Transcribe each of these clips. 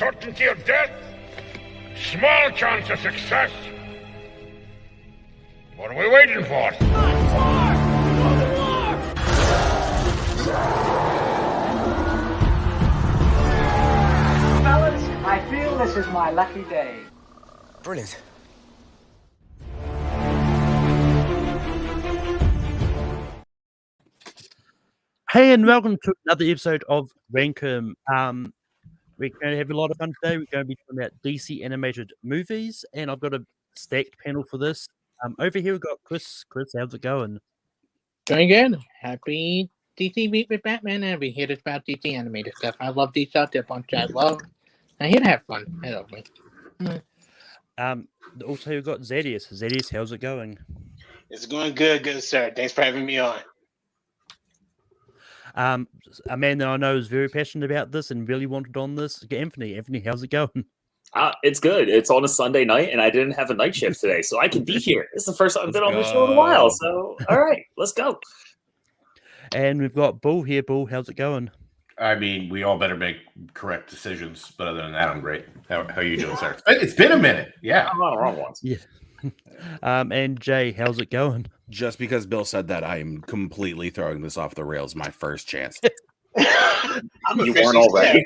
certainty of death, small chance of success. What are we waiting for? Fellas, I feel this is my lucky day. Brilliant. Hey, and welcome to another episode of Rankum. We're going to have a lot of fun today. We're going to be talking about DC animated movies, and I've got a stacked panel for this. Over here we've got Chris. Chris, how's it going? Going good. Happy DC Week with Batman, and we hear this about DC animated stuff. I love these stuff. They're a bunch I love. I'm here to have fun. I love it. Also we've got Zedius. Zedius, how's it going? It's going good, sir. Thanks for having me on. A man that I know is very passionate about this and really wanted on this. Anthony. Anthony, how's it going? It's good. It's on a Sunday night, and I didn't have a night shift today, so I can be here. This is the first time I've been on the show in a while, so all right, let's go. And we've got Bull here. Bull, how's it going? I mean, we all better make correct decisions, but other than that, I'm great. How are you doing, sir? It's been a minute. Yeah. I'm on the wrong ones. Yeah. And Jay, how's it going? Just because Bill said that, I am completely throwing this off the rails. My first chance. You weren't already.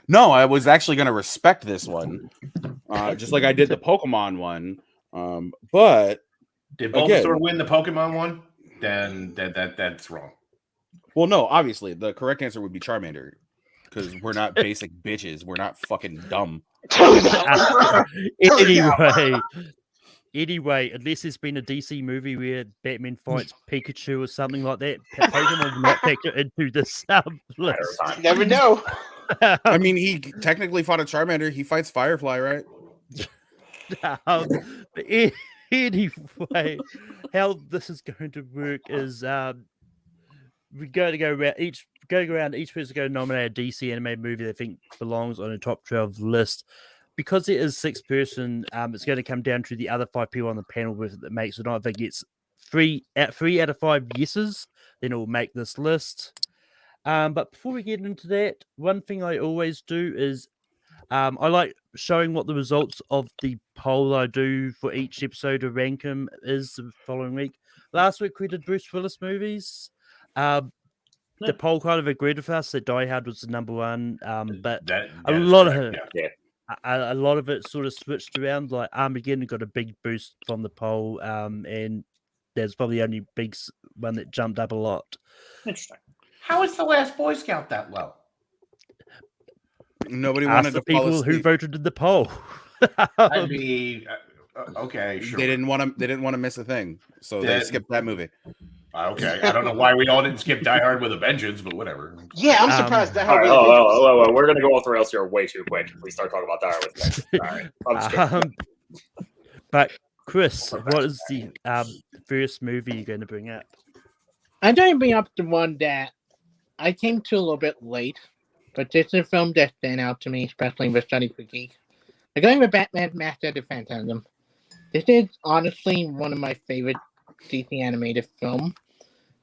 No, I was actually going to respect this one, just like I did the Pokemon one. But did Bulbasaur win the Pokemon one? Then that's wrong. Well, no, obviously the correct answer would be Charmander, because we're not basic bitches. We're not fucking dumb. Anyway, unless there's been a DC movie where Batman fights Pikachu or something like that, Pokemon will not factor into this list. Never know. I mean, he technically fought a Charmander. He fights Firefly, right? But anyway, how this is going to work is we're going to go around each person going to nominate a DC animated movie they think belongs on a top 12 list. Because it is 6-person, it's going to come down to the other 5 people on the panel with that makes it. If it gets 3 out of 5 yeses, then it will make this list. But before we get into that, one thing I always do is I like showing what the results of the poll I do for each episode of Rankum is the following week. Last week we did Bruce Willis movies. The poll kind of agreed with us that Die Hard was the number one, but a lot of it sort of switched around. Like Armageddon got a big boost from the poll, and there's probably only big one that jumped up a lot. Interesting. How is the Last Boy Scout that low? Nobody Ask wanted the to fall people who asleep. voted in the poll. I mean, okay, sure. They didn't want to miss a thing, so they skipped that movie. Okay, I don't know why we all didn't skip Die Hard with a Vengeance, but whatever. Yeah, I'm surprised that. All right, we're gonna go off the rails here way too quick. We start talking about Die Hard with Vengeance. All right, but Chris, what is the first movie you're going to bring up? I'm going to bring up the one that I came to a little bit late, but this is a film that stand out to me, especially with Study for Geek. I'm going with Batman Master of the Phantasm. This is honestly one of my favorite DC animated films.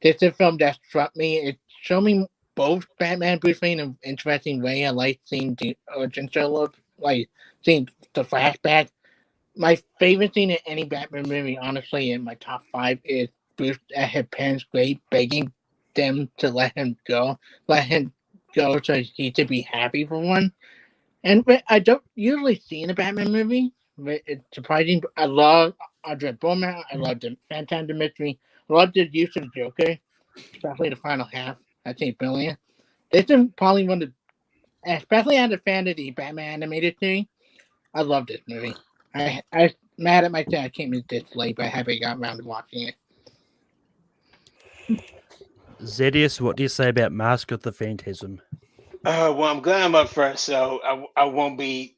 This is a film that struck me. It showed me both Batman and Bruce Wayne in an interesting way. I like seeing the origin story, like seeing the flashback. My favorite scene in any Batman movie, honestly, in my top 5 is Bruce at his parents' grave begging them to let him go so he could be happy for one. And I don't usually see in a Batman movie, but it's surprising. I love Audrey Bowman. I love the Phantasm mystery. I love the use of the Joker, especially the final half. I think brilliant. This is probably one of the, especially as a fan of the Batman animated series, I love this movie. I mad at myself I came in this late, but I haven't got around to watching it. Zedius, what do you say about Mask of the Phantasm? Well, I'm glad I'm up first, so I won't be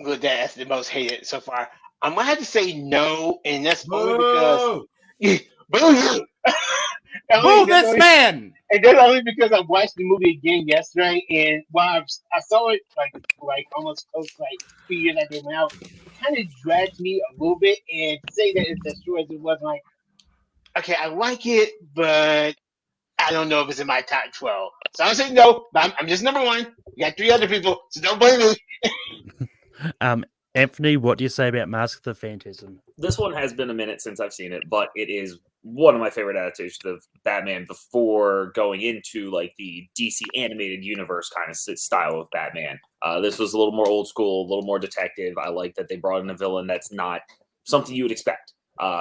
good. That's the most hated so far. I'm gonna have to say no, and that's only because boo this man. And that's only because I watched the movie again yesterday, and while I saw it like almost close like 2 years after it went out, it kind of dragged me a little bit. And to say that it's as true as it was, like, okay, I like it, but I don't know if it's in my top 12. So I'm saying no, but I'm just number one. You got 3 other people, so don't blame me. Anthony, what do you say about Mask of the Phantasm? This one has been a minute since I've seen it, but it is one of my favorite adaptations of Batman before going into like the DC animated universe kind of style of Batman. This was a little more old school, a little more detective. I like that they brought in a villain that's not something you would expect.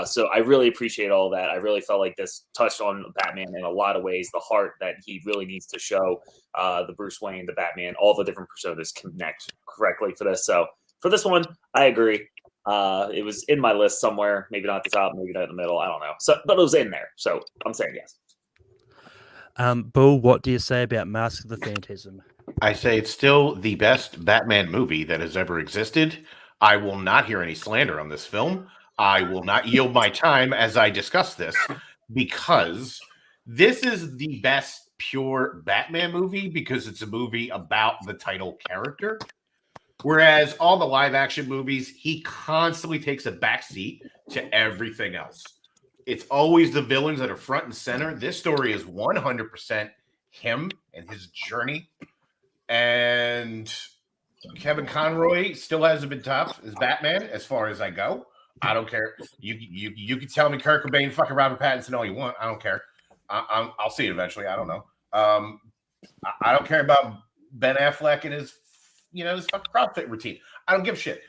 So I really appreciate all that. I really felt like this touched on Batman in a lot of ways, the heart that he really needs to show, the Bruce Wayne, the Batman, all the different personas connect correctly for this. So for this one, I agree. It was in my list somewhere, maybe not at the top, maybe not in the middle. I don't know. So, but it was in there. So I'm saying yes. Bull, what do you say about Mask of the Phantasm? I say it's still the best Batman movie that has ever existed. I will not hear any slander on this film. I will not yield my time as I discuss this, because this is the best pure Batman movie because it's a movie about the title character. Whereas all the live action movies, he constantly takes a backseat to everything else. It's always the villains that are front and center. This story is 100% him and his journey. And Kevin Conroy still hasn't been topped as Batman as far as I go. I don't care. You can tell me Kurt Cobain fucking Robert Pattinson all you want. I don't care. I'll see it eventually. I don't know. I don't care about Ben Affleck and his fucking CrossFit routine. I don't give a shit.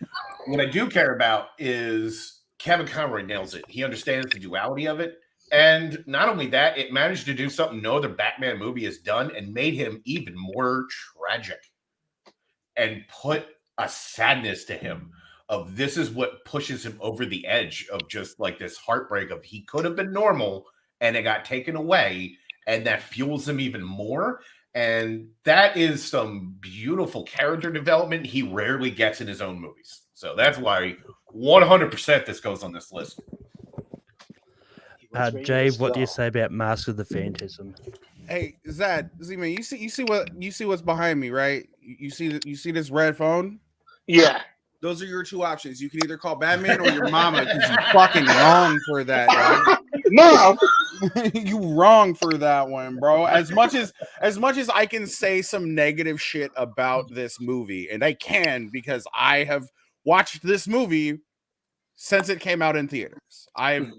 What I do care about is Kevin Conroy nails it. He understands the duality of it. And not only that, it managed to do something no other Batman movie has done and made him even more tragic and put a sadness to him of this is what pushes him over the edge of just like this heartbreak of he could have been normal and it got taken away, and that fuels him even more. And that is some beautiful character development he rarely gets in his own movies. So that's why 100% this goes on this list. Jay, what do you say about Mask of the Phantasm? Hey, Zad, Z-Man, you see what's behind me, right? You see this red phone? Yeah. Those are your two options. You can either call Batman or your mama because you fucking wrong for that. Right? No, you wrong for that one, bro. As much as I can say some negative shit about this movie, and I can because I have watched this movie since it came out in theaters. I've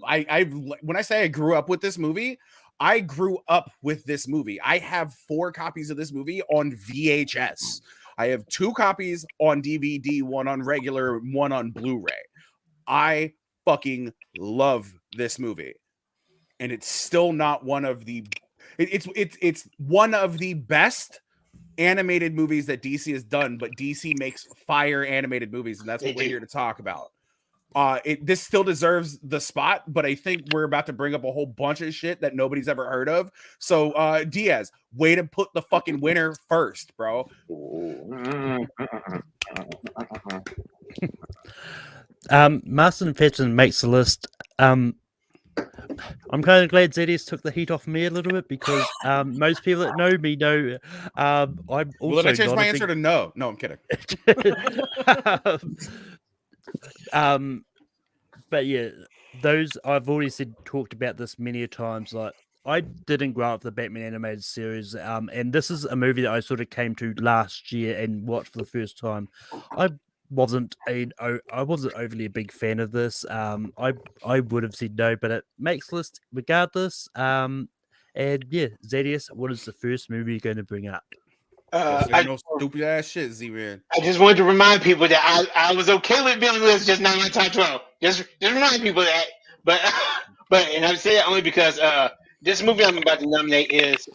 when I say I grew up with this movie, I grew up with this movie. I have 4 copies of this movie on VHS. I have 2 copies on DVD, one on regular, one on Blu-ray. I fucking love this movie. And it's still not one of the it's one of the best animated movies that DC has done, but DC makes fire animated movies, and that's what we're here to talk about. This still deserves the spot, but I think we're about to bring up a whole bunch of shit that nobody's ever heard of. So, Diaz, way to put the fucking winner first, bro. Master and Fetton makes the list. I'm kind of glad Zedius took the heat off me a little bit because most people that know me know I'm also. Well, then I changed my answer to no. No, I'm kidding. But yeah, those I've already talked about this many a times. Like I didn't grow up with the Batman animated series, and this is a movie that I sort of came to last year and watched for the first time. I wasn't overly a big fan of this. I would have said no, but it makes list regardless. And yeah, Zedius, what is the first movie you're going to bring up? No stupid ass shit, Z-Man. I just wanted to remind people that I was okay with being on the list, just not my top 12. Just remind people that. But and I say that only because this movie I'm about to nominate is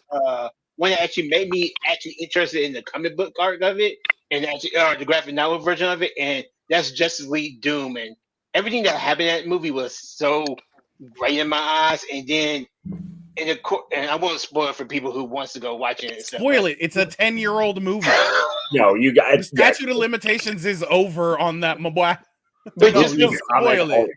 one that actually made me actually interested in the comic book art of it, and actually the graphic novel version of it, and that's Justice League Doom. And everything that happened in that movie was so great in my eyes. And then and I won't spoil it for people who wants to go watch it. Spoil it. It's a 10-year-old movie. No, you guys. The statute of limitations is over on that, my boy. But just spoil it.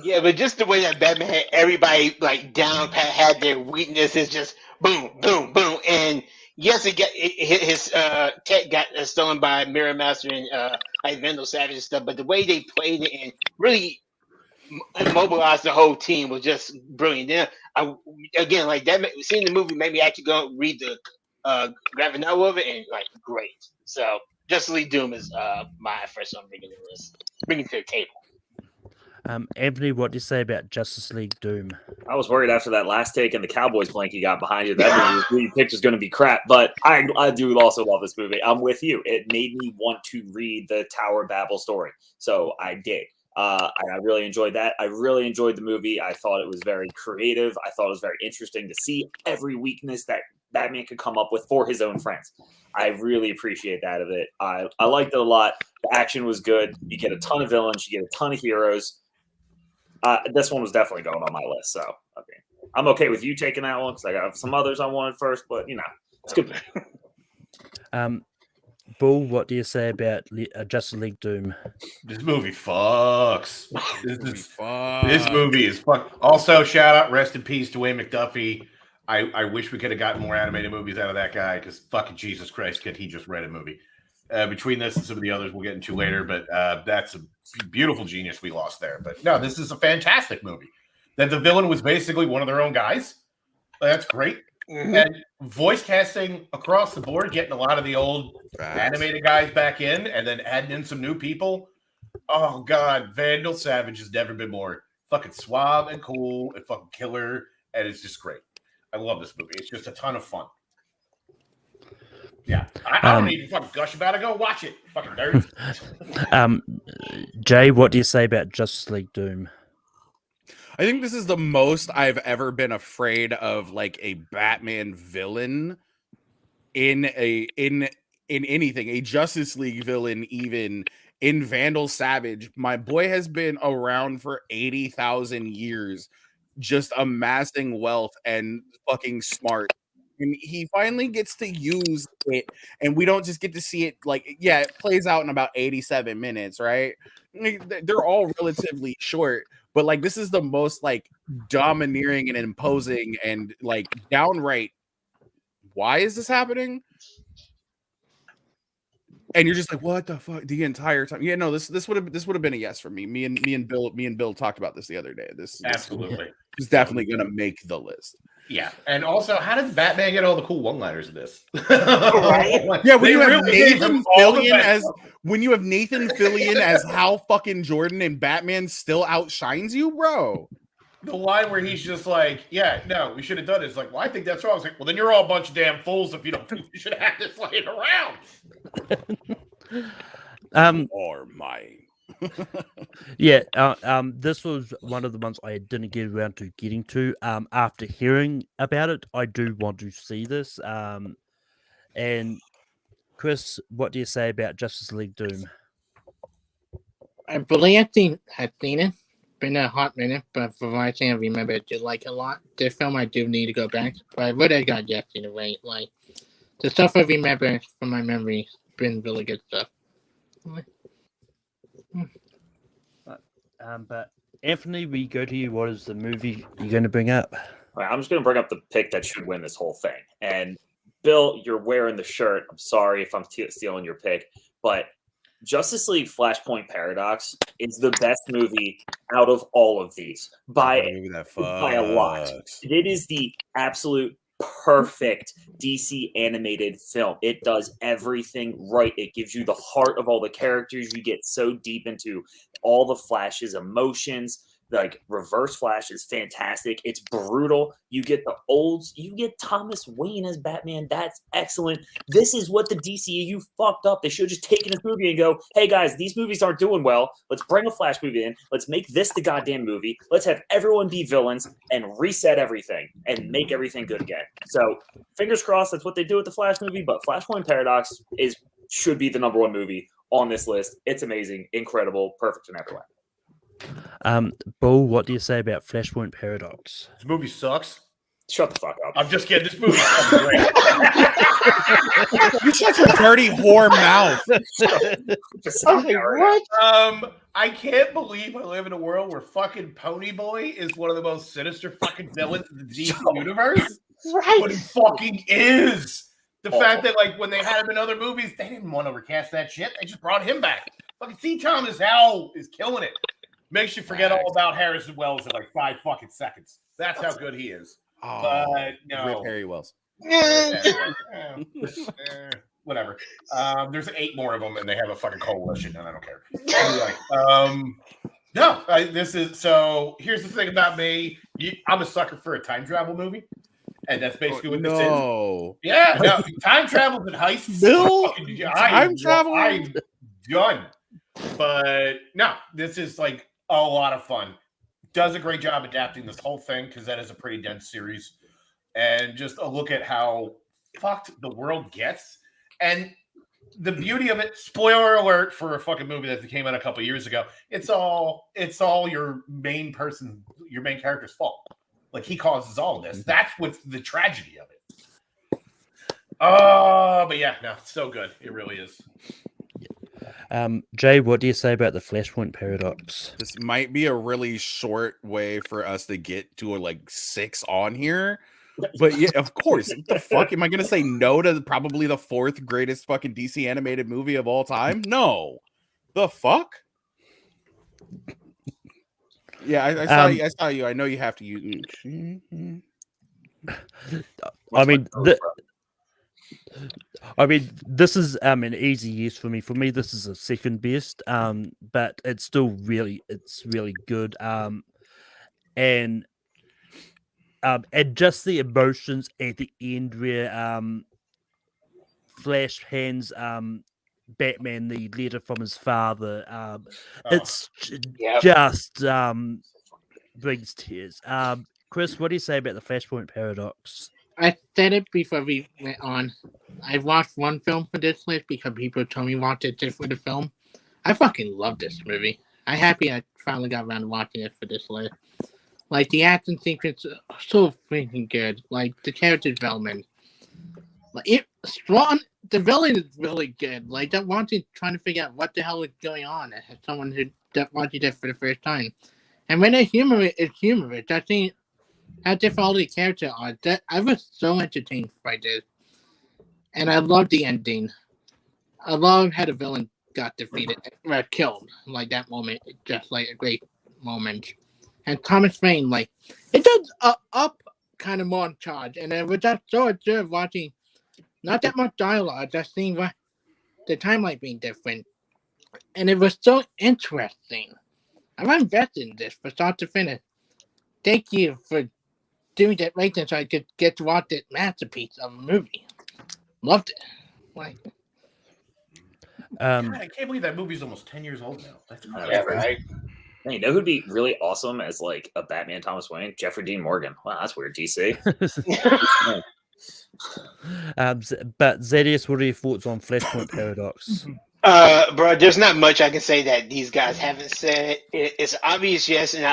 Yeah, but just the way that Batman had everybody like down pat had their weaknesses, just boom, boom, boom, and yes, his tech got stolen by Mirror Master and like Vandal Savage and stuff. But the way they played it and really mobilized the whole team was just brilliant. Then again, like that, seeing the movie made me actually go read the graphic novel of it, and like great. So Justice League Doom is my first one bringing to the list, bringing to the table. Anthony, what do you say about Justice League Doom? I was worried after that last take and the Cowboys blank you got behind you. That movie you picked was going to be crap, but I do also love this movie. I'm with you. It made me want to read the Tower of Babel story, so I did. I really enjoyed that. I really enjoyed the movie. I thought it was very creative. I thought it was very interesting to see every weakness that Batman could come up with for his own friends. I really appreciate that of it. I liked it a lot. The action was good. You get a ton of villains. You get a ton of heroes. This one was definitely going on my list, so okay. I'm okay with you taking that one because I got some others I wanted first, but it's good. Bull, what do you say about Justice League Doom? This movie fucks. This movie is fuck. Also, shout out, rest in peace, Dwayne McDuffie. I wish we could have gotten more animated movies out of that guy because fucking Jesus Christ, could he just write a movie? Between this and some of the others we'll get into later, but that's a beautiful genius we lost there. But no, this is a fantastic movie. That the villain was basically one of their own guys. That's great. Mm-hmm. And voice casting across the board, getting a lot of the old animated guys back in and then adding in some new people. Oh, God. Vandal Savage has never been more fucking suave and cool and fucking killer. And it's just great. I love this movie. It's just a ton of fun. Yeah, I don't need to fucking gush about it. Go watch it, fucking nerds. Jay, what do you say about Justice League Doom? I think this is the most I've ever been afraid of, like a Batman villain in anything. A Justice League villain, even in Vandal Savage. My boy has been around for 80,000 years, just amassing wealth and fucking smart. And he finally gets to use it, and we don't just get to see it it plays out in about 87 minutes, right? They're all relatively short, but this is the most domineering and imposing and downright. Why is this happening? And you're just like, what the fuck? The entire time. Yeah, no, this would have been a yes for me. Me and Bill talked about this the other day. This absolutely is definitely gonna make the list. Yeah, and also, how did Batman get all the cool one-liners in this? Yeah, when you have Nathan Fillion as Hal fucking Jordan and Batman still outshines you, bro. The line where he's just like, "Yeah, no, we should have done it." It's like, "Well, I think that's wrong." I was like, "Well, then you're all a bunch of damn fools if you don't think we should have this laying around." Or mine. Yeah, this was one of the ones I didn't get around to getting to. After hearing about it, I do want to see this. And Chris, what do you say about Justice League Doom? I believe I've seen it. Been a hot minute, but from what I think, I remember I did like it a lot. This film I do need to go back, but I really got yesterday, right? Like the stuff I remember from my memory has been really good stuff. But Anthony, we go to you. What is the movie you're going to bring up? All right, I'm just going to bring up the pick that should win this whole thing. And Bill, you're wearing the shirt. I'm sorry if I'm stealing your pick, but Justice League Flashpoint Paradox is the best movie out of all of these by a lot. It is the absolute perfect DC animated film. It does everything right. It gives you the heart of all the characters. You get so deep into all the Flash's emotions. Like Reverse Flash is fantastic. It's brutal. You get Thomas Wayne as Batman. That's excellent. This is what the DCEU fucked up. They should have just taken this movie and go, hey guys, these movies aren't doing well. Let's bring a Flash movie in. Let's make this the goddamn movie. Let's have everyone be villains and reset everything and make everything good again. So fingers crossed that's what they do with the Flash movie, but Flashpoint Paradox should be the number one movie on this list. It's amazing, incredible, perfect in every way. Bull, what do you say about Flashpoint Paradox? This movie sucks. Shut the fuck up. I'm just kidding. This movie sucks great. You shut your dirty whore mouth. What? I can't believe I live in a world where fucking Ponyboy is one of the most sinister fucking villains in the DC universe. Right. But he fucking is. The fact that when they had him in other movies, they didn't want to recast that shit. They just brought him back. Fucking C. Thomas Howell is killing it. Makes you forget all about Harrison Wells in like 5 fucking seconds. That's how good he is. Oh, But no. Rip Harry Wells. Whatever. There's 8 more of them, and they have a fucking coalition, and I don't care. Anyway, no, this is so. Here's the thing about me. I'm a sucker for a time travel movie, and that's basically what this is. Yeah, no, time travels and heists. Bill, time travel. I'm done. But no, this is like a lot of fun. Does a great job adapting this whole thing because that is a pretty dense series, and just a look at how fucked the world gets. And the beauty of it, spoiler alert for a fucking movie that came out a couple years ago, it's all your main character's fault. Like, he causes all of this. That's what's the tragedy of it. But yeah, no, it's so good. It really is. Jay, what do you say about the Flashpoint Paradox? This might be a really short way for us to get to like 6 on here. But yeah, of course. What the fuck? Am I gonna say no to probably the 4th greatest fucking DC animated movie of all time? No. The fuck? Yeah, I saw you. I know you have to use. I mean, this is an easy yes for me. For me, this is a second best. But it's still really good. And just the emotions at the end where Flash hands Batman the letter from his father. It's just brings tears. Chris, what do you say about the Flashpoint Paradox? I said it before we went on. I watched one film for this list because people told me watch it just for the film. I fucking love this movie. I'm happy I finally got around to watching it for this list. Like, the action sequence is so freaking good. Like, the character development. Like, the villain is really good. Like, that watching, trying to figure out what the hell is going on as someone who watches it for the first time. And when they humorous, it's humorous. I think how different all the characters are. I was so entertained by this. And I love the ending. I love how the villain got defeated, or killed. Like, that moment, just like a great moment. And Thomas Wayne, like, it does up kind of more in charge. And it was just so observed watching, not that much dialogue, just seeing what the timeline being different. And it was so interesting. I'm invested in this from start to finish. Thank you for doing that right then so I could get to watch this masterpiece of a movie. Loved it. Like, God, I can't believe that movie's almost 10 years old now. That's crazy. Yeah, right. You know who'd be really awesome as like a Batman Thomas Wayne? Jeffrey Dean Morgan. Wow, that's weird, DC. But Zedius, what are your thoughts on Flashpoint Paradox? Bro, there's not much I can say that these guys haven't said. It's obvious, yes, and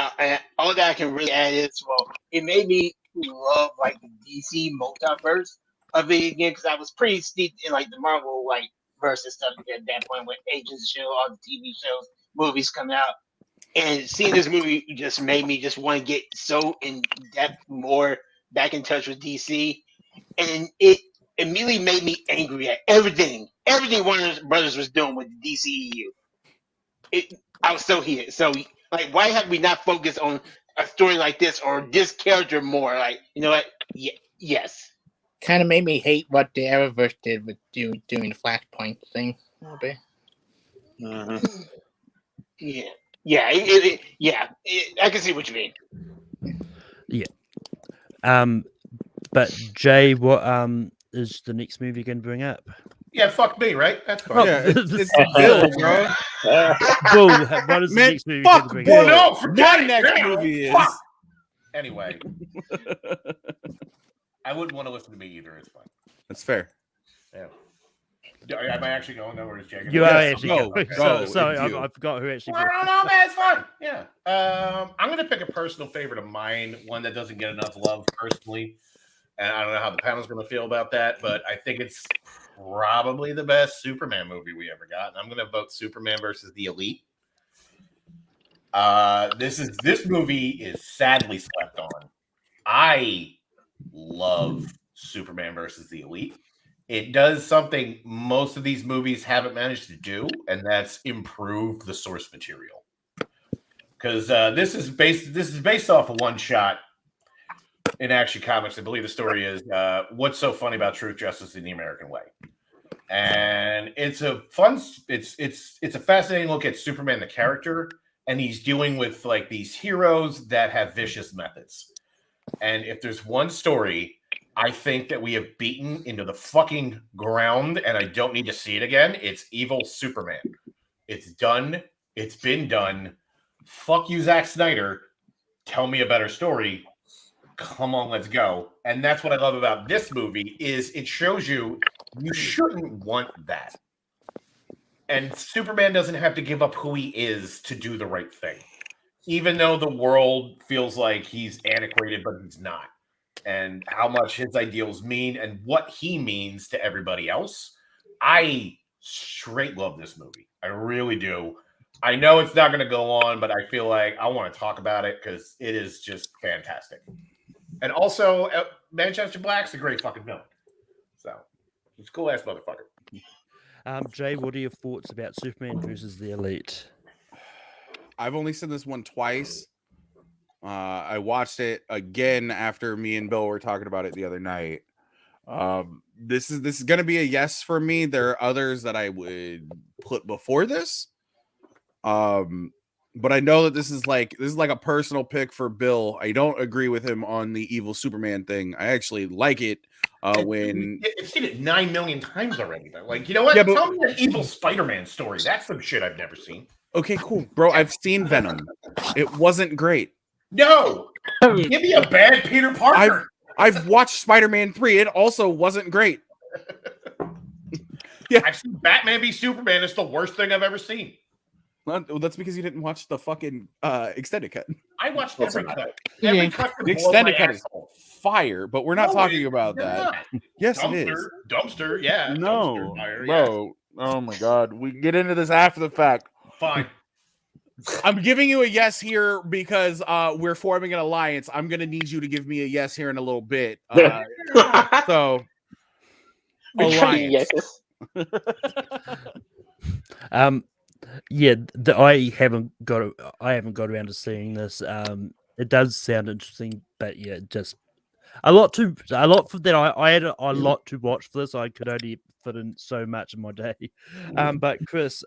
all that I can really add is, well, it made me love like the DC multiverse of it again, because I was pretty steeped in like the Marvel like versus stuff at that point with Agents show, all the TV shows, movies coming out. And seeing this movie just made me just want to get so in depth more back in touch with DC. And it immediately made me angry at everything Warner Brothers was doing with the DCEU. I was so here. So, like, why have we not focused on a story like this or this character more? Like, you know what? Yes. kind of made me hate what the Arrowverse did with doing the Flashpoint thing a little bit. I can see what you mean. Yeah. But Jay, what is the next movie you're going to bring up? Yeah, fuck me, right? That's fine. Oh, Yeah, it's Bill, bro. Bull, what is the Man, next movie you're fuck going to bring Bill. up? No, My next movie is. Fuck. Anyway, I wouldn't want to listen to me either. It's fine. That's fair. Yeah. Am I actually going over? Is Jacob? You are actually go, going. go, Sorry, it's you. I forgot who actually. Well, I don't know, man. It's fine. Yeah. I'm gonna pick a personal favorite of mine, one that doesn't get enough love personally, and I don't know how the panel's gonna feel about that, but I think it's probably the best Superman movie we ever got, and I'm gonna vote Superman versus the Elite. This movie is sadly slept on. I love Superman versus the Elite. It does something most of these movies haven't managed to do, and that's improve the source material. because this is based off a one shot in Action Comics. I believe the story is "What's So Funny About Truth, Justice, in the American Way," and it's a fun. It's a fascinating look at Superman the character, and he's dealing with like these heroes that have vicious methods. And if there's one story I think that we have beaten into the fucking ground, and I don't need to see it again, it's Evil Superman. It's done. It's been done. Fuck you, Zack Snyder. Tell me a better story. Come on, let's go. And that's what I love about this movie is it shows you shouldn't want that. And Superman doesn't have to give up who he is to do the right thing. Even though the world feels like he's antiquated, but he's not. And how much his ideals mean and what he means to everybody else. I straight love this movie. I really do. I know it's not going to go on, but I feel like I want to talk about it because it is just fantastic. And also, Manchester Black's a great fucking villain. So, he's a cool-ass motherfucker. Jay, what are your thoughts about Superman versus the Elite? I've only seen this one twice. I watched it again after me and Bill were talking about it the other night. This is going to be a yes for me. There are others that I would put before this. But I know that this is like a personal pick for Bill. I don't agree with him on the evil Superman thing. I actually like it. When I've seen it 9 million times already. But like, you know what? Yeah, but- Tell me an evil Spider-Man story. That's some shit I've never seen. okay, cool, bro. I've seen Venom. It wasn't great. No, give me a bad Peter Parker. I've watched Spider-Man 3. It also wasn't great. Yeah, I've seen Batman v Superman. It's the worst thing I've ever seen. well, that's because you didn't watch the fucking extended cut. I watched every cut. Yeah. Every cut The extended cut is fire, but we're not talking about They're that. not. Yes, it is. Dumpster, yeah. No, dumpster fire, bro. Oh my god, we can get into this after the fact. yes. Fine. I'm giving you a yes here because we're forming an alliance. I'm gonna need you to give me a yes here in a little bit. So, alliance. Yeah, I haven't got around to seeing this. It does sound interesting, but yeah, just a lot for that. I had a lot to watch for this. I could only fit in so much in my day. But Chris,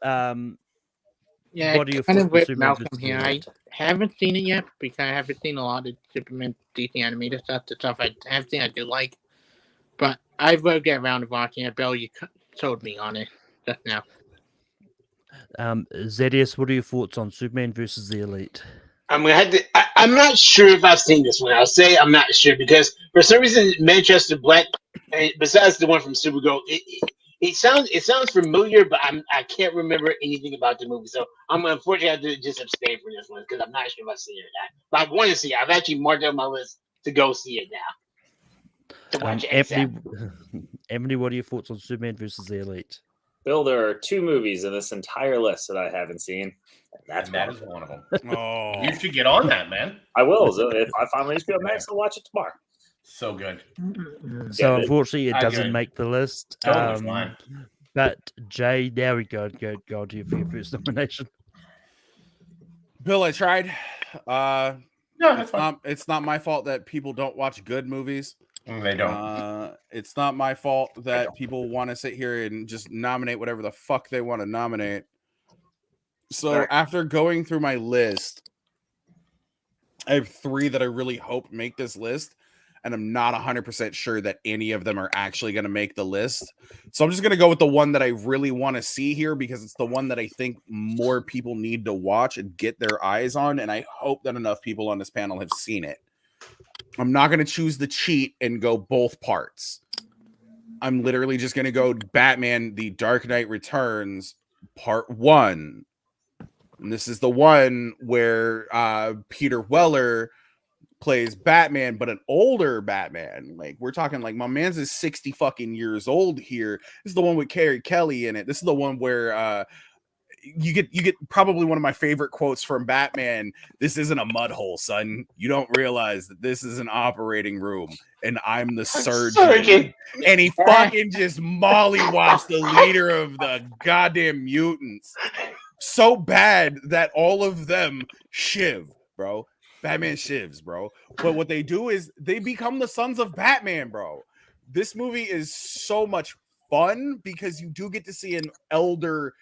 Yeah, what are your kind thoughts of on with Superman Malcolm versus here. the I Elite? haven't seen it yet because I haven't seen a lot of Superman DC animated stuff. The stuff I have seen I do like, but I will get around to watching it. Bill, you told me on it just now. Zedius, what are your thoughts on Superman versus the Elite? I'm gonna have to. I'm not sure if I've seen this one. I'll say I'm not sure because for some reason Manchester Black, besides the one from Supergirl, it sounds familiar, but I can't remember anything about the movie. So I'm unfortunately have to just abstain from this one because I'm not sure if I've seen it or not. But I want to see it. I've actually marked it on my list to go see it now. To watch it ASAP. Emily, what are your thoughts on Superman versus the Elite? Bill, there are 2 movies in this entire list that I haven't seen. And That is one of them. Oh, You should get on that, man. I will. So if I find HBO Max, I'll watch it tomorrow. So good. So Yeah, unfortunately, it I doesn't agree. make the list. Totally fine. But Jay, now we go to you for your first nomination. Bill, I tried. No, that's fine. It's not my fault that people don't watch good movies. They don't. It's not my fault that people want to sit here and just nominate whatever the fuck they want to nominate. So Right. after going through my list, I have 3 that I really hope make this list, and I'm not 100% sure that any of them are actually going to make the list. So I'm just going to go with the one that I really want to see here because it's the one that I think more people need to watch and get their eyes on, and I hope that enough people on this panel have seen it. I'm not going to choose the cheat and go both parts. I'm literally just going to go Batman The Dark Knight Returns Part 1. And this is the one where Peter Weller plays Batman, but an older Batman. Like, we're talking like my man's is 60 fucking years old here. This is the one with Carrie Kelly in it. This is the one where you get probably one of my favorite quotes from Batman. This isn't a mud hole, son. You don't realize that this is an operating room and I'm the surgeon. And he fucking just mollywops the leader of the goddamn mutants. so bad that all of them shiv, bro. Batman shivs, bro. But what they do is they become the sons of Batman, bro. This movie is so much fun because you do get to see an older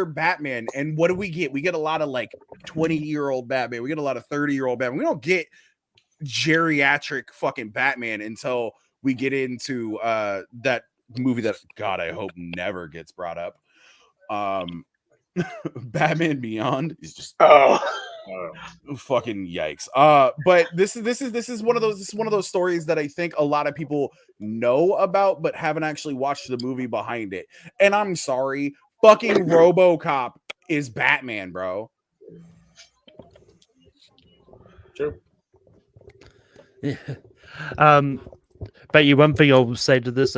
Batman. And what do we get? We get a lot of like 20-year-old Batman. We get a lot of 30-year-old Batman. We don't get geriatric fucking Batman until we get into that movie that, God, I hope never gets brought up. Batman Beyond is just fucking yikes. But this is one of those stories that I think a lot of people know about but haven't actually watched the movie behind it. And I'm sorry, fucking RoboCop is Batman, bro. True. Yeah. But one thing I will say to this,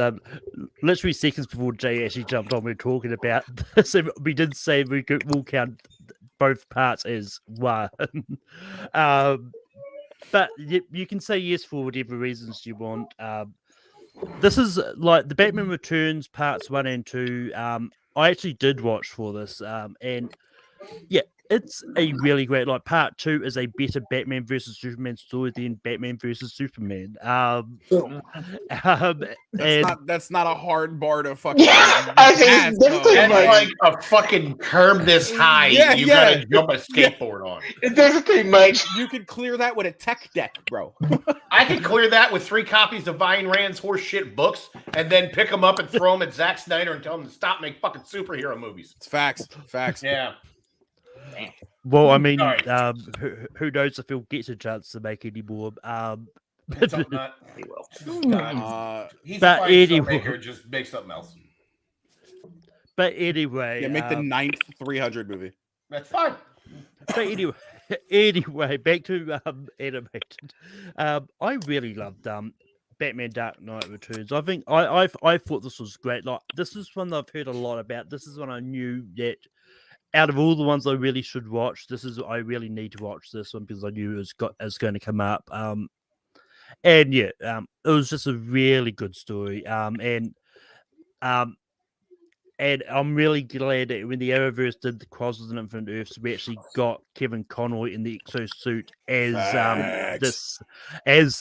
literally seconds before Jay actually jumped on, we were talking about this. We did say we'll count both parts as one. But you can say yes for whatever reasons you want. This is like the Batman Returns parts 1 and 2. I actually did watch for this, and yeah, it's a really great. Like part 2 is a better Batman versus Superman story than Batman versus Superman. That's not a hard bar to fucking. That's like a fucking curb this high. You gotta jump a skateboard on. It doesn't take much. You could clear that with a tech deck, bro. I could clear that with 3 copies of Ayn Rand's horseshit books, and then pick them up and throw them at Zack Snyder and tell him to stop making fucking superhero movies. It's facts. Yeah. Well, I mean, who knows if he'll get a chance to make any more? Let's hope not. He will. He's but a anyway, filmmaker, just make something else. But anyway, make the 9th 300 movie. That's fine. But anyway, back to animated. I really loved Batman Dark Knight Returns. I think I thought this was great. Like, this is one that I've heard a lot about. This is one I knew that out of all the ones I really should watch, I really need to watch this one because I knew it was going to come up. And yeah, it was just a really good story. And I'm really glad that when the Arrowverse did the Crosses and Infinite Earths, we actually got Kevin Conroy in the exosuit as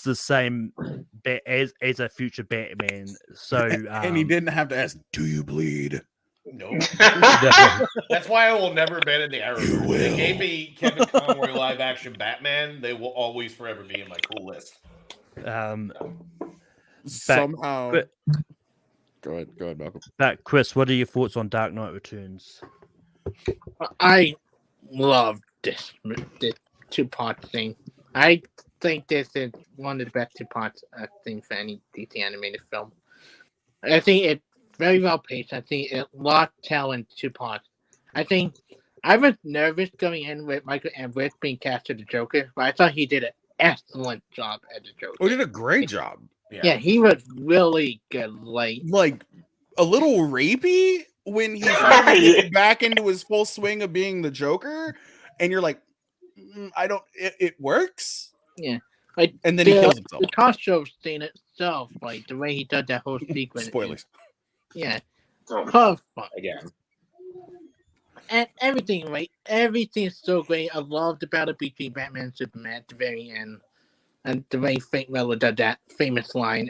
the same as a future Batman. So and he didn't have to ask, "Do you bleed?" No. That's why I will never abandon the Arrowverse. They gave me Kevin Conroy live action Batman. They will always forever be in my cool list. Somehow. Go ahead, Malcolm. But Chris, what are your thoughts on Dark Knight Returns? I love this 2-part thing. I think this is one of the best 2 parts I think for any DC animated film. I think it's very well paced. I think it lost talent 2 parts. I think I was nervous going in with Michael Everett being cast as the Joker, but I thought he did an excellent job as the Joker. Oh, he did a great job. Yeah, he was really good. Like a little rapey when he finally gets back into his full swing of being the Joker, and you're like, it works. Yeah, and then he kills himself. The costume scene itself, like the way he did that whole sequence. Spoilers. Yeah, perfect again. And everything, right? Everything's so great. I loved about it between Batman and Superman at the very end. And the way Frank Miller did that famous line.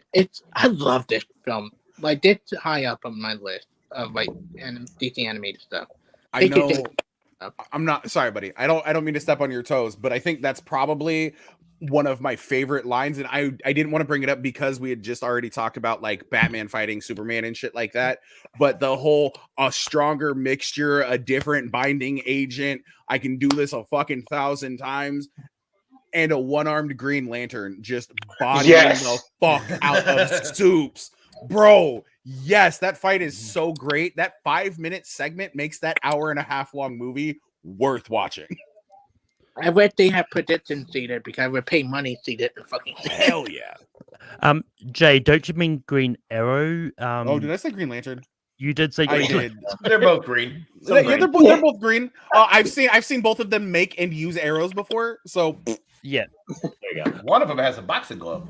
I love this film. Like, it's high up on my list of and DC animated stuff. I know. I'm not sorry, buddy. I don't mean to step on your toes, but I think that's probably one of my favorite lines. And I didn't want to bring it up because we had just already talked about like Batman fighting Superman and shit like that. But the whole a stronger mixture, a different binding agent. I can do this a fucking 1,000 times. And a one-armed Green Lantern just bodying the fuck out of Soups. Bro, yes, that fight is so great. That 5-minute segment makes that 1.5 long movie worth watching. I wish they had predictions seated because I would pay money to see that fucking hell yeah. Jay, don't you mean Green Arrow? Did I say Green Lantern? You did say Green. I did. They're both green. They're both green. I've seen both of them make and use arrows before, so yeah. There you go. One of them has a boxing glove.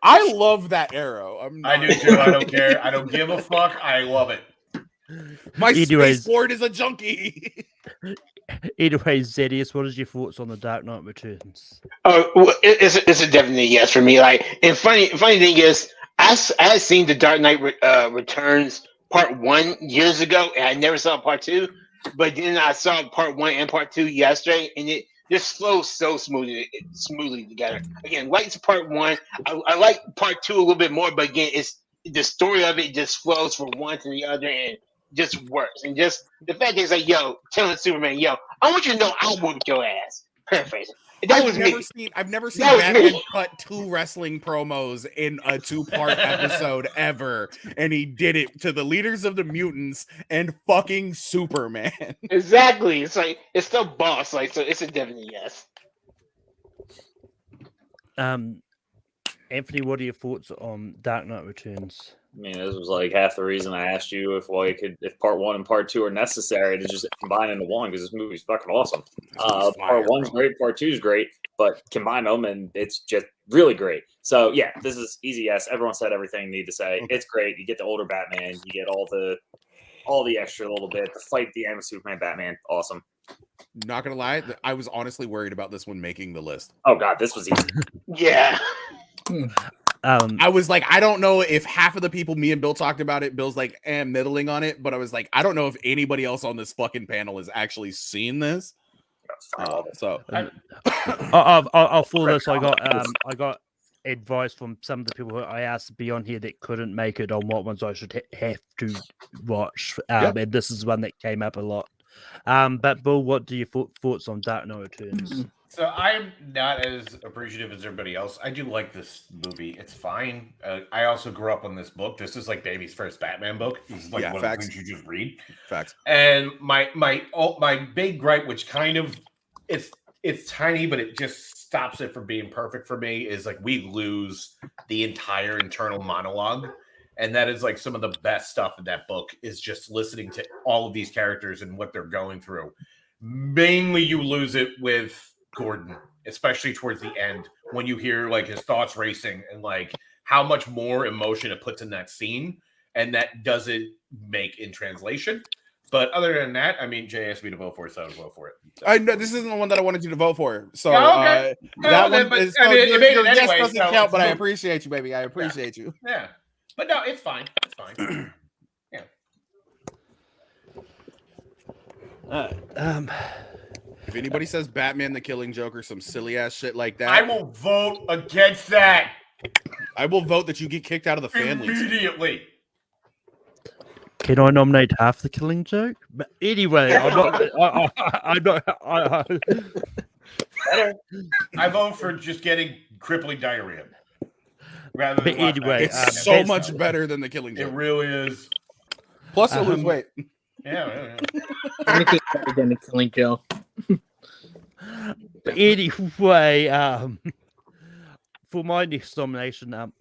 I love that arrow. I do too. I don't care. I don't give a fuck. I love it. My Anyways. spaceport is a junkie. Anyway, Zedius, what is your thoughts on the Dark Knight Returns? Oh, well, it's a definite yes for me. Like, and funny thing is, I had seen the Dark Knight Returns Part 1 years ago, and I never saw Part 2. But then I saw Part 1 and Part 2 yesterday, and it just flows so smoothly together. Again, like Part 1, I like Part 2 a little bit more, but again, it's the story of it just flows from one to the other and just works. And just the fact that it's like, yo, telling Superman, yo, I want you to know I whooped your ass. Paraphrasing. I've never seen That was Batman me. cut 2 wrestling promos in a 2-part episode ever, and he did it to the leaders of the mutants and fucking Superman. Exactly. It's like it's still boss. Like, so it's a definite yes. Anthony, what are your thoughts on Dark Knight Returns? I mean, this was like half the reason I asked you if Part 1 and Part 2 are necessary to just combine into one, because this movie's fucking awesome. Part 1's great, Part 2's great, but combine them and it's just really great. So yeah, this is easy yes. Everyone said everything you need to say. Okay. It's great. You get the older Batman. You get all the extra little bit. The fight at the end with Superman, Batman, awesome. Not gonna lie, I was honestly worried about this one making the list. Oh god, this was easy. Yeah. I was like, I don't know if half of the people me and Bill talked about it, Bill's like, middling on it, but I was like, I don't know if anybody else on this fucking panel has actually seen this. So I'll follow this. I got advice from some of the people who I asked to be on here that couldn't make it on what ones I should have to watch. And this is one that came up a lot. But Bill, what do your thoughts on Dark Knight Returns? So I'm not as appreciative as everybody else. I do like this movie. It's fine. I also grew up on this book. This is like baby's first Batman book. This is like one facts. of the things you just read. Facts. And my big gripe, which kind of it's tiny, but it just stops it from being perfect for me, is like we lose the entire internal monologue. And that is like some of the best stuff in that book, is just listening to all of these characters and what they're going through. Mainly you lose it with Gordon, especially towards the end, when you hear like his thoughts racing and like how much more emotion it puts in that scene, and that doesn't make in translation. But other than that, I mean, Jay asked me to vote for it, so I would vote for it. So. I know this isn't the one that I wanted you to vote for. So okay. that No, one but, is I mean, your it made it yes anyway, doesn't so count, but I it's- appreciate you, baby. I appreciate you. Yeah. But no, it's fine. It's fine. If anybody says Batman the Killing Joke or some silly ass shit like that, I will vote against that I will vote that you get kicked out of the family. immediately. Can I nominate half the Killing Joke? But anyway, I'm not. I'm not. I vote for just getting crippling diarrhea. Rather But than watch anyway, Batman. It's so much better than the Killing It Joke. really is. Plus, you'll lose weight. Yeah. Anything better than the Killing Joke. But anyway, for my next nomination, I'm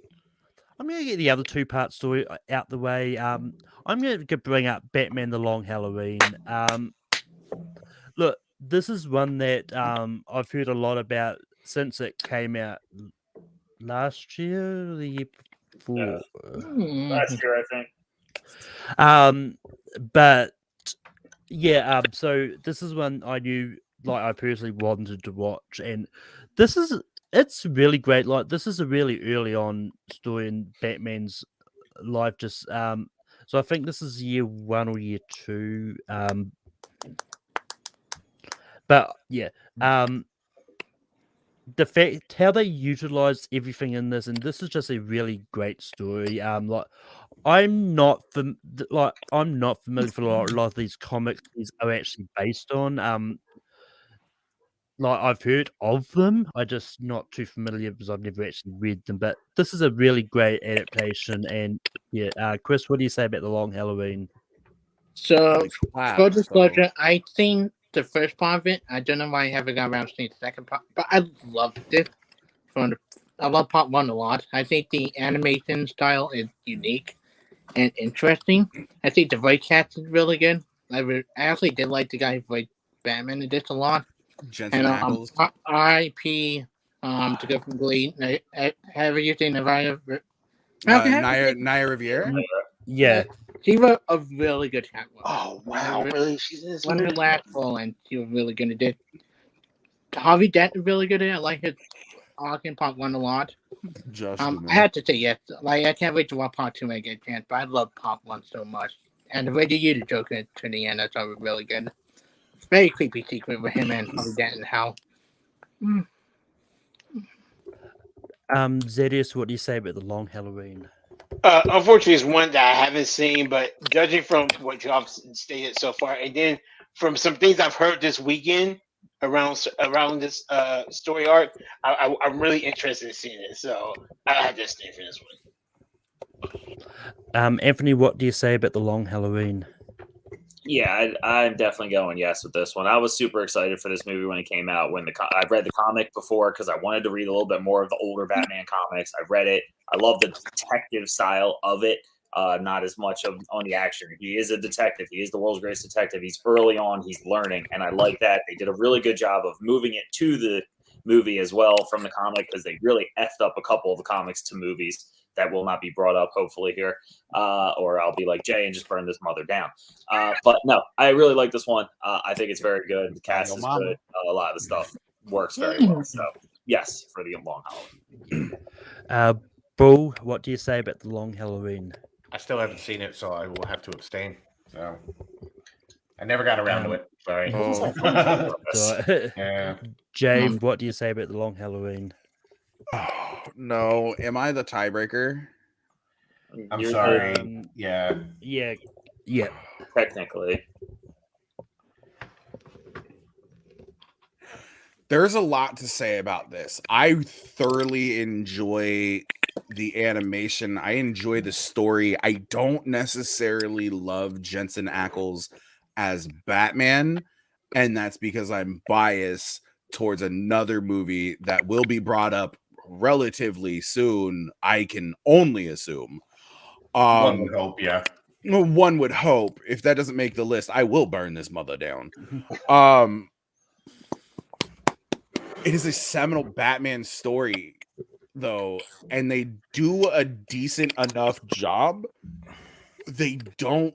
going to get the other 2-part story out the way. I'm going to bring up Batman: The Long Halloween. Look, this is one that I've heard a lot about since it came out last year, or the year before. Last year, I think. But yeah, so this is one I knew, like, I personally wanted to watch, and it's really great. Like, this is a really early on story in Batman's life. Just so I think this is year 1 or year 2. But yeah, the fact how they utilized everything in this, and this is just a really great story. Like, I'm not familiar with a lot of these comics these are actually based on. Like, I've heard of them, I just not too familiar because I've never actually read them. But this is a really great adaptation, and yeah, Chris, what do you say about The Long Halloween? So, Wow, full disclosure, I seen the first part of it. I don't know why I haven't got around to seeing the second part, but I loved it. I love part 1 a lot. I think the animation style is unique and interesting. I think the voice cast is really good. I actually did like the guy who voiced Batman in this a lot. Jensen And Ackles. R.I.P. To go from Glee. Have you seen the Naya Naya Riviera? Yeah, She wrote a really good Catwoman. Oh wow, really? She's in this One of her movie? last role, and she was really good at it. Harvey Dent is really good at it. I like his arc in part 1 a lot. Josh I Duhamel. had to say yes. Like, I can't wait to watch part 2 when I get a chance, but I love part 1 so much. And the way they use the Joker to the end, that's all really good. Very creepy secret with him and Harvey Dent and how. Zedius, what do you say about the Long Halloween? Unfortunately, it's one that I haven't seen, but judging from what y'all stated so far, and then from some things I've heard this weekend around this story arc, I'm really interested in seeing it. So I have to stay for this one. Anthony, what do you say about the Long Halloween? Yeah, I'm definitely going yes with this one. I was super excited for this movie when it came out. When I read the comic before because I wanted to read a little bit more of the older Batman comics. I read it. I love the detective style of it. Not as much on the action. He is a detective. He is the world's greatest detective. He's early on. He's learning, and I like that. They did a really good job of moving it to the movie as well from the comic because they really effed up a couple of the comics to movies. That will not be brought up, hopefully, here. Or I'll be like Jay and just burn this mother down. But no, I really like this one. I think it's very good. The cast is good. A lot of the stuff works very well. So, yes, for the Long Halloween. Bull, what do you say about the Long Halloween? I still haven't seen it, so I will have to abstain. So I never got around to it. Sorry. Yeah. Jay, what do you say about the Long Halloween? Oh, no, am I the tiebreaker? I'm sorry. Yeah. Technically. There's a lot to say about this. I thoroughly enjoy the animation. I enjoy the story. I don't necessarily love Jensen Ackles as Batman, and that's because I'm biased towards another movie that will be brought up relatively soon. I can only assume. One would hope, yeah. One would hope. If that doesn't make the list, I will burn this mother down. It is a seminal Batman story, though, and they do a decent enough job. They don't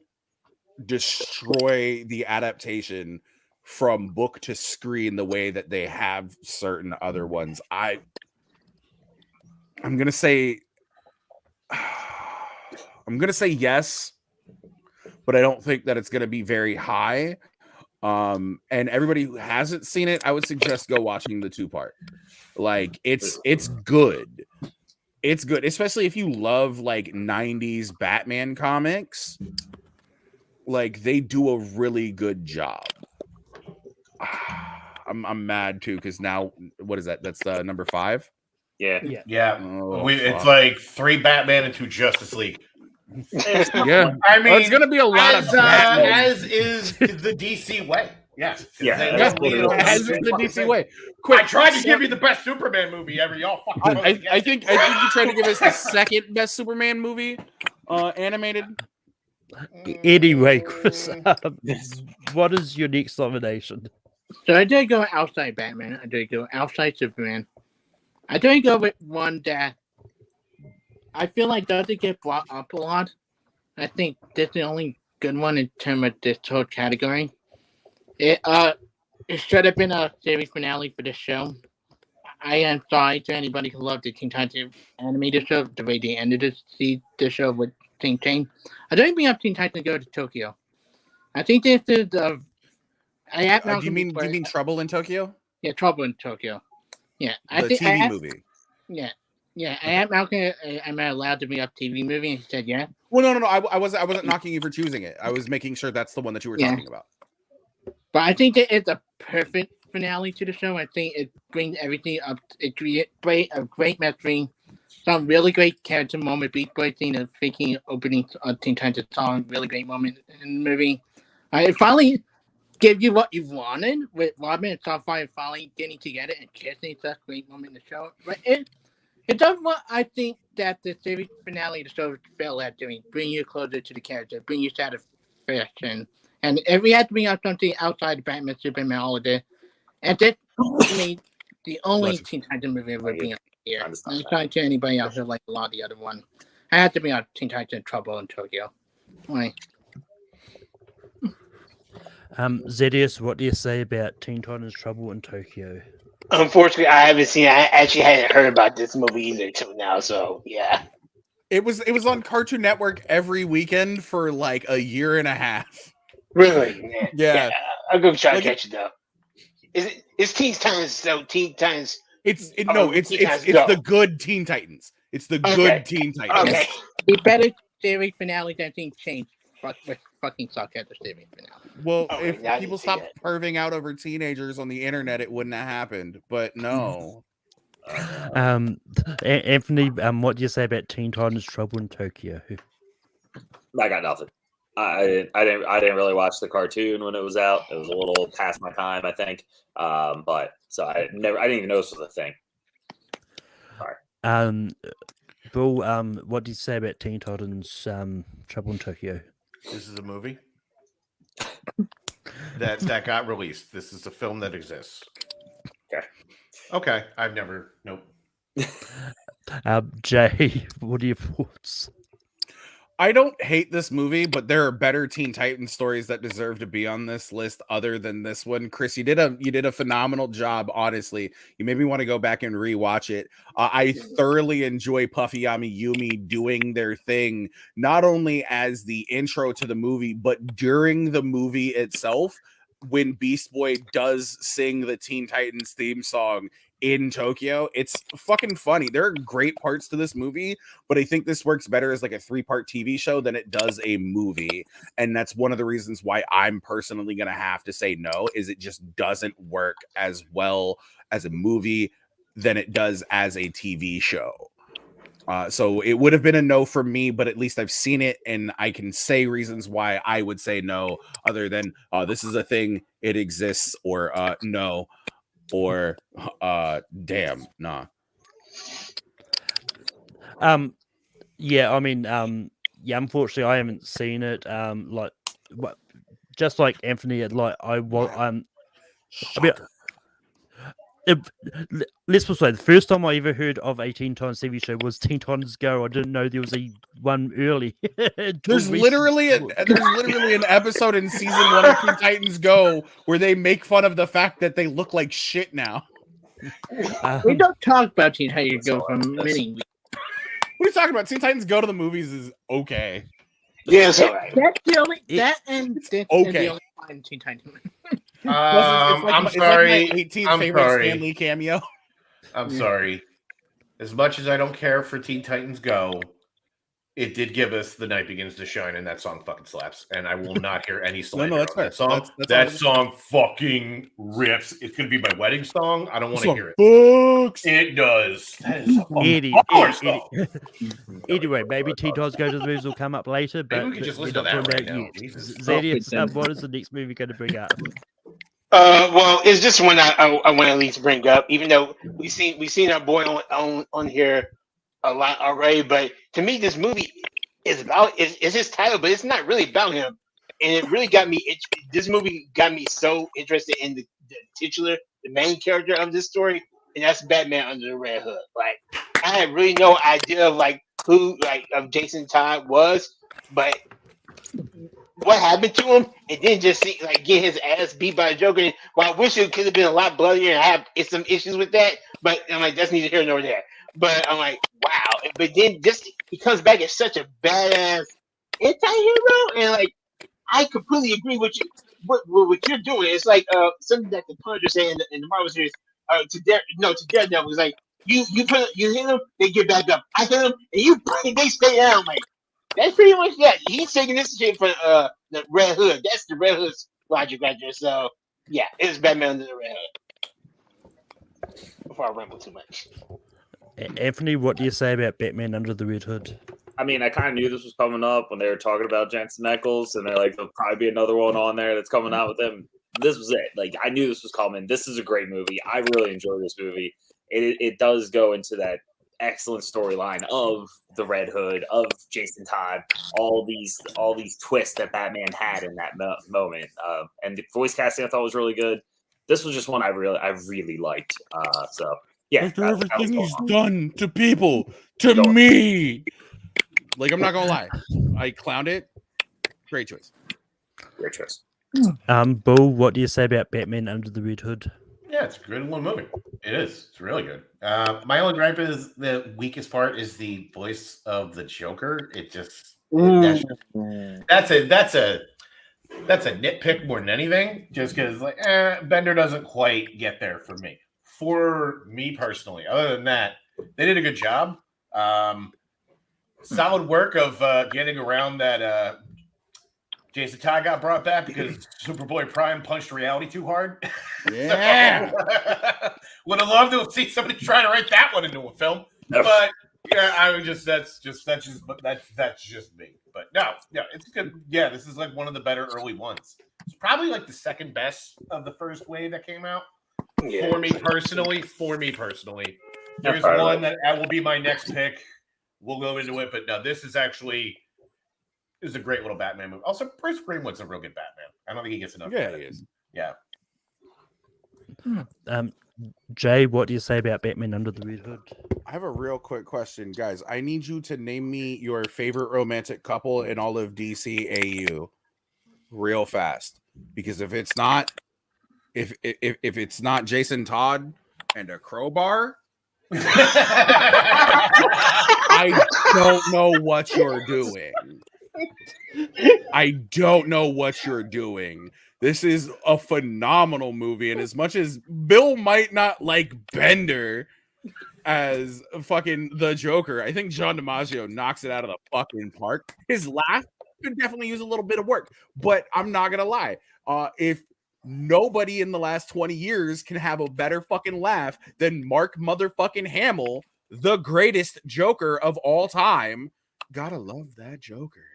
destroy the adaptation from book to screen the way that they have certain other ones. I'm gonna say yes, but I don't think that it's gonna be very high. And everybody who hasn't seen it, I would suggest go watching the 2-part. Like it's good. It's good, especially if you love like 90s Batman comics. Like they do a really good job. I'm mad too because now what is that? That's number 5. Yeah. Oh, It's like 3 Batman and 2 Justice League. Yeah, I mean, it's gonna be a lot of Batman. as is the DC way. Yes. Yeah. As the DC way. Quick, I tried to give you the best Superman movie ever. Y'all fucking. I think you tried to give us the second best Superman movie, animated. Anyway, Chris, what is your next nomination? So I did go outside Batman. I did go outside Superman. I did go with one that I feel like doesn't get brought up a lot. I think this is the only good one in terms of this whole category. It should have been a series finale for this show. I am sorry to anybody who loved the Teen Titans animated show, the way they ended the show with Teen Chain. I don't bring up Teen Titans Go to Tokyo. I think this is do you mean Trouble in Tokyo? Yeah, Trouble in Tokyo. Yeah, The TV movie. Yeah. I asked Malcolm, am I allowed to bring up TV movie? And he said, yeah. Well, no. I wasn't knocking you for choosing it. I was making sure that's the one that you were talking about. But I think that it's a perfect finale to the show. I think it brings everything up. It creates a great mystery, some really great character moment, beat breaking and freaking opening Teen Titans song, really great moment in the movie. It finally give you what you wanted with Robin and Starfire finally getting together and kissing. It's a great moment in the show. But it does what I think that the series finale of the show failed at doing: bring you closer to the character, bring you satisfaction. And if we had to bring out something outside of Batman, Superman, all of this, and this made the only Teen Titans movie ever being out here. I'm trying to anybody else who like a lot of the other one. I had to bring out Teen Titans Trouble in Tokyo. Why? Zedius, what do you say about Teen Titans Trouble in Tokyo? Unfortunately, I haven't seen. I actually hadn't heard about this movie either till now. So yeah. It was on Cartoon Network every weekend for like a year and a half. Really? Man. Yeah. I'll go try to Like catch it though. It's Teen Titans, so Teen Titans. It's Teen Titans Go. the good Teen Titans. It's the good Teen Titans. Okay. The better series finale than things changed. Fucking suck at the series finale. Well, Okay, if now I people can see stopped perving out over teenagers on the internet, it wouldn't have happened. But no. Anthony, what do you say about Teen Titans Trouble in Tokyo? I got nothing. I didn't really watch the cartoon when it was out. It was a little past my time, I think. But so I didn't even know this was a thing. Sorry. Bill, what do you say about Teen Titans Trouble in Tokyo? This is a movie that got released. This is a film that exists. Okay. I've never. Nope. Jay, what are your thoughts? I don't hate this movie, but there are better Teen Titans stories that deserve to be on this list other than this one. Chris, you did a phenomenal job, honestly. You made me want to go back and rewatch it. I thoroughly enjoy Puffy Yumi doing their thing, not only as the intro to the movie, but during the movie itself, when Beast Boy does sing the Teen Titans theme song in Tokyo. It's fucking funny. There are great parts to this movie, but I think this works better as like a 3-part TV show than it does a movie. And that's one of the reasons why I'm personally going to have to say no, is it just doesn't work as well as a movie than it does as a TV show. So it would have been a no for me, but at least I've seen it and I can say reasons why I would say no, other than this is a thing, it exists, or no, or damn, nah. Yeah, I mean, yeah, unfortunately I haven't seen it. Like just like Anthony, like I was let's put it, the first time I ever heard of a Teen Titans TV show was Teen Titans Go. I didn't know there was a one early. There's literally an episode in season 1 of Teen Titans Go where they make fun of the fact that they look like shit now. We don't talk about Teen Titans Go for many weeks. What are you talking about? Teen Titans Go to the movies is okay. Yeah, it's all right. That's the only that and this okay. is the only fine Teen Titans. I'm sorry. It's like my 18th I'm favorite sorry. Stan Lee cameo. I'm sorry. As much as I don't care for Teen Titans Go, it did give us The Night Begins to Shine, and that song fucking slaps. And I will not hear any slander that's on fair. that song. That's that all. song fucking rips. It's going to be my wedding song. I don't want to hear it. Books. It does. That is a fucking Eddie. power song. Anyway, maybe Teen Titans Go to the movies will come up later, but Maybe we can just we're listen to not that talking right about now. you. Jesus. Zedius, what is the next movie going to bring up? Well, it's just one I want to at least bring up, even though we've seen our boy on here a lot already. But to me, this movie is about it's his title, but it's not really about him. And it really got me. This movie got me so interested in the titular, the main character of this story, and that's Batman Under the Red Hood. Like, I had really no idea of who of Jason Todd was, but what happened to him, and then just see get his ass beat by a Joker. Well, I wish it could have been a lot bloodier, and I have some issues with that. But I'm like, that's neither here nor there. But I'm like, wow. But then he comes back as such a badass anti-hero, and I completely agree with you. What you're doing? It's like something that the Punisher said in the Marvel series. To Daredevil, it's like you hit them, they get back up. I hit them, and they stay down. Like, that's pretty much that. He's taking this shit for the Red Hood. That's the Red Hood's logic right there. So yeah, it's Batman Under the Red Hood. Before I ramble too much. Anthony, what do you say about Batman Under the Red Hood? I mean, I kind of knew this was coming up when they were talking about Jensen Ackles, and they're like, there'll probably be another one on there that's coming out with him. This was it. I knew this was coming. This is a great movie. I really enjoy this movie. It does go into that excellent storyline of the Red Hood, of Jason Todd, all these twists that Batman had in that moment, and the voice casting I thought was really good. This was just one I really liked. So yeah, after everything he's done to people, to me, I'm not gonna lie, I clowned it. Great choice. Great choice. Bull, what do you say about Batman Under the Red Hood? Yeah, it's a good little movie. It is. It's really good. My only gripe is the weakest part is the voice of the Joker. It just that's a nitpick more than anything. Just because Bender doesn't quite get there for me. For me personally, other than that, they did a good job. Solid work of getting around that. Jason Todd got brought back because Superboy Prime punched reality too hard. Yeah. Would have loved to have seen somebody try to write that one into a film. But yeah, I would just that's just me. But no, it's good. Yeah, this is like one of the better early ones. It's probably like the second best of the first wave that came out. Yeah. For me personally. There's one that will be my next pick. We'll go into it, but no, this is actually. It was a great little Batman movie. Also, Bruce Greenwood's a real good Batman. I don't think he gets enough. Yeah, he is. Yeah. Jay, what do you say about Batman Under the Red Hood? I have a real quick question, guys. I need you to name me your favorite romantic couple in all of DCAU, real fast. Because if it's not Jason Todd and a crowbar, I don't know what you're doing. I don't know what you're doing. This is a phenomenal movie, and as much as Bill might not like Bender as fucking the Joker, I think John DiMaggio knocks it out of the fucking park. His laugh could definitely use a little bit of work, but I'm not gonna lie. If nobody in the last 20 years can have a better fucking laugh than Mark motherfucking Hamill, the greatest Joker of all time, gotta love that Joker.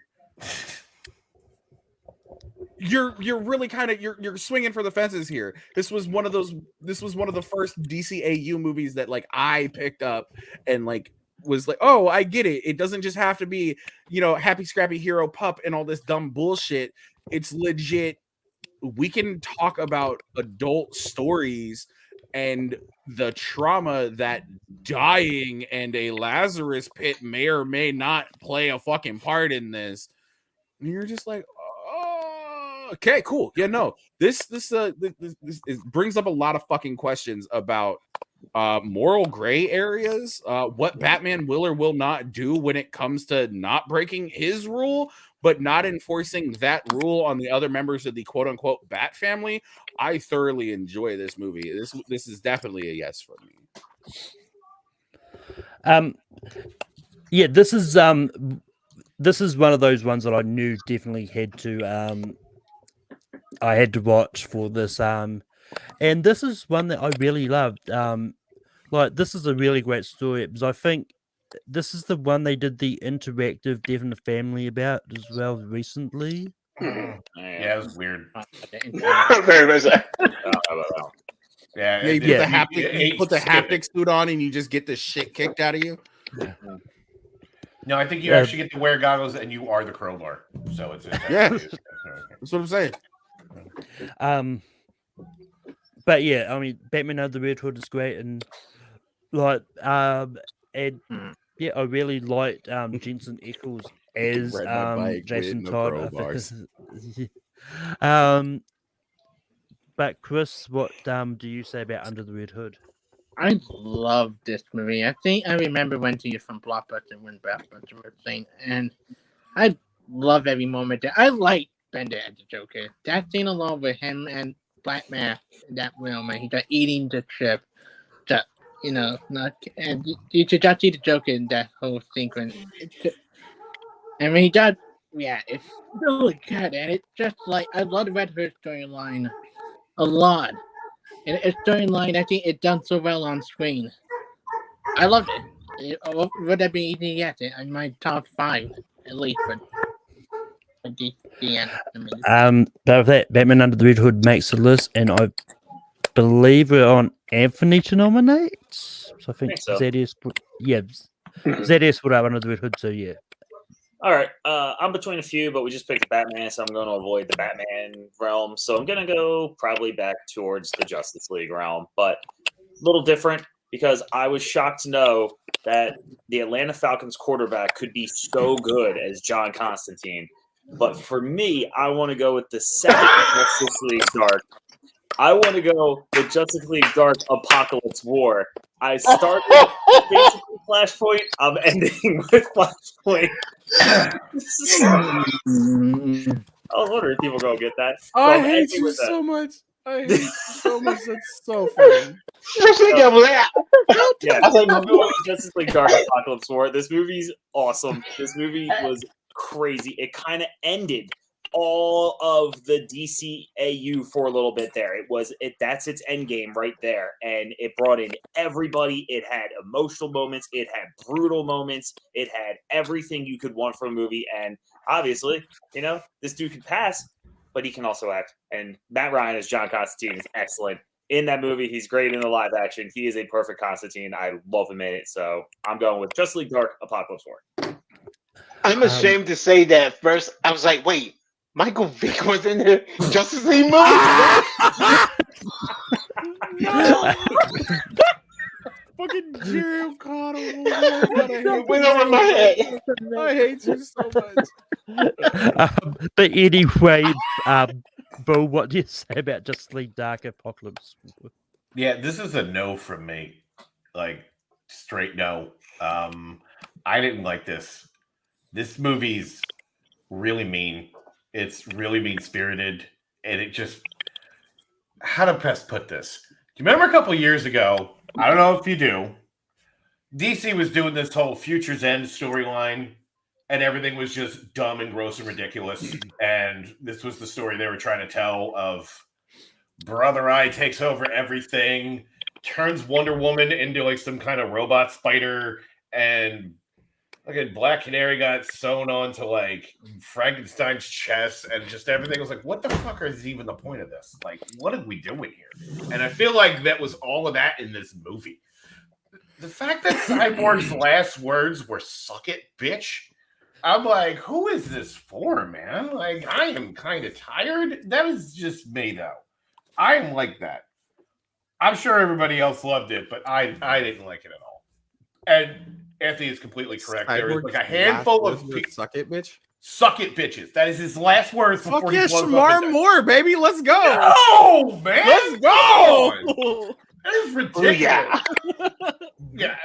You're really kind of you're swinging for the fences here. This was one of the first DCAU movies that like I picked up and like was like, oh, I get it. It doesn't just have to be, happy scrappy hero pup and all this dumb bullshit. It's legit. We can talk about adult stories and the trauma that dying and a Lazarus pit may or may not play a fucking part in this. And you're just like, oh, okay, cool. Yeah, no, this brings up a lot of fucking questions about moral gray areas, what Batman will or will not do when it comes to not breaking his rule, but not enforcing that rule on the other members of the quote unquote Bat family. I thoroughly enjoy this movie. This is definitely a yes for me. Yeah, this is one of those ones that I knew definitely had to watch for this. And this is one that I really loved. This is a really great story because I think this is the one they did the interactive Death in the Family about as well recently. Yeah, it was weird. Very much so. Yeah, you put the haptic suit on and you just get the shit kicked out of you. Yeah. No, I think you actually get to wear goggles and you are the crowbar. So it's yeah, that's what I'm saying. But yeah, I mean, Batman Under the Red Hood is great, and I really liked Jensen Ackles as Jason Todd. But Chris, what do you say about Under the Red Hood? I love this movie. I think I remember when to from Blockbuster when Blockbuster was saying, and I love every moment there. I like Bender as the Joker. That scene along with him and Black Mask in that room, and he's eating the chip. And you should just see the Joker in that whole sequence. And when he does, it's really good. And it's just like, I love the Red Hood storyline a lot. And its storyline, I think it's done so well on screen. I loved it. Would that be easy yet? In my top 5, at least, for the end. But with that, Batman Under the Red Hood makes the list, and I believe we're on Anthony to nominate. So I think so. ZS put up Under the Red Hood, so yeah. All right, I'm between a few, but we just picked Batman, so I'm going to avoid the Batman realm. So I'm going to go probably back towards the Justice League realm, but a little different because I was shocked to know that the Atlanta Falcons quarterback could be so good as John Constantine. But for me, I want to go with the second Justice League Dark. I want to go with Justice League Dark Apocalypse War. I started basically Flashpoint. I'm ending with Flashpoint. I was wondering if people go get that. So I I'm hate ending you with that. so much. I hate you so much. That's so funny. Just think of that. Yeah, I was like, I'm going with Justice League Dark Apocalypse War. This movie's awesome. This movie was crazy. It kind of ended all of the DCAU for a little bit there. That's its end game right there. And it brought in everybody. It had emotional moments. It had brutal moments. It had everything you could want from a movie. And obviously, this dude can pass, but he can also act. And Matt Ryan as John Constantine is excellent. In that movie, he's great in the live action. He is a perfect Constantine. I love him in it. So I'm going with Justice League Dark Apocalypse War. I'm ashamed to say that at first. I was like, wait, Michael Vick was in the Justice League movie? No. Fucking Jerry O'Connell. It went over my head. I hate you so much. But anyway, Bo, what do you say about Justice League Dark Apocalypse? Yeah, this is a no from me. Like, straight no. I didn't like this. This movie's really mean. It's really mean-spirited. And it just... How to best put this? Do you remember a couple years ago, I don't know if you do, DC was doing this whole Future's End storyline, and everything was just dumb and gross and ridiculous. And this was the story they were trying to tell of Brother Eye takes over everything, turns Wonder Woman into like some kind of robot spider, and like Black Canary got sewn onto like Frankenstein's chest, and just everything was like, what the fuck is even the point of this? Like, what are we doing here? And I feel like that was all of that in this movie. The fact that Cyborg's last words were "suck it, bitch." I'm like, who is this for, man? Like, I am kind of tired. That is just me, though. I am like that. I'm sure everybody else loved it, but I didn't like it at all. And Anthony is completely correct. There is like a handful of suck it, bitch. Suck it, bitches. That is his last words before Fuck he yeah, blows up Shamar his Moore, baby. Let's go. Oh, man. Let's go. That is ridiculous. Yeah.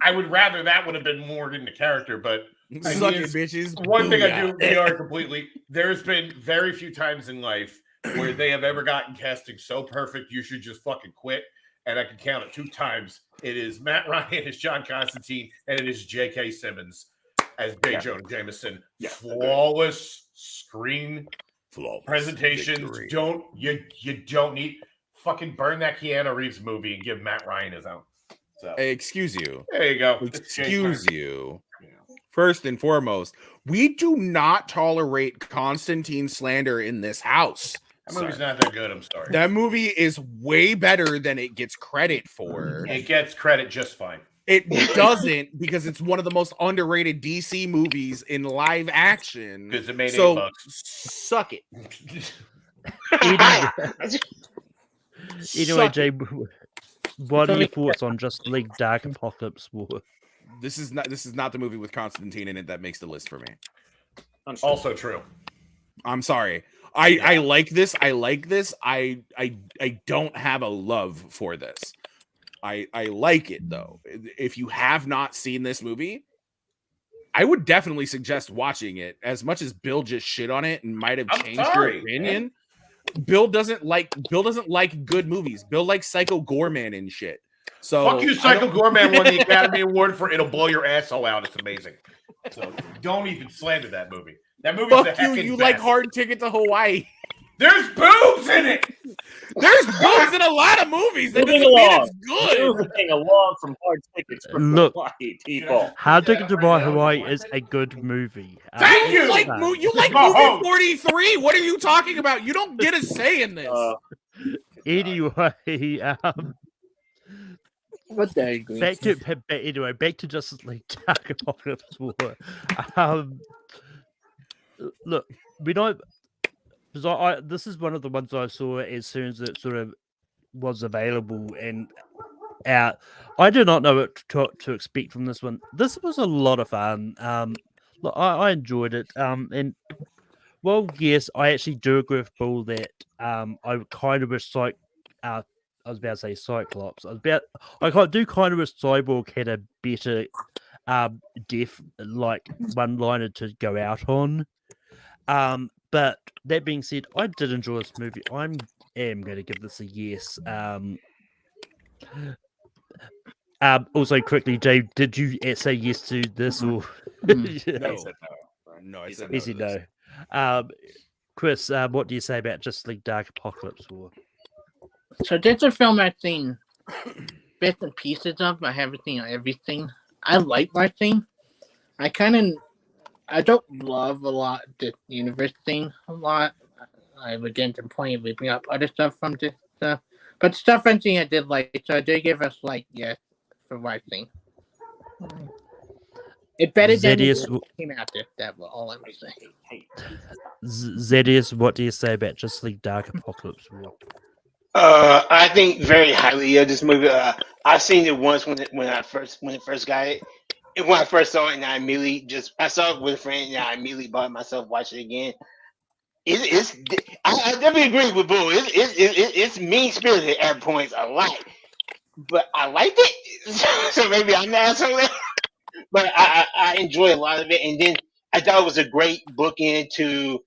I would rather that would have been more in the character, but Suck it, bitches. One thing I do VR completely. There's been very few times in life where they have ever gotten casting so perfect you should just fucking quit. And I can count it 2 times. It is Matt Ryan as John Constantine, and it is J.K. Simmons as J. Jonah Jameson. Yeah. Flawless screen presentations. Victory. You don't need fucking burn that Keanu Reeves movie and give Matt Ryan his own. So hey, excuse you. There you go. Excuse you. First and foremost, we do not tolerate Constantine slander in this house. That movie's not that good. I'm sorry. That movie is way better than it gets credit for. It gets credit just fine. It doesn't, because it's one of the most underrated DC movies in live action. Because it made $8. $8. Suck it. Anyway, Jay, what are your thoughts on Justice League Dark Apocalypse War? This is not the movie with Constantine in it that makes the list for me. Also true. I'm sorry. I like this. I like this. I don't have a love for this. I like it though. If you have not seen this movie, I would definitely suggest watching it. As much as Bill just shit on it and might have changed your opinion, man. Bill doesn't like good movies. Bill likes Psycho Gorman and shit. So fuck you, Psycho Gorman won the Academy Award for It'll Blow Your Asshole Out. It's amazing. So don't even slander that movie. That movie's fuck a heckin' you. You best. like Hard Ticket to Hawaii. There's boobs in it. There's boobs in a lot of movies. That doesn't mean it's good. Moving along from Hard Tickets for Hawaii, people. Hard Ticket to Hawaii is a good movie. Thank you. You like movie 43. What are you talking about? You don't get a say in this. Anyway, what day? Back to Justice League Dark Apocalypse War. Look, we don't. Because this is one of the ones I saw as soon as it sort of was available and out. I do not know what to expect from this one. This was a lot of fun. Look, I enjoyed it. And well, yes, I actually do agree with Bull that I kind of wish I was about to say Cyclops. I do kind of wish Cyborg had a better death, like one-liner to go out on. But that being said, I did enjoy this movie. I am going to give this a yes. Also, quickly, Dave, did you say yes to this or? No, He said no. no, I He said said no. Yes, to you this. know. Chris, what do you say about Justice League Dark Apocalypse War? So this is a film I've seen bits and pieces of. I haven't seen everything. I like watching. I don't love a lot the universe thing a lot. I would get to the point of leaving up other stuff from this stuff. But stuff I'm seeing I did like, so I did give a slight yes for watching. It's better than it Zedius, came out there. That was all I'm saying. Zedius, what do you say about Justice League Dark Apocalypse War? I think very highly of this movie. I've seen it once when it first got it. And when I first saw it, and I saw it with a friend, and I immediately bought it myself, watched it again. I definitely agree with Bull. It's mean spirited at points a lot, but I liked it. So maybe I'm the asshole, but I enjoy a lot of it. And then I thought it was a great bookend to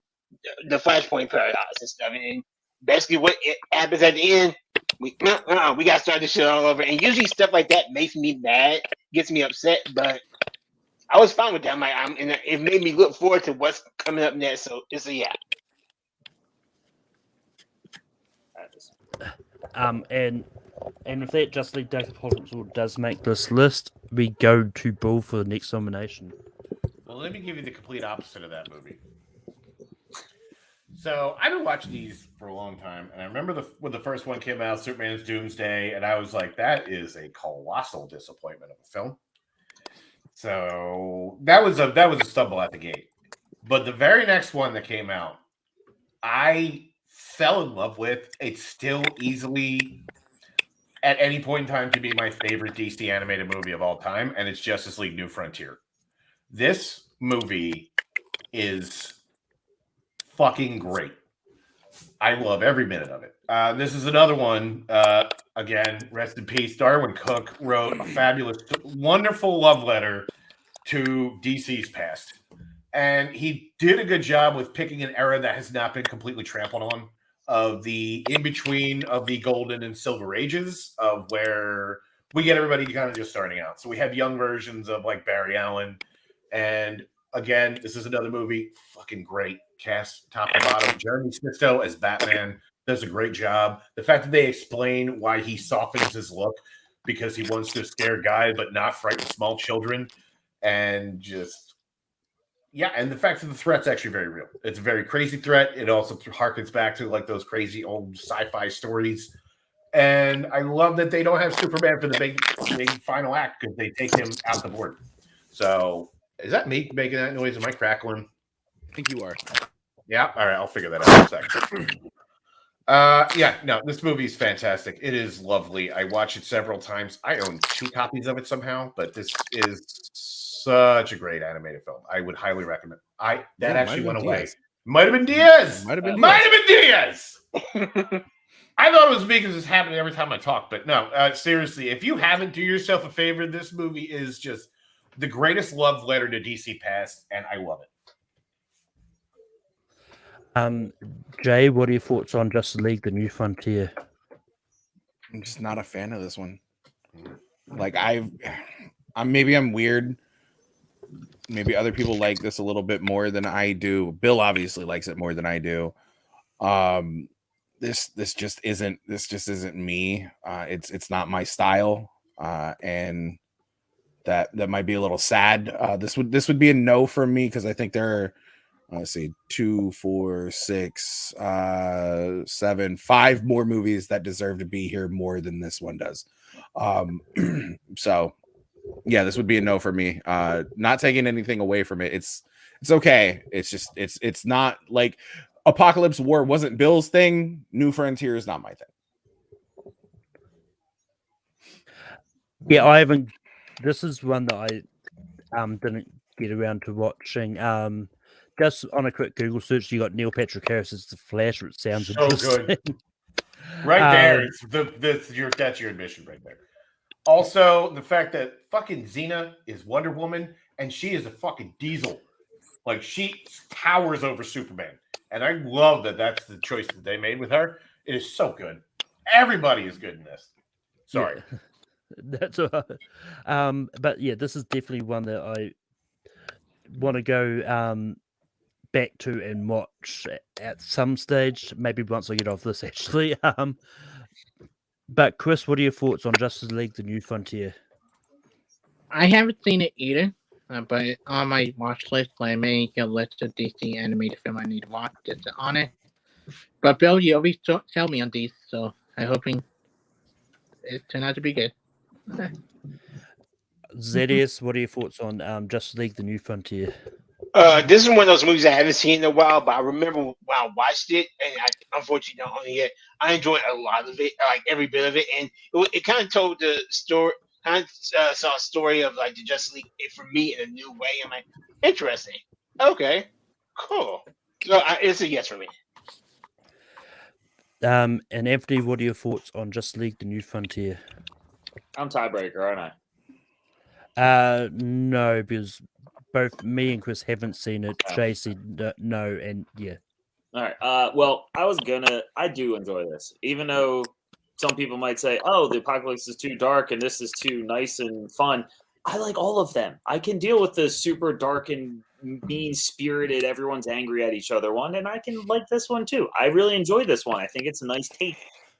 the Flashpoint Paradox and stuff. And basically, what it happens at the end, we got to start this shit all over. And usually, stuff like that makes me mad, gets me upset. But I was fine with that. It made me look forward to what's coming up next. So it's a yeah. And with that, Justice League Dark Apocalypse War does make this list. We go to Bull for the next nomination. Well, let me give you the complete opposite of that movie. So I've been watching these for a long time, and I remember when the first one came out, Superman's Doomsday, and I was like, that is a colossal disappointment of a film. So that was a stumble at the gate. But the very next one that came out, I fell in love with. It's still easily at any point in time to be my favorite DC animated movie of all time, and it's Justice League New Frontier. This movie is fucking great. I love every minute of it. This is another one. Again, rest in peace. Darwin Cook wrote a fabulous, wonderful love letter to DC's past. And he did a good job with picking an era that has not been completely trampled on, of the in-between of the golden and silver ages, of where we get everybody kind of just starting out. So we have young versions of like Barry Allen. And again, this is another movie, fucking great cast, top to bottom. Jeremy Sisto as Batman does a great job. The fact that they explain why he softens his look because he wants to scare guys but not frighten small children, and just and the fact that the threat's actually very real. It's a very crazy threat. It also harkens back to like those crazy old sci-fi stories. And I love that they don't have Superman for the big final act because they take him out the board. So is that me making that noise? Am I crackling? I think you are. Yeah. All right. I'll figure that out in a second. This movie is fantastic. It is lovely. I watched it several times. I own 2 copies of it somehow, but this is such a great animated film. I would highly recommend. That actually went away. Might have been Diaz. Might have been Diaz. I thought it was me because it's happening every time I talk, but no. Seriously, if you haven't, do yourself a favor. This movie is just the greatest love letter to DC past, and I love it. Jay, what are your thoughts on Justice League: The New Frontier? I'm just not a fan of this one. Like maybe I'm weird. Maybe other people like this a little bit more than I do. Bill obviously likes it more than I do. This just isn't me. It's not my style. And that might be a little sad. This would be a no from me because I think there are, let's see, 2, 4, 6, 7, 5 more movies that deserve to be here more than this one does. So yeah, this would be a no for me. Not taking anything away from it. It's okay. It's just it's not like Apocalypse War wasn't Bill's thing. New Frontier is not my thing. Yeah, I haven't. This is one that I didn't get around to watching. Just on a quick Google search, you got Neil Patrick Harris as the Flash, which sounds So interesting. good. Right there, that's your admission right there. Also, the fact that fucking Xena is Wonder Woman and she is a fucking diesel. Like, she towers over Superman. And I love that that's the choice that they made with her. It is so good. Everybody is good in this. Sorry. Yeah, that's all right. But yeah, this is definitely one that I want to go back to and watch at some stage. Maybe once I get off this, actually. But Chris, what are your thoughts on Justice League: The New Frontier? I haven't seen it either, but on my watch list, I make a list of DC animated film I need to watch. It's on it. But Bill, you always tell me on these, so I'm hoping it turned out to be good. ZS, what are your thoughts on Justice League: The New Frontier? This is one of those movies I haven't seen in a while, but I remember when I watched it, and I unfortunately don't own it yet. I enjoyed a lot of it, like every bit of it, and it kind of told the story, saw a story of like the Justice League for me in a new way. I'm like, interesting. Okay, cool. So it's a yes for me. And Anthony, what are your thoughts on Justice League: The New Frontier? I'm tiebreaker, aren't I? No, because both me and Chris haven't seen it. Jay said no, and yeah. All right. Well, I do enjoy this, even though some people might say, "Oh, the apocalypse is too dark and this is too nice and fun." I like all of them. I can deal with the super dark and mean-spirited, everyone's angry at each other one, and I can like this one too. I really enjoy this one. I think it's a nice take,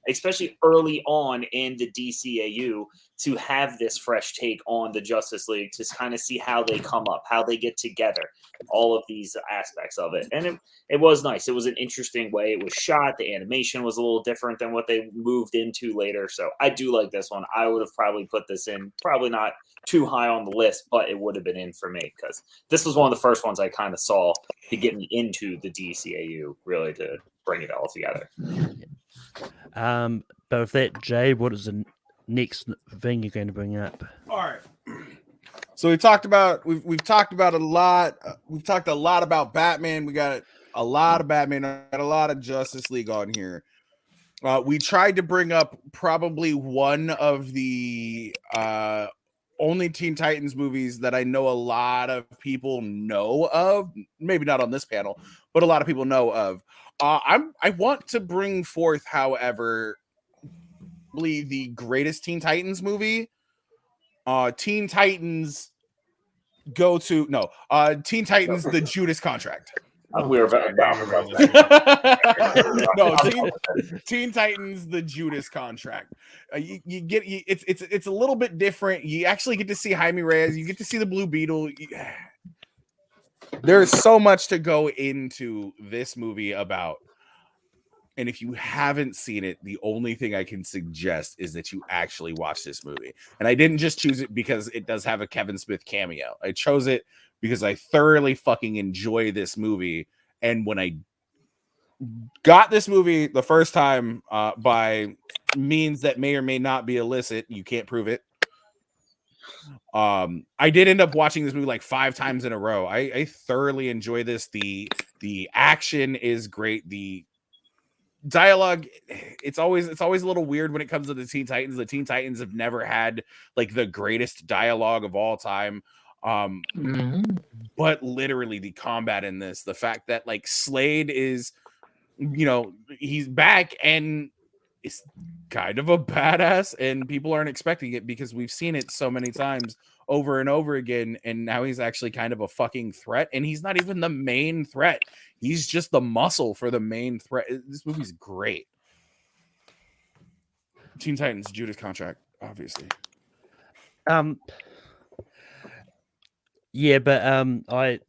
especially early on in the DCAU, to have this fresh take on the Justice League, to kind of see how they come up, how they get together, all of these aspects of it. And it was nice. It was an interesting way it was shot. The animation was a little different than what they moved into later. So I do like this one. I would have probably put this in, probably not too high on the list, but it would have been in for me because this was one of the first ones I kind of saw to get me into the DCAU, really, to bring it all together. But with that, Jay, what is the next thing you're going to bring up? All right. So we've talked about a lot. We've talked a lot about Batman. We got a lot of Batman. I got a lot of Justice League on here. We tried to bring up probably one of the only Teen Titans movies that I know a lot of people know of. Maybe not on this panel, but a lot of people know of. I want to bring forth, however, the greatest Teen Titans movie. Teen Titans Teen Titans The Judas Contract. We were about No, Teen Titans The Judas Contract. It's a little bit different. You actually get to see Jaime Reyes. You get to see the Blue Beetle. There's so much to go into this movie about. And if you haven't seen it, the only thing I can suggest is that you actually watch this movie. And I didn't just choose it because it does have a Kevin Smith cameo. I chose it because I thoroughly fucking enjoy this movie. And when I got this movie the first time by means that may or may not be illicit, you can't prove it. I did end up watching this movie like 5 times in a row. I thoroughly enjoy this. The action is great. The dialogue, it's always a little weird when it comes to the Teen Titans. The Teen Titans have never had like the greatest dialogue of all time. But literally the combat in this, the fact that like Slade is, he's back and it's kind of a badass, and people aren't expecting it because we've seen it so many times over and over again, and now he's actually kind of a fucking threat, and he's not even the main threat. He's just the muscle for the main threat. This movie's great. Teen Titans Judas Contract, obviously. Yeah, but I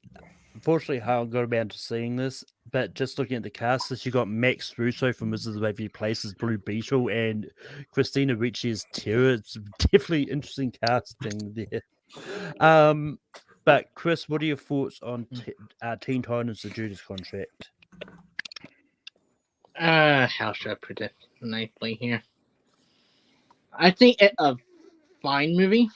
unfortunately haven't got around to seeing this. But just looking at the cast, you got Max Russo from Wizards of Waverly Place as Blue Beetle and Christina Ricci as Terra. It's definitely interesting casting there. But Chris, what are your thoughts on Teen Titans: The Judas Contract? How should I put it nicely here? I think it's a fine movie.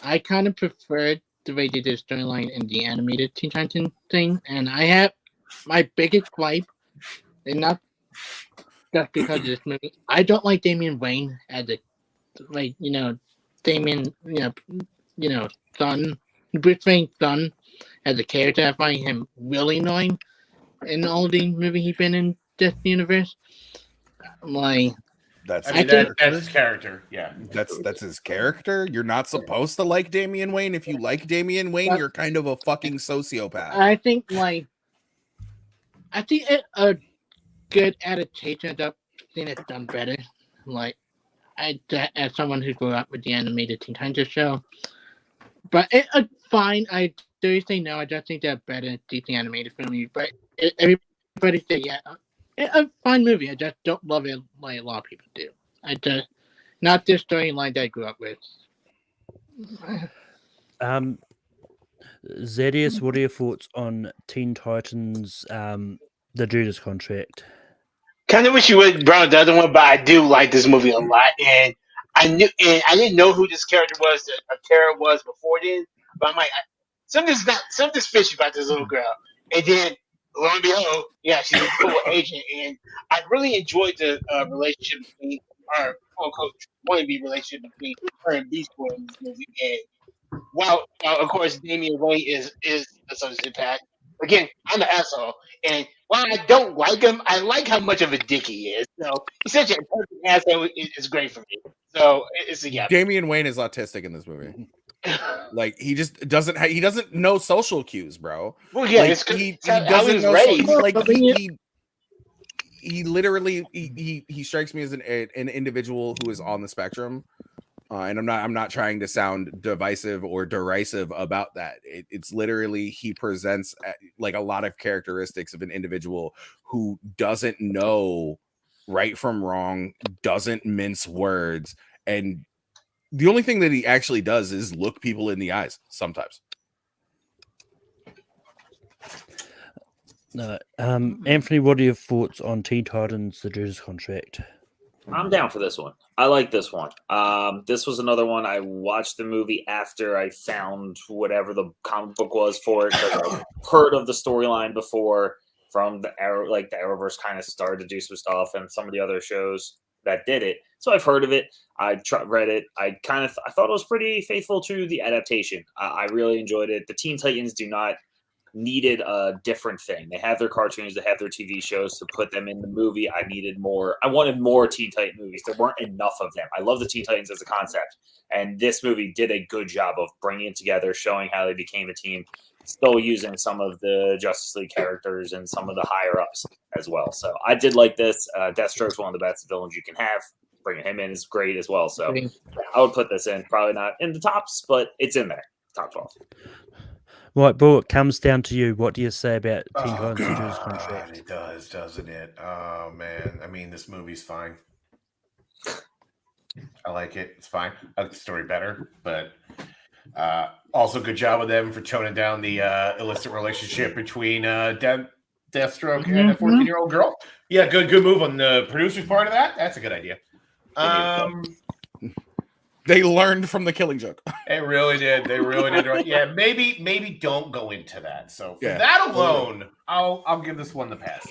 I kind of preferred the way they did storyline in the animated Teen Titans thing, and I have my biggest gripe, and not just because of this movie. I don't like Damian Wayne as a Damian son, Bruce Wayne's son as a character. I find him really annoying in all the movies he's been in this universe. That's that's his character. Yeah, that's his character. You're not supposed to like Damian Wayne. If you like Damian Wayne, you're kind of a fucking sociopath. I think it a good adaptation. I've seen it done better. As someone who grew up with the animated Teen Titans show, but it's fine. I do say no. I just think they're better DC animated films. But everybody say it's a fine movie. I just don't love it like a lot of people do. I just not this storyline that I grew up with. Zedius, what are your thoughts on Teen Titans, the Judas contract? Kind of wish you would brought the other one, but I do like this movie a lot, and I didn't know who this character was, was before then, but I'm like, something's fishy about this little girl, and then lo and behold, yeah, she's a cool agent, and I really enjoyed the relationship between her quote wannabe relationship between her and Beast Boy in this movie, and while of course Damian Wayne is a sociopath. Again, I'm an asshole, and while I don't like him, I like how much of a dick he is. So he's such a perfect asshole. It's great for me. So it's a yeah. Damian Wayne is autistic in this movie. Like he just doesn't. He doesn't know social cues, bro. Well, yeah, like, he doesn't know. He literally he strikes me as an individual who is on the spectrum. And I'm not trying to sound divisive or derisive about that. It's literally he presents like a lot of characteristics of an individual who doesn't know right from wrong, doesn't mince words, and the only thing that he actually does is look people in the eyes sometimes. No, Anthony, what are your thoughts on Teen Titans: The Judas Contract? I'm down for this one. I like this one. This was another one. I watched the movie after I found whatever the comic book was for it. I heard of the storyline before from the Arrow, like the Arrowverse kind of started to do some stuff, and some of the other shows that did it. So I've heard of it. I read it. I thought it was pretty faithful to the adaptation. I really enjoyed it. The Teen Titans needed a different thing. They have their cartoons, they have their TV shows. To put them in the movie, I wanted more Teen Titan movies. There weren't enough of them. I love the Teen Titans as a concept, and this movie did a good job of bringing it together, showing how they became a team, still using some of the Justice League characters and some of the higher ups as well. So I did like this. Deathstroke's one of the best villains you can have. Bringing him in is great as well. So I would put this in, probably not in the tops, but it's in there, top 12. Right, Bo, it comes down to you. What do you say about Teen Titans: The Judas Contract? It does, doesn't it? Oh man, I mean, this movie's fine. I like it. It's fine. I like the story better, but also good job with them for toning down the illicit relationship between Deathstroke and a 14-year-old girl. Yeah, good move on the producer's part of that. That's a good idea. They learned from the Killing Joke. They really did. They really did. Yeah, maybe don't go into that. So for that alone, I'll give this one the pass.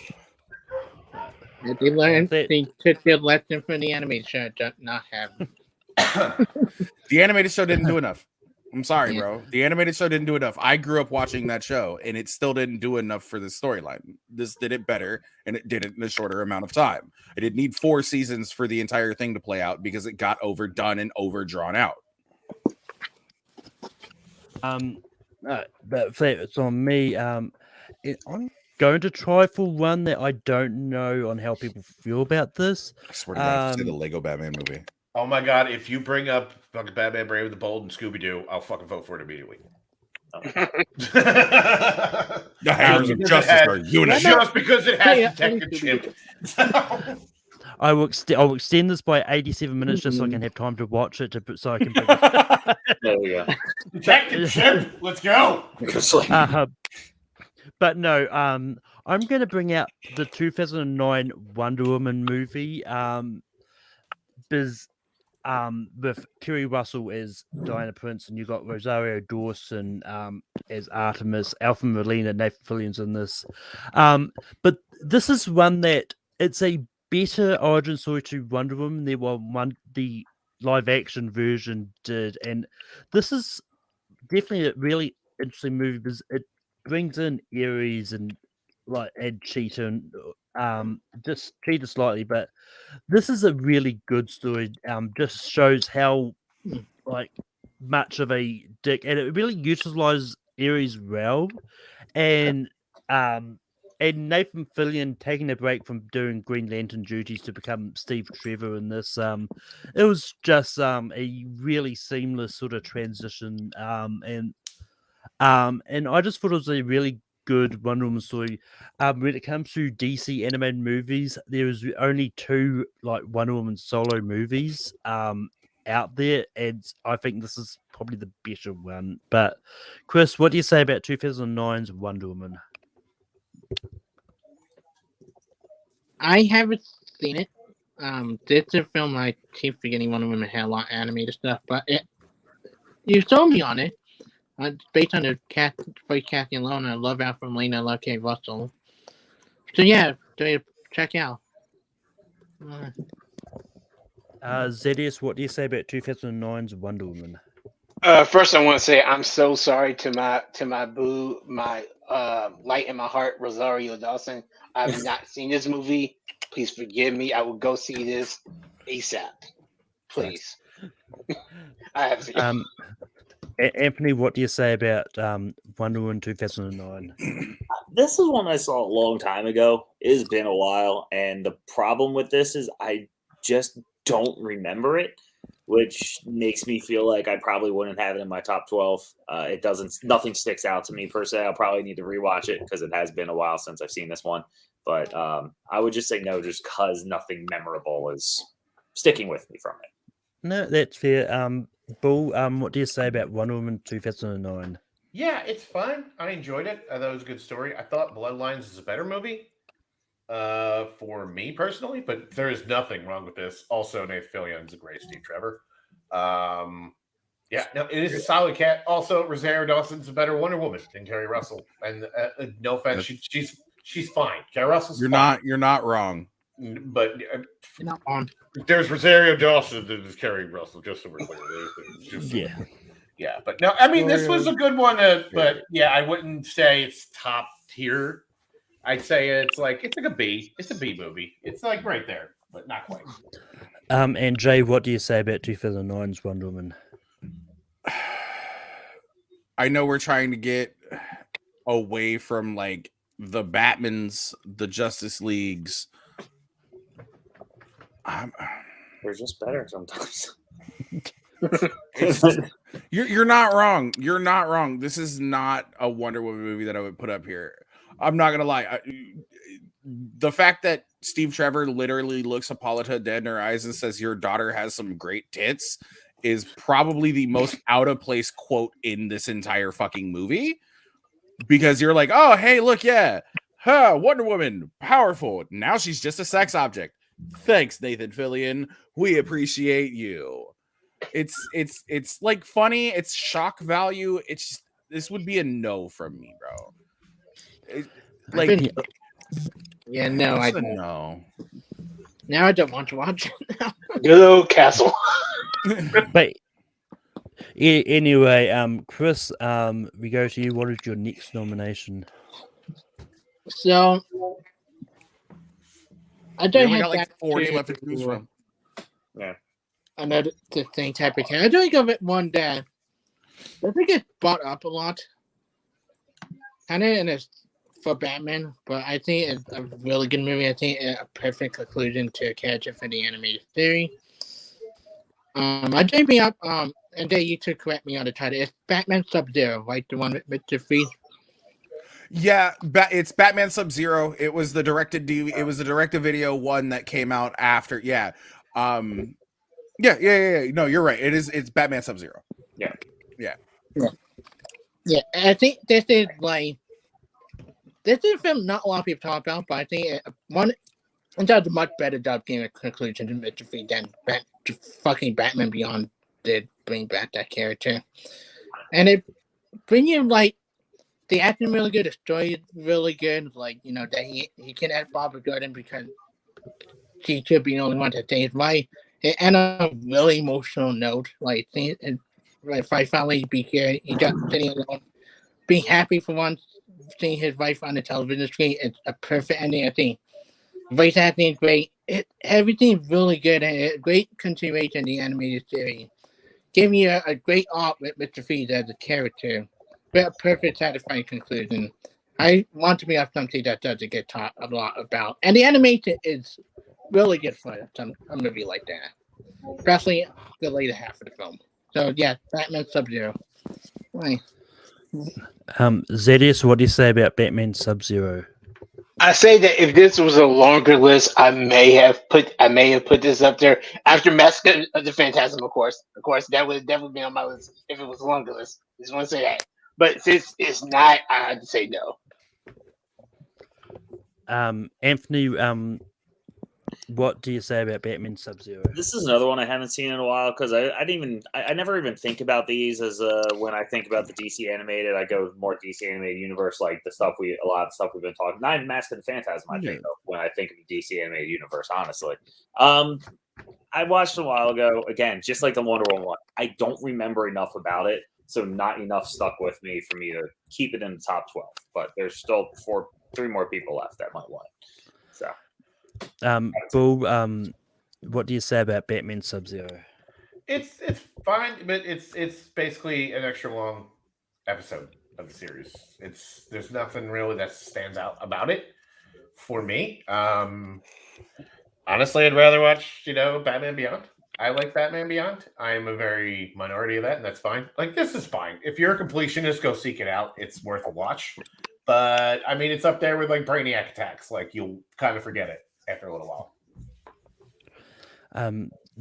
They learned they took their lesson from the animated show, not have. The animated show didn't do enough. I'm sorry, bro. The animated show didn't do enough. I grew up watching that show, and it still didn't do enough for the storyline. This did it better, and it did it in a shorter amount of time. I didn't need 4 seasons for the entire thing to play out because it got overdone and overdrawn out. But it's on me. I'm going to try for one that I don't know on how people feel about this. I swear to God, say the Lego Batman movie. Oh my God! If you bring up fucking Batman, Brave and the Bold, and Scooby Doo, I'll fucking vote for it immediately. The Haters of Justice are united. Just because it has Detective Chimp. I will extend this by 87 minutes just so I can have time to watch it. So I can. There we go. Detective Chimp, let's go. But no, I'm going to bring out the 2009 Wonder Woman movie. Because with Kerry Russell as Diana Prince, and you got Rosario Dawson as Artemis, Alpha Molina, Nathan Fillion's in this. But this is one that it's a better origin story to Wonder Woman than the live action version did, and this is definitely a really interesting movie because it brings in Ares and Cheetah and just Cheetah slightly, but this is a really good story. Just shows how much of a dick, and it really utilizes Ares well, and Nathan Fillion taking a break from doing Green Lantern duties to become Steve Trevor in this. It was just a really seamless sort of transition, and I just thought it was a really good Wonder Woman story. When it comes to DC animated movies, there is only 2 Wonder Woman solo movies out there, and I think this is probably the better one. But Chris, what do you say about 2009's Wonder Woman? I haven't seen it. It's a film I keep forgetting Wonder Woman had a lot of animated stuff, but you told me on it. Based on the voice casting alone, I love Alpha Molina, I love Kerry Russell. So yeah, check out. Zedius, what do you say about 2009's Wonder Woman? First, I want to say I'm so sorry to my boo, my light in my heart, Rosario Dawson. I've not seen this movie. Please forgive me. I will go see this ASAP. Please. I have seen it. Anthony, what do you say about Wonder Woman 2009? This is one I saw a long time ago. It has been a while, and the problem with this is I just don't remember it, which makes me feel like I probably wouldn't have it in my top 12. Nothing sticks out to me per se. I'll probably need to rewatch it because it has been a while since I've seen this one. But I would just say no, just because nothing memorable is sticking with me from it. No, that's fair. Bull, what do you say about Wonder Woman 2009? Yeah, it's fine. I enjoyed it. I thought it was a good story. I thought Bloodlines is a better movie for me personally, but there is nothing wrong with this. Also, Nathan Fillion's a great Steve Trevor. Yeah, no, it is a solid cat. Also, Rosario Dawson's a better Wonder Woman than Kerry Russell. And no offense, she's fine. Kerry Russell's fine. You're not wrong. But You're not on. there's Rosario Dawson and there's Kerry Russell, just so we're clear. Yeah, but no, I mean, this was a good one, but yeah, I wouldn't say it's top tier. I'd say it's like a B. It's a B movie. It's like right there, but not quite. And Jay, what do you say about 2009's Wonder Woman? I know we're trying to get away from like the Batmans, the Justice Leagues. They're just better sometimes. You're not wrong. You're not wrong. This is not a Wonder Woman movie that I would put up here. I'm not gonna lie. The fact that Steve Trevor literally looks Hippolyta dead in her eyes and says, "Your daughter has some great tits," is probably the most out of place quote in this entire fucking movie. Because you're like, "Oh, hey, look, yeah, Wonder Woman, powerful. Now she's just a sex object." Thanks, Nathan Fillion. We appreciate you. It's like funny. It's shock value. It's just, this would be a no from me, bro. Yeah, no, I don't. No. Now I don't want to watch it. Good old Castle. But anyway, Chris, we go to you. What is your next nomination? So I don't We have got like that 40 left to choose from. Yeah. Another thing type of thing. I don't give it one that I think it's brought up a lot. Kind of in a for Batman, but I think it's a really good movie. I think it's a perfect conclusion to a character for the animated series. I did bring up, and then you two correct me on the title. It's Batman Sub-Zero, right? The one with Mr. Freeze. Yeah, it's Batman Sub-Zero. It was the directed It was the direct-to-video one that came out after. Yeah. Yeah. No, you're right. It's Batman Sub-Zero. Yeah. I think this is a film not a lot of people talk about, but I think It does a much better job getting a conclusion to Mr. Freeze than fucking Batman Beyond did bring back that character. And it bring you like the acting really good, the story is really good, like, you know, that he can add Barbara Gordon because she should be the only one to say his wife. And on a really emotional note, like if I finally be here, he got sitting alone, being happy for once, seeing his wife on the television screen. It's a perfect ending, I think. Voice acting is great. Everything's really good, and a great continuation of the animated series. Gave me a great arc with Mr. Freeze as a character. But a perfect, satisfying conclusion. I want to be on something that doesn't get taught a lot about. And the animation is really good for a movie like that. Especially the later half of the film. So, yeah, Batman Sub-Zero. Right. Zedius, what do you say about Batman Sub-Zero? I say that if this was a longer list, I may have put this up there after Massacre of the Phantasm, of course. Of course, that would definitely be on my list if it was a longer list. Just want to say that. But since it's not, I had to say no. Anthony, what do you say about Batman Sub-Zero? This is another one I haven't seen in a while because I never even think about these as when I think about the DC animated. I go more DC animated universe, like a lot of stuff we've been talking. Not even Mask of the Phantasm. I think of when I think of the DC animated universe. Honestly, I watched a while ago. Again, just like the Wonder Woman one, I don't remember enough about it, so not enough stuck with me for me to keep it in the top 12. But there's still 3 more people left that might want it. So. Bull, what do you say about Batman Sub-Zero? It's fine, but it's basically an extra long episode of the series. There's nothing really that stands out about it for me. Honestly, I'd rather watch, Batman Beyond. I like Batman Beyond. I am a very minority of that, and that's fine. Like, this is fine. If you're a completionist, go seek it out. It's worth a watch. But I mean, it's up there with like Brainiac attacks. Like, you'll kind of forget it after a little while.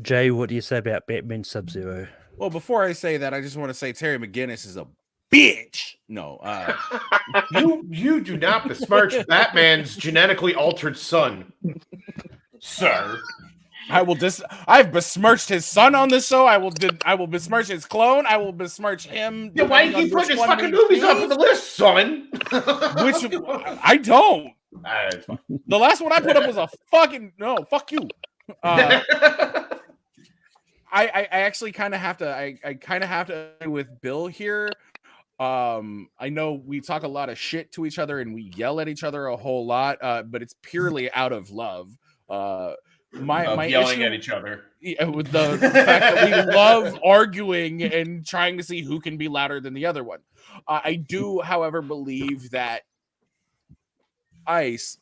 Jay, what do you say about Batman Sub-Zero? Well, before I say that, I just want to say Terry McGinnis is a bitch. No, you do not besmirch Batman's genetically altered son, sir. I've besmirched his son on this show. I will besmirch his clone. I will besmirch him. Yeah, why do you keep putting his fucking movies up on the list, son? Which I don't. It's fine. The last one I put up was a fucking no. Fuck you. I actually kind of have to. I kind of have to agree with Bill here. I know we talk a lot of shit to each other and we yell at each other a whole lot, but it's purely out of love. My yelling issue, at each other with the fact that we love arguing and trying to see who can be louder than the other one. I do, however, believe that Ice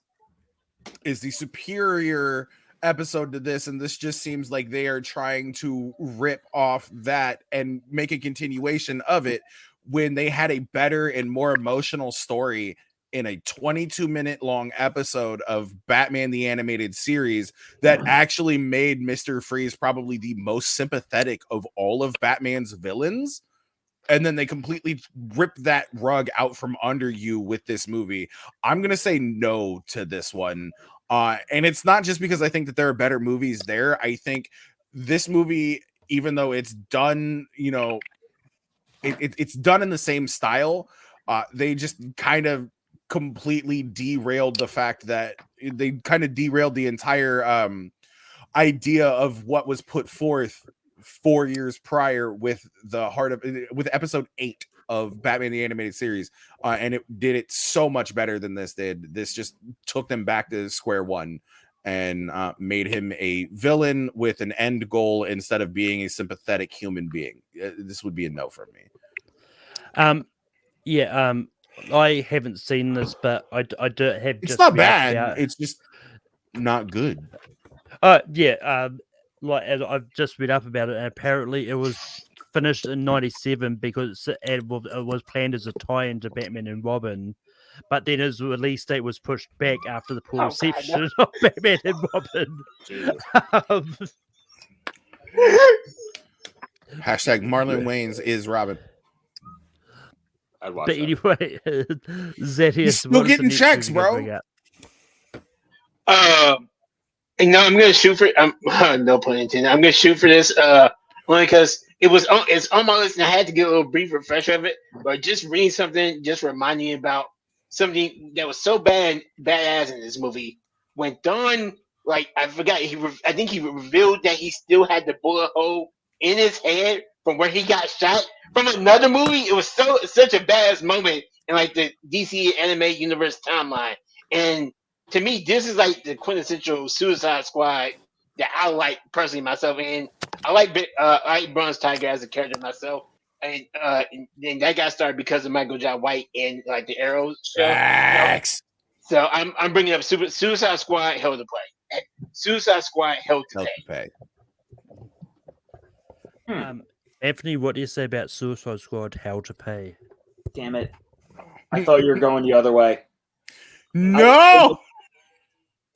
is the superior episode to this, and this just seems like they are trying to rip off that and make a continuation of it when they had a better and more emotional story in a 22-minute long episode of Batman the Animated Series that actually made Mr. Freeze probably the most sympathetic of all of Batman's villains. And then they completely ripped that rug out from under you with this movie. I'm going to say no to this one. And it's not just because I think that there are better movies there. I think this movie, even though it's done, it's done in the same style, they just kind of completely derailed the fact that they kind of derailed the entire idea of what was put forth 4 years prior with episode 8 of Batman the Animated Series, and it did it so much better than this did. This just took them back to square one and made him a villain with an end goal instead of being a sympathetic human being. This would be a no for me. I haven't seen this, but I do have. It's not bad. It's just not good. Like as I've just read up about it, and apparently it was finished in '97 because it was planned as a tie-in to Batman and Robin, but then his release date was pushed back after the poor reception of Batman and Robin. Hashtag Marlon Wayans is Robin. But anyway, Zedius, still getting checks, bro. And no, I'm gonna shoot for. No pun intended. I'm gonna shoot for this. Only because it's on my list, and I had to get a little brief refresher of it. But just reading something, just reminding me about something that was so badass in this movie. When Dawn, like I forgot, I think he revealed that he still had the bullet hole in his head from where he got shot from another movie. It was such a badass moment in like the DC anime universe timeline. And to me, this is like the quintessential Suicide Squad that I like personally myself. And I like Bronze Tiger as a character myself. And that got started because of Michael J. White and like the Arrow show. Facts. So I'm bringing up Suicide Squad Hell to Play. Suicide Squad Hell to Pay. Anthony, what do you say about Suicide Squad Hell to Pay? Damn it! I thought you were going the other way. No.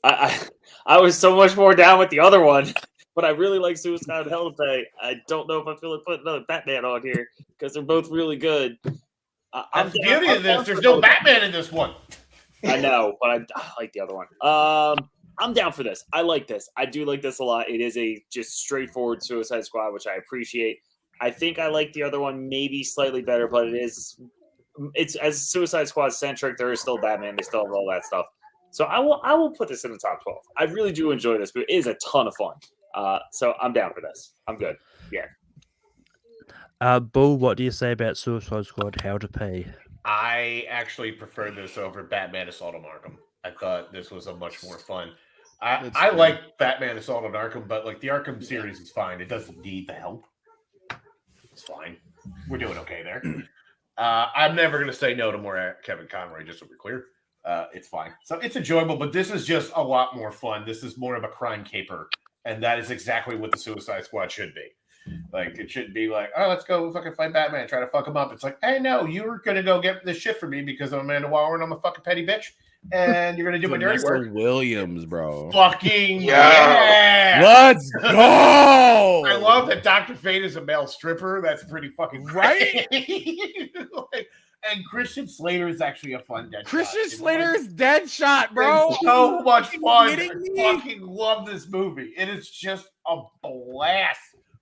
I was so much more down with the other one, but I really like Suicide Hell to Pay. I don't know if I feel like putting another Batman on here because they're both really good. That's the beauty of this. There's no Batman in this one. I know, but I like the other one. I'm down for this. I like this. I do like this a lot. It is a just straightforward Suicide Squad, which I appreciate. I think I like the other one maybe slightly better, but it's as Suicide Squad centric. There is still Batman. They still have all that stuff. So I will put this in the top 12. I really do enjoy this, but it is a ton of fun. So I'm down for this. I'm good. Yeah. Bull, what do you say about Suicide Squad How to Pay? I actually prefer this over Batman Assault on Arkham. I thought this was a much more fun. I like Batman Assault on Arkham, but like the Arkham series is fine. It doesn't need the help. It's fine. We're doing okay there. I'm never going to say no to more Kevin Conroy, just so we're clear. It's fine. So it's enjoyable, but this is just a lot more fun. This is more of a crime caper, and that is exactly what the Suicide Squad should be. Like, it shouldn't be like, oh, let's go fucking fight Batman, try to fuck him up. It's like, hey, no, you're going to go get this shit for me because I'm Amanda Waller and I'm a fucking petty bitch, and you're going to do my dirty work. Williams, bro. Fucking yeah. Let's go. I love that Dr. Fate is a male stripper. That's pretty fucking right. And Christian Slater is actually a fun Deadshot. Christian Slater is Deadshot, bro. It's so much fun. I me? fucking love this movie. It is just a blast.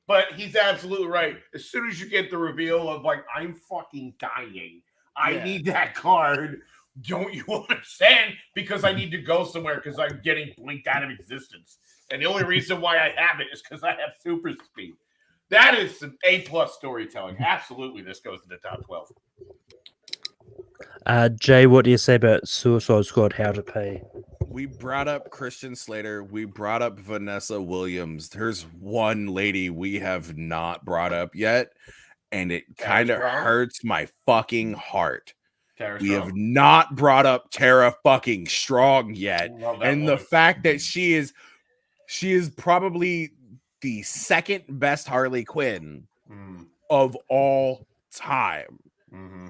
But he's absolutely right. As soon as you get the reveal of like, I'm fucking dying. I need that card. Don't you understand? Because I need to go somewhere because I'm getting blinked out of existence. And the only reason why I have it is because I have super speed. That is some A+ storytelling. Absolutely, this goes to the top 12. Jay, what do you say about Suicide Squad How to Pay? We brought up Christian Slater. We brought up Vanessa Williams. There's one lady we have not brought up yet, and it kind of hurts my fucking heart. We have not brought up Tara fucking Strong yet. And the fact that she is probably the second best Harley Quinn of all time. Mm-hmm.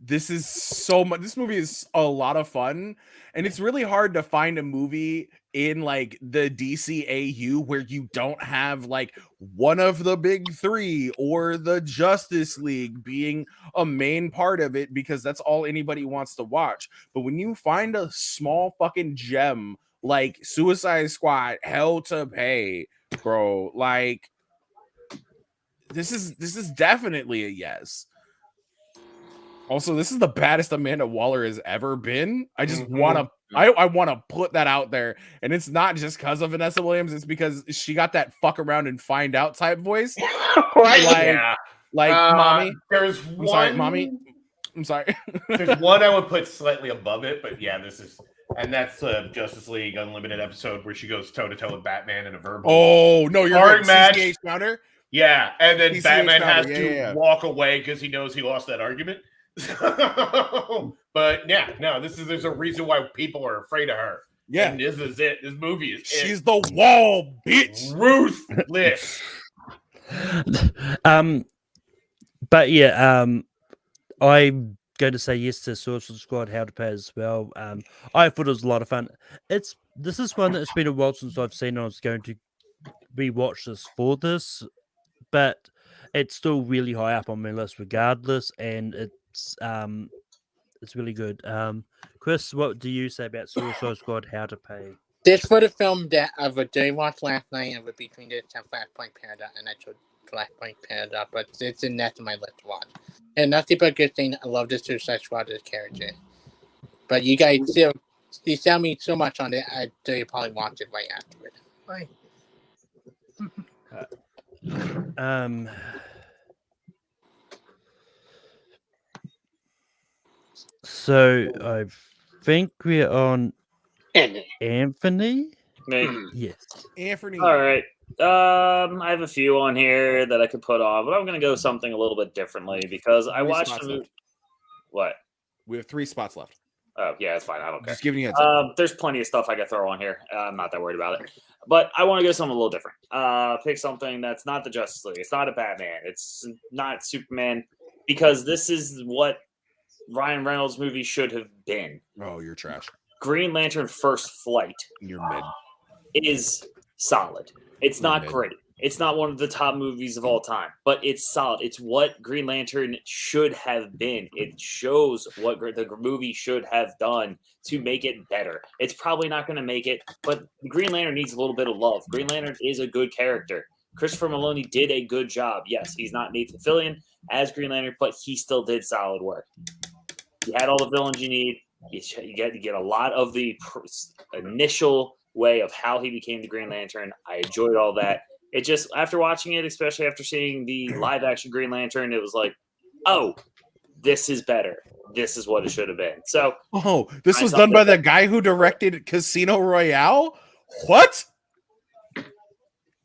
This is so much. This movie is a lot of fun, and it's really hard to find a movie in like the DCAU where you don't have like one of the big three or the Justice League being a main part of it, because that's all anybody wants to watch. But when you find a small fucking gem like Suicide Squad Hell to Pay, bro, like this is definitely a yes. Also, this is the baddest Amanda Waller has ever been. I just want to, I want to put that out there. And it's not just because of Vanessa Williams. It's because she got that fuck around and find out type voice. Like mommy. There's I'm one. sorry, mommy. I'm sorry. There's one I would put slightly above it, but yeah, this is, and that's the Justice League Unlimited episode where she goes toe to toe with Batman in a verbal. Oh no, you're hard match. CCH counter. Yeah, and then CCH Batman has counter. to walk away because he knows he lost that argument. But yeah, no, there's a reason why people are afraid of her. Yeah, and this is it. This movie is she's the wall, bitch. Ruthless. But yeah, I'm going to say yes to Suicide Squad How to Pay as well. I thought it was a lot of fun. This is one that's been a while since I've seen. I was going to rewatch this for this, but it's still really high up on my list regardless, and it's really good. Chris, what do you say about Suicide Squad How to Pay? This was a film that I would do watch last night, and would between this and Flashpoint Paradox, and I chose Flashpoint Paradox, but it's in next to my list to watch. And nothing but good thing. I love the Suicide Squad as character. But you guys still, you tell me so much on it, I do you probably watch it right afterward. Right. So I think we're on And Anthony. Me. Yes. Anthony. All right. I have a few on here that I could put on, but I'm going to go something a little bit differently because I watched spots the movie. left. What? We have 3 spots left. Oh, yeah, it's fine. I don't care. Just giving you a heads up. There's plenty of stuff I could throw on here. I'm not that worried about it. But I want to go something a little different. Pick something that's not the Justice League. It's not a Batman. It's not Superman. Because this is what Ryan Reynolds' movie should have been. Oh, you're trash. Green Lantern First Flight You're mid. is solid. It's not mid. great. It's not one of the top movies of all time, but it's solid. It's what Green Lantern should have been. It shows what the movie should have done to make it better. It's probably not going to make it, but Green Lantern needs a little bit of love. Green Lantern is a good character. Christopher Maloney did a good job. Yes, he's not Nathan Fillion as Green Lantern, but he still did solid work. You had all the villains you need. You get a lot of the initial way of how he became the Green Lantern. I enjoyed all that. It just, after watching it, especially after seeing the live action Green Lantern, it was like, oh, this is better. This is what it should have been. So, oh, this was done by the guy who directed Casino Royale? What?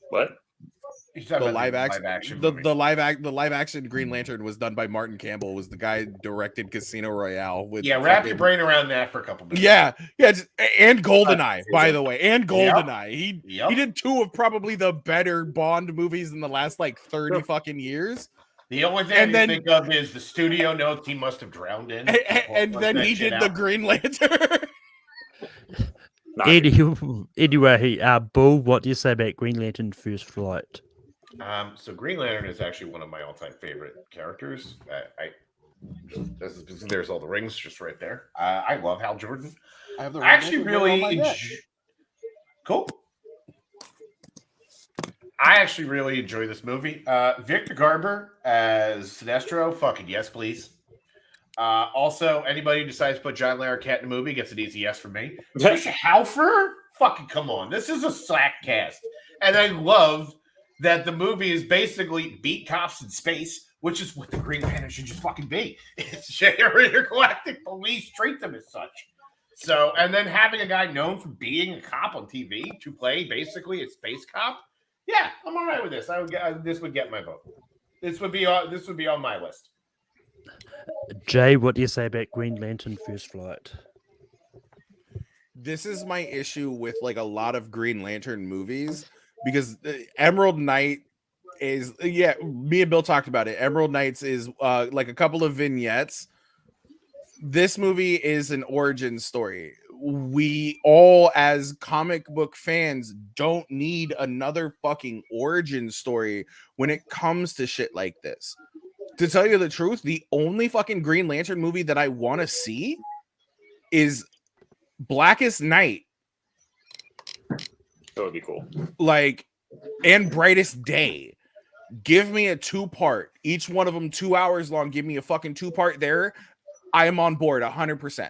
What? The live action, the live action Green Lantern was done by Martin Campbell. Was the guy who directed Casino Royale? With wrap your brain around that for a couple minutes. And GoldenEye, by the way, and GoldenEye. He did 2 of probably the better Bond movies in the last like 30 fucking years. The only thing I think of is the studio notes he must have drowned in, and then he did the Green Lantern. Anyway, Bull, what do you say about Green Lantern First Flight? So Green Lantern is actually one of my all-time favorite characters. There's all the rings just right there. I love Hal Jordan. I actually really cool. I actually really enjoy this movie. Victor Garber as Sinestro, fucking yes, please. Also, anybody who decides to put John Larroquette in a movie gets an easy yes from me. Trisha Halfer, fucking come on. This is a slack cast. And I love that the movie is basically beat cops in space, which is what the Green Lantern should just fucking be. It's intergalactic police, treat them as such. So, and then having a guy known for being a cop on TV to play basically a space cop, yeah, I'm all right with this. This would get my vote. This would be on my list. Jay, what do you say about Green Lantern First Flight? This is my issue with like a lot of Green Lantern movies because Emerald Knight is me and Bill talked about it. Emerald Knights is like a couple of vignettes. This movie is an origin story. We all, as comic book fans, don't need another fucking origin story when it comes to shit like this. To tell you the truth, the only fucking Green Lantern movie that I want to see is Blackest Night. That would be cool. Like, and Brightest Day. Give me a 2-part. Each one of them 2 hours long. Give me a fucking 2-part there. I am on board 100%.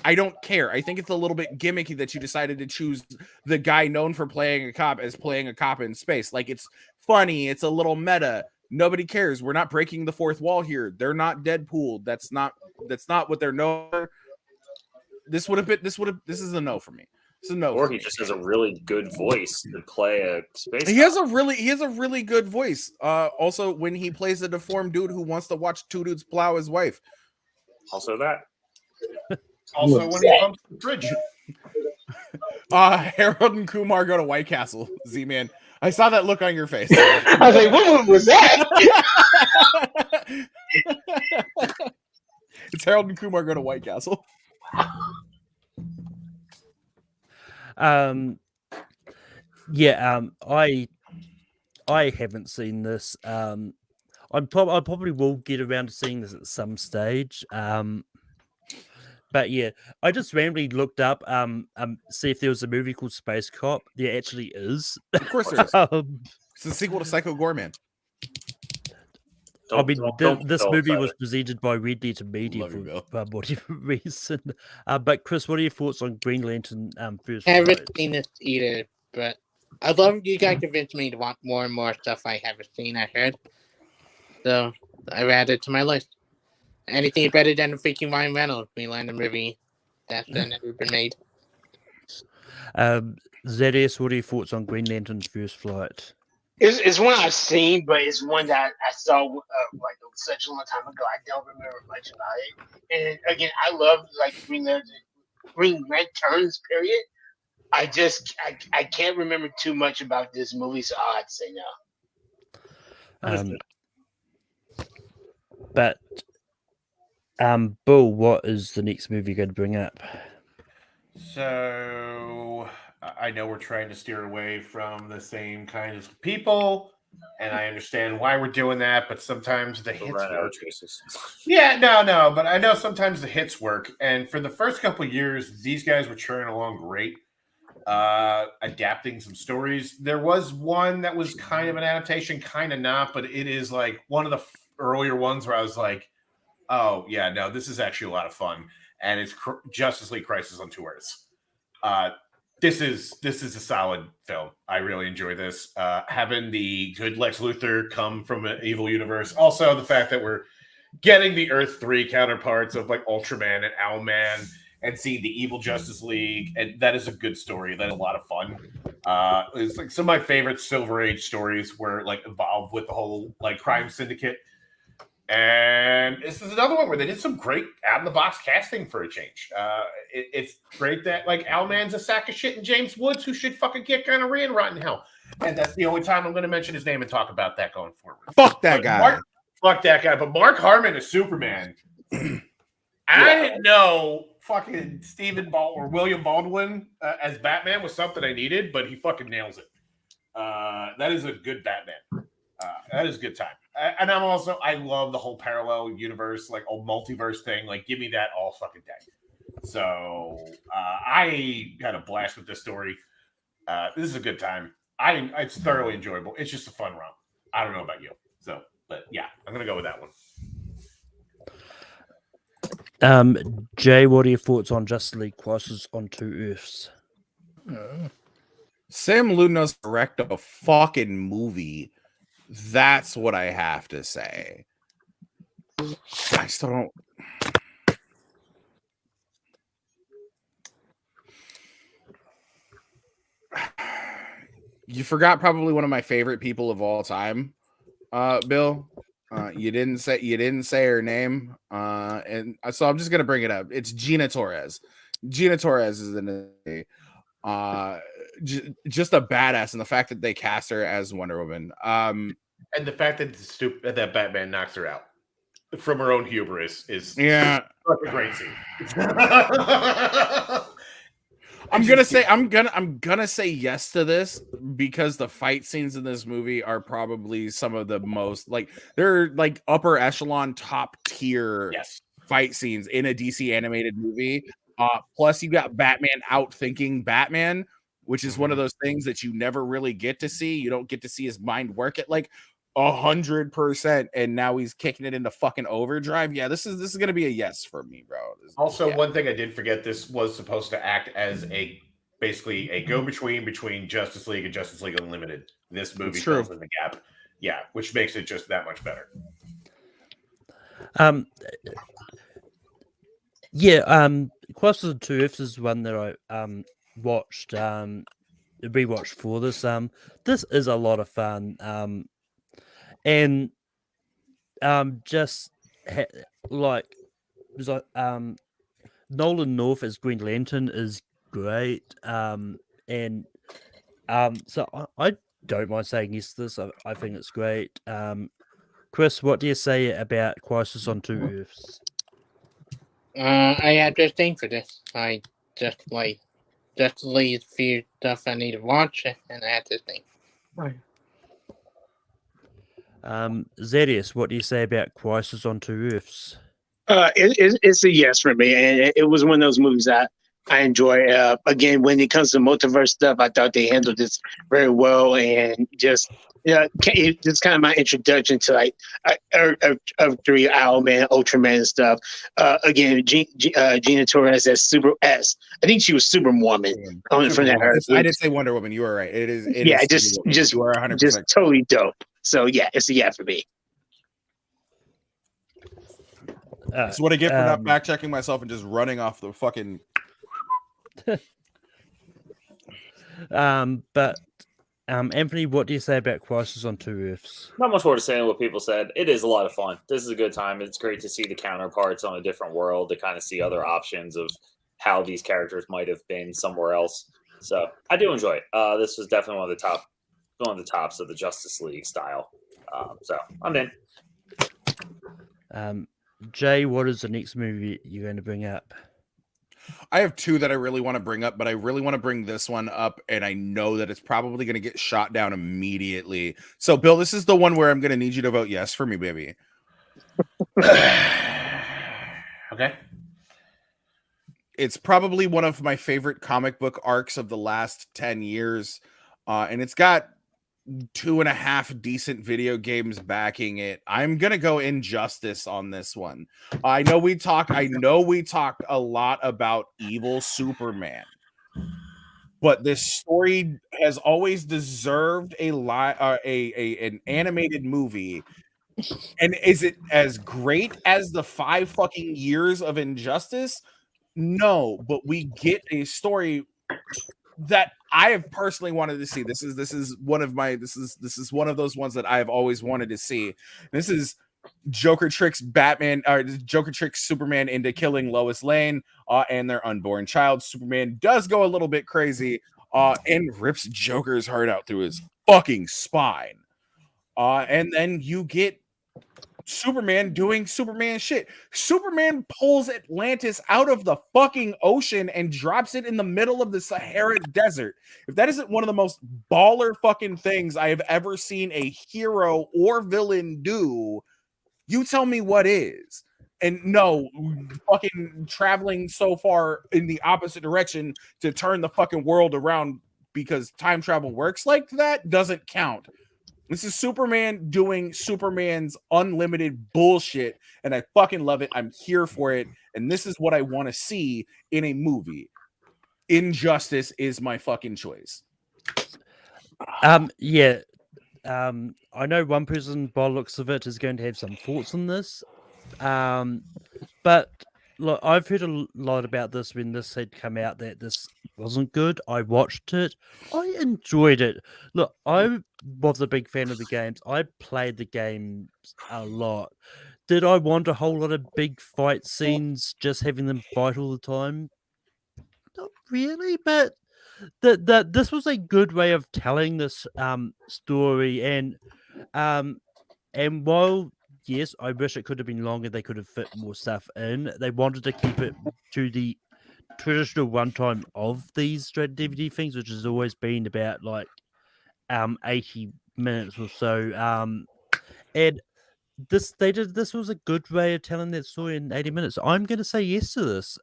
I don't care. I think it's a little bit gimmicky that you decided to choose the guy known for playing a cop as playing a cop in space. Like, it's funny. It's a little meta. Nobody cares. We're not breaking the fourth wall here. They're not Deadpool. That's not what they're known for. This is a no for me. It's a no. Or he just has a really good voice to play a space. He has a really good voice. Also, when he plays a deformed dude who wants to watch 2 dudes plow his wife. Also that. Also when he bumps the fridge. Harold and Kumar go to White Castle. Z-Man. I saw that look on your face. I was like, what was that? It's Harold and Kumar go to White Castle. I haven't seen this. I probably will get around to seeing this at some stage. But yeah, I just randomly looked up see if there was a movie called Space Cop. There actually is. Of course there is. Um, It's the sequel to Psycho Gorman. I mean, don't this so movie was excited. presented by Red Letter Media Love you, Bill. for whatever reason. But Chris, what are your thoughts on Green Lantern First I haven't Flight? seen this either, but I love you guys convinced me to want more and more stuff I haven't seen. I heard, so I've added it to my list. Anything better than the freaking Ryan Reynolds Green Lantern movie that's never been made. ZS, what are your thoughts on Green Lantern First Flight? It's one I've seen, but it's one that I saw like such a long time ago. I don't remember much about it. And again, I love like Green Lanterns. Period. I can't remember too much about this movie, so I'll have to say no. But Bill, what is the next movie you're going to bring up? So I know we're trying to steer away from the same kind of people, and I understand why we're doing that. But sometimes the hits work. Yeah, no, but I know sometimes the hits work. And for the first couple of years, these guys were churning along great, adapting some stories. There was one that was kind of an adaptation, kind of not, but it is like one of the earlier ones where I was like, oh yeah, no, this is actually a lot of fun, and it's Justice League Crisis on Two Earths. This is a solid film. I really enjoy this. Having the good Lex Luthor come from an evil universe. Also, the fact that we're getting the Earth 3 counterparts of like Ultraman and Owlman and seeing the evil Justice League. And that is a good story. That's a lot of fun. It's like some of my favorite Silver Age stories were like involved with the whole like crime syndicate. And this is another one where they did some great out-of-the-box casting for a change. It's great that, like, Owlman's a sack of shit and James Woods, who should fucking get gonorrhea and rot in hell. And that's the only time I'm going to mention his name and talk about that going forward. Fuck that guy. Fuck that guy. But Mark Harmon is Superman. I didn't know fucking William Baldwin as Batman was something I needed, but he fucking nails it. That is a good Batman. That is a good time. And I love the whole parallel universe, like old multiverse thing. Like, give me that all fucking day. So I had a blast with this story. This is a good time. It's thoroughly enjoyable. It's just a fun romp. I don't know about you. So, but yeah, I'm gonna go with that one. Jay, what are your thoughts on Justice League Crisis on Two Earths? Sam Ludnos direct a fucking movie. That's what I have to say. I still don't. You forgot probably one of my favorite people of all time, Bill. You didn't say her name, and so I'm just gonna bring it up. It's Gina Torres. Gina Torres is in just a badass, and the fact that they cast her as Wonder Woman, and the fact that that Batman knocks her out from her own hubris is a great scene. I'm gonna say yes to this because the fight scenes in this movie are probably some of the most they're like upper echelon, top tier fight scenes in a DC animated movie. Plus, you got Batman outthinking Batman, which is one of those things that you never really get to see. You don't get to see his mind work at like 100%, and now he's kicking it into fucking overdrive. Yeah, this is gonna be a yes for me, bro. One thing I did forget: this was supposed to act as basically a go-between between Justice League and Justice League Unlimited. This movie fills in the gap, which makes it just that much better. Crisis on Two Earths is one that I watched, rewatched for this. This is a lot of fun. And Nolan North as Green Lantern is great. So I don't mind saying yes to this. I think it's great. Chris, what do you say about Crisis on Two Earths? I have this thing for this. I just leave a few stuff I need to watch, and I have this thing. Right. Zedius, what do you say about Crisis on Two Earths? It's a yes for me, and it was one of those movies I enjoy. Again, when it comes to multiverse stuff, I thought they handled this very well, and just it's kind of my introduction to like Earth 3, Owlman, Ultraman, and stuff. Again, Gina Torres as Super S. I think she was Superwoman from that Earth. I did say Wonder Woman. You were right. It is. Just you are 100%. just totally dope. So yeah, it's a yeah for me. That's what I get for not fact checking myself and just running off the fucking. But Anthony, what do you say about Crisis on Two Earths? Not much more to say than what people said. It is a lot of fun. This is a good time. It's great to see the counterparts on a different world, to kind of see other options of how these characters might have been somewhere else. So I do enjoy it. This was definitely one of the tops of the Justice League style. So I'm in. Jay, what is the next movie you're going to bring up? I have two that I really want to bring up, but I really want to bring this one up, and I know that it's probably going to get shot down immediately. So, Bill, this is the one where I'm going to need you to vote yes for me, baby. Okay. It's probably one of my favorite comic book arcs of the last 10 years, and it's got 2.5 decent video games backing it. I'm gonna go Injustice on this one. I know we talk a lot about evil Superman, but this story has always deserved an animated movie. And is it as great as the 5 fucking years of Injustice? No, but we get a story that I have personally wanted to see. This is one of those ones that I have always wanted to see. This is Joker tricks Superman into killing Lois Lane and their unborn child. Superman does go a little bit crazy and rips Joker's heart out through his fucking spine. And then you get Superman doing Superman shit. Superman pulls Atlantis out of the fucking ocean and drops it in the middle of the Sahara Desert. If that isn't one of the most baller fucking things I have ever seen a hero or villain do, you tell me what is. And no, fucking traveling so far in the opposite direction to turn the fucking world around because time travel works like that doesn't count. This is Superman doing Superman's unlimited bullshit, and I fucking love it. I'm here for it, and this is what I want to see in a movie. Injustice is my fucking choice. Yeah. I know one person, by the looks of it, is going to have some thoughts on this. But look, I've heard a lot about this when this had come out that this wasn't good. I watched it. I enjoyed it. Look, I was a big fan of the games. I played the games a lot. Did I want a whole lot of big fight scenes, just having them fight all the time? Not really, but this was a good way of telling this story. And while yes, I wish it could have been longer, they could have fit more stuff in. They wanted to keep it to the traditional runtime of these straight DVD things, which has always been about like 80 minutes or so. And this was a good way of telling that story in 80 minutes. I'm going to say yes to this.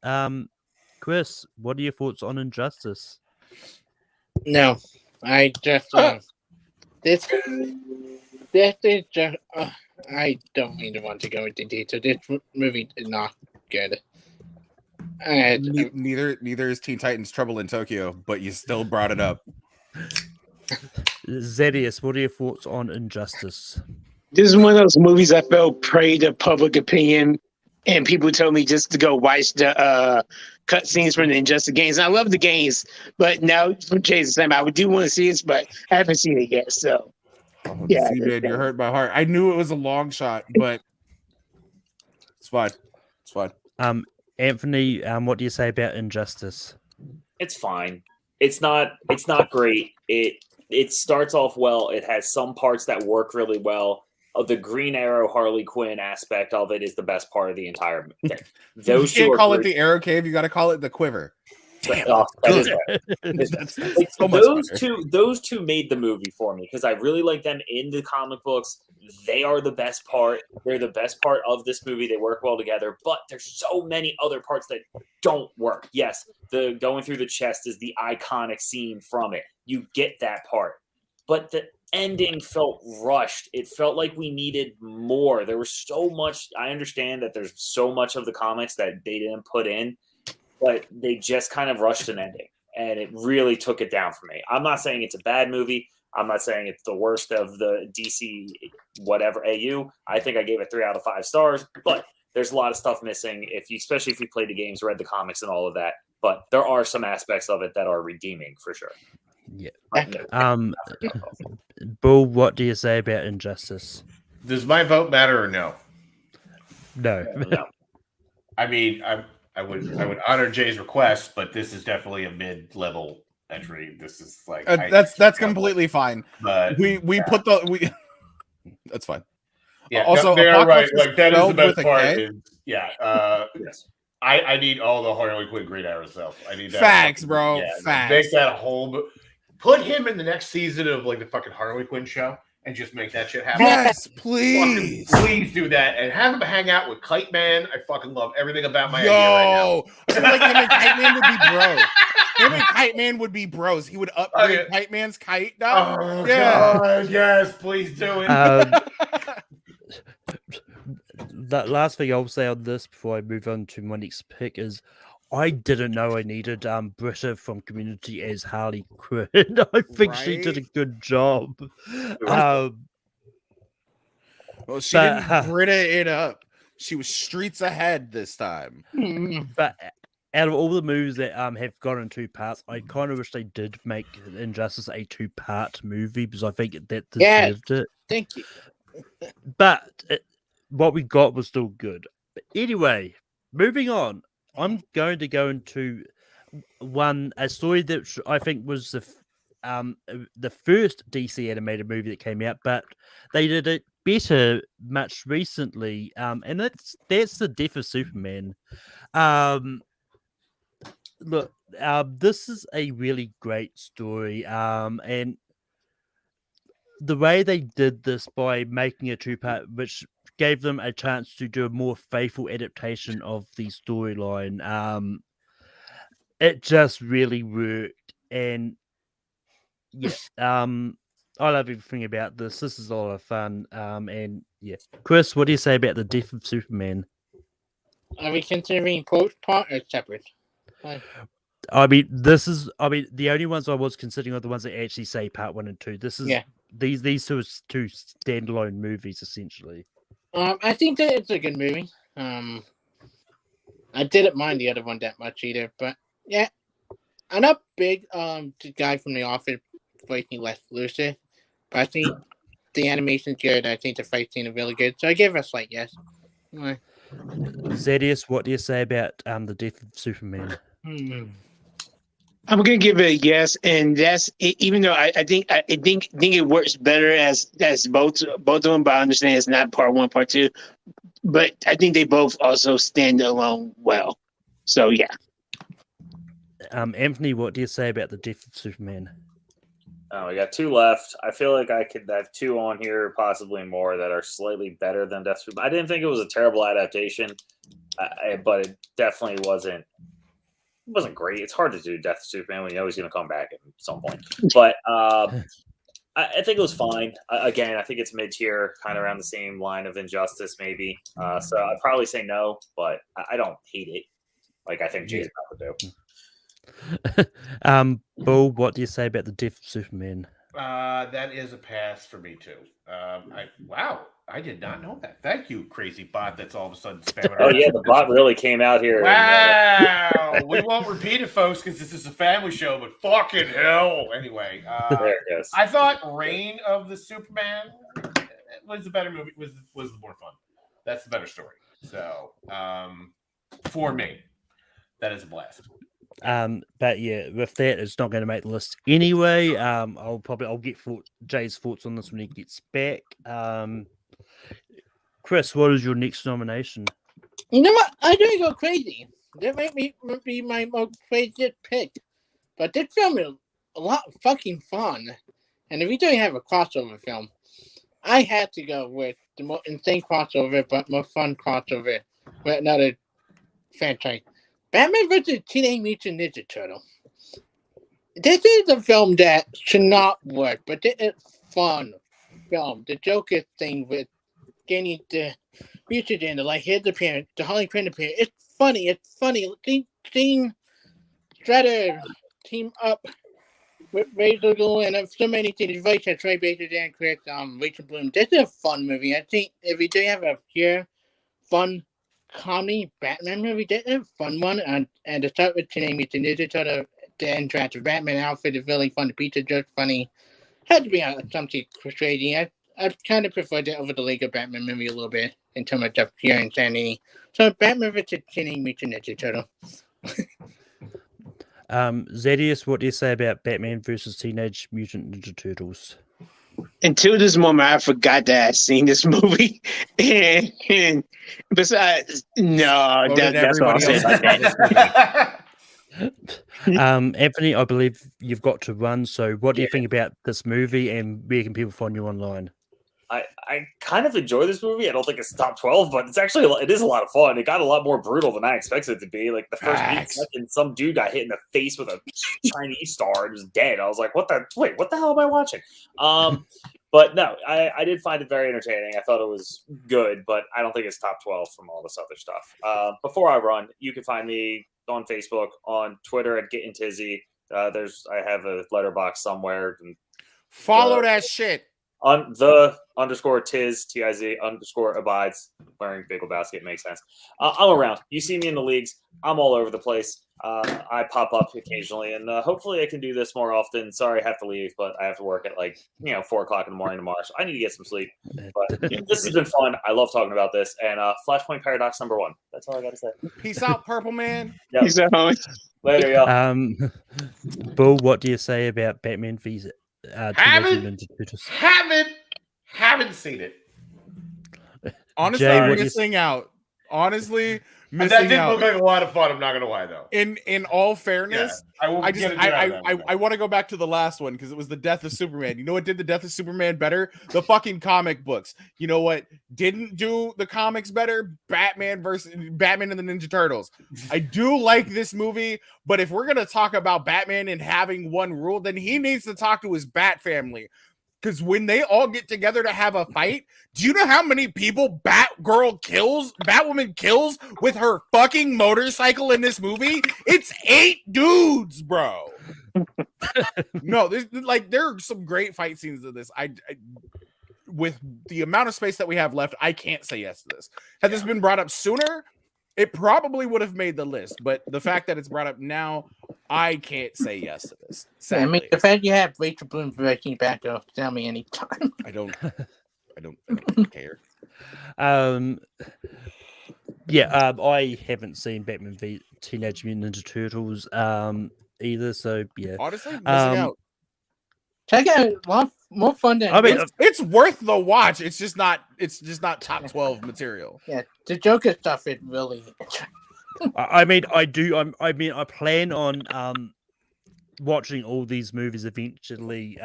Chris, what are your thoughts on Injustice? No, I just this is just I don't even want to go into detail. This movie is not good. Neither is Teen Titans Trouble in Tokyo, but you still brought it up. Zedius, what are your thoughts on Injustice? This is one of those movies I felt prey to public opinion, and people told me just to go watch the cutscenes from the Injustice games. And I love the games, but now from Jason's time, I do want to see it, but I haven't seen it yet. So, yeah, man, you're hurt my heart. I knew it was a long shot, but it's fine. It's fine. Anthony, what do you say about Injustice? It's fine. It's not great. It starts off well. It has some parts that work really well. The Green Arrow Harley Quinn aspect of it is the best part of the entire thing. You can't call it the Arrow Cave. You got to call it the Quiver. Those two made the movie for me because I really like them in the comic books. they are the best part. They're the best part of this movie. They work well together, but there's so many other parts that don't work. Yes, the going through the chest is the iconic scene from it. You get that part. But the ending felt rushed. It felt like we needed more. There was so much. I understand that there's so much of the comics that they didn't put in, but they just kind of rushed an ending. And it really took it down for me. I'm not saying it's a bad movie. I'm not saying it's the worst of the DC whatever AU. I think I gave it 3 out of 5 stars, but there's a lot of stuff missing, especially if you played the games, read the comics, and all of that. But there are some aspects of it that are redeeming for sure. Yeah. Bull, what do you say about Injustice? Does my vote matter or no? No. No. I mean, I would honor Jay's request, but this is definitely a mid-level entry. This is like that's completely fine. But We put the that's fine. yeah. Also, they're Apocalypse right. Like that is the spelled best with a part. K? Is, yeah. Yes. I need all the Harley Quinn Green Arrow stuff. I need that. Facts, bro. Yeah, Facts. Make that whole. Put him in the next season of like the fucking Harley Quinn show and just make that shit happen. Yes, please. Please do that and have him hang out with Kite Man. I fucking love everything about my idea right now. I feel like him and Kite Man would be bros. Him and Kite Man would be bros. He would upgrade Kite Man's kite. Oh, God, yes, please do it. The last thing I'll say on this before I move on to my next pick is I didn't know I needed Britta from Community as Harley Quinn. I think she did a good job. Well, she didn't Britta it up. She was streets ahead this time. But out of all the movies that have gone in 2 parts, I kind of wish they did make Injustice a 2-part movie because I think that deserved it. Thank you. But what we got was still good. But anyway, moving on. I'm going to go into a story that I think was the first DC animated movie that came out, but they did it better much recently, and that's the death of Superman. Look, this is a really great story, and the way they did this by making a 2-part, which gave them a chance to do a more faithful adaptation of the storyline. It just really worked, and yeah, I love everything about this. This is a lot of fun, and yeah, Chris, what do you say about the death of Superman? Are we considering both part or separate? I mean, the only ones I was considering are the ones that actually say part 1 and 2. This is these two standalone movies essentially. I think that it's a good movie. I didn't mind the other one that much either, but yeah, I'm not big the guy from The Office fighting Lex Luthor, but I think the animation's good. I think the fight scene is really good, so I give it a slight yes. Zedius, what do you say about the death of Superman? I'm gonna give it a yes, and that's even though I think it works better as both of them, but I understand it's not part 1, part 2. But I think they both also stand alone well. So yeah. Anthony, what do you say about the death of Superman? Oh, we got 2 left. I feel like I could have 2 on here, possibly more, that are slightly better than Death of Superman. I didn't think it was a terrible adaptation, but it definitely wasn't great. It's hard to do Death of Superman when you know he's going to come back at some point. But I think it was fine. Again, I think it's mid-tier, kind of around the same line of Injustice, maybe. So I'd probably say no, but I don't hate it. Like I think Jay's about to do. Bull, what do you say about the death of Superman? That is a pass for me too. Wow, I did not know that. Thank you, crazy bot. That's all of a sudden spamming. Oh yeah, the bot really came out here. Wow, we won't repeat it, folks, because this is a family show. But fucking hell, anyway. There it goes. I thought Reign of the Superman was the better movie. Was the more fun. That's the better story. So, for me, that is a blast. But yeah, with that, it's not going to make the list anyway. I'll get Jay's thoughts on this when he gets back. Chris, what is your next nomination? You know what? I didn't go crazy. That might be my most craziest pick. But this film is a lot of fucking fun. And if we don't have a crossover film, I had to go with the more insane crossover, but more fun crossover with another franchise. Batman vs. Teenage Mutant Ninja Turtle. This is a film that should not work, but it is fun film. The Joker thing with getting the mutant in, like his appearance, the Harley Quinn appearance. It's funny. Seeing Shredder team up with Razor Glow and so many things. Voice has Troy Baker, Dan Chris, Rachel Bloom. This is a fun movie. I think if we do have a pure, fun comedy Batman movie, this is a fun one. And to start with Teenage Mutant Ninja Turtle, the entrance of Batman outfit is really fun. The pizza joke's funny. Had to be something crazy. I kind of preferred it over the Lego Batman movie a little bit in terms of pure insanity. So Batman vs. Teenage Mutant Ninja Turtle. Zedius, what do you say about Batman versus Teenage Mutant Ninja Turtles? Until this moment, I forgot that I'd seen this movie. And besides, no, that's all I'll say about that. Anthony, I believe you've got to run. So, what do you think about this movie, and where can people find you online? I kind of enjoy this movie. I don't think it's top 12, but it is a lot of fun. It got a lot more brutal than I expected it to be. Like the first 8 seconds, some dude got hit in the face with a Chinese star and was dead. I was like, what the hell am I watching? But no, I did find it very entertaining. I thought it was good, but I don't think it's top 12 from all this other stuff. Before I run, you can find me on Facebook, on Twitter at Getting Tizzy. I have a letterbox somewhere. And, follow that shit. On the _Tiz, TIZ _abides, wearing Big Basket makes sense. I'm around. You see me in the leagues. I'm all over the place. I pop up occasionally, and hopefully I can do this more often. Sorry, I have to leave, but I have to work at 4 o'clock in the morning tomorrow, so I need to get some sleep. But this has been fun. I love talking about this. And Flashpoint Paradox #1. That's all I got to say. Peace out, Purple Man. Yep. Peace out, homie. Later, y'all. Bull, what do you say about Batman vs. Haven't seen it. Honestly, Jay, missing out. Honestly, That missing did out. look like a lot of fun. I'm not gonna lie though. In all fairness, I will I get into that. I want to go back to the last one because it was the death of Superman. You know what did the death of Superman better? The fucking comic books. You know what didn't do the comics better? Batman and the Ninja Turtles. I do like this movie, but if we're gonna talk about Batman and having one rule, then he needs to talk to his Bat family. Because when they all get together to have a fight, do you know how many people Batwoman kills with her fucking motorcycle in this movie? It's 8 dudes, bro. No, there are some great fight scenes in this. I with the amount of space that we have left, I can't say yes to this. Had this been brought up sooner, it probably would have made the list. But the fact that it's brought up now, I can't say yes to this. I mean, the fact you have Rachel Bloom directing back off, tell me anytime. I don't care. I haven't seen Batman v Teenage Mutant Ninja Turtles either. So yeah, Honestly, missing out. Check out more fun than. I mean, It's worth the watch. It's just not top 12 material. yeah, the Joker stuff is really. I plan on watching all these movies eventually.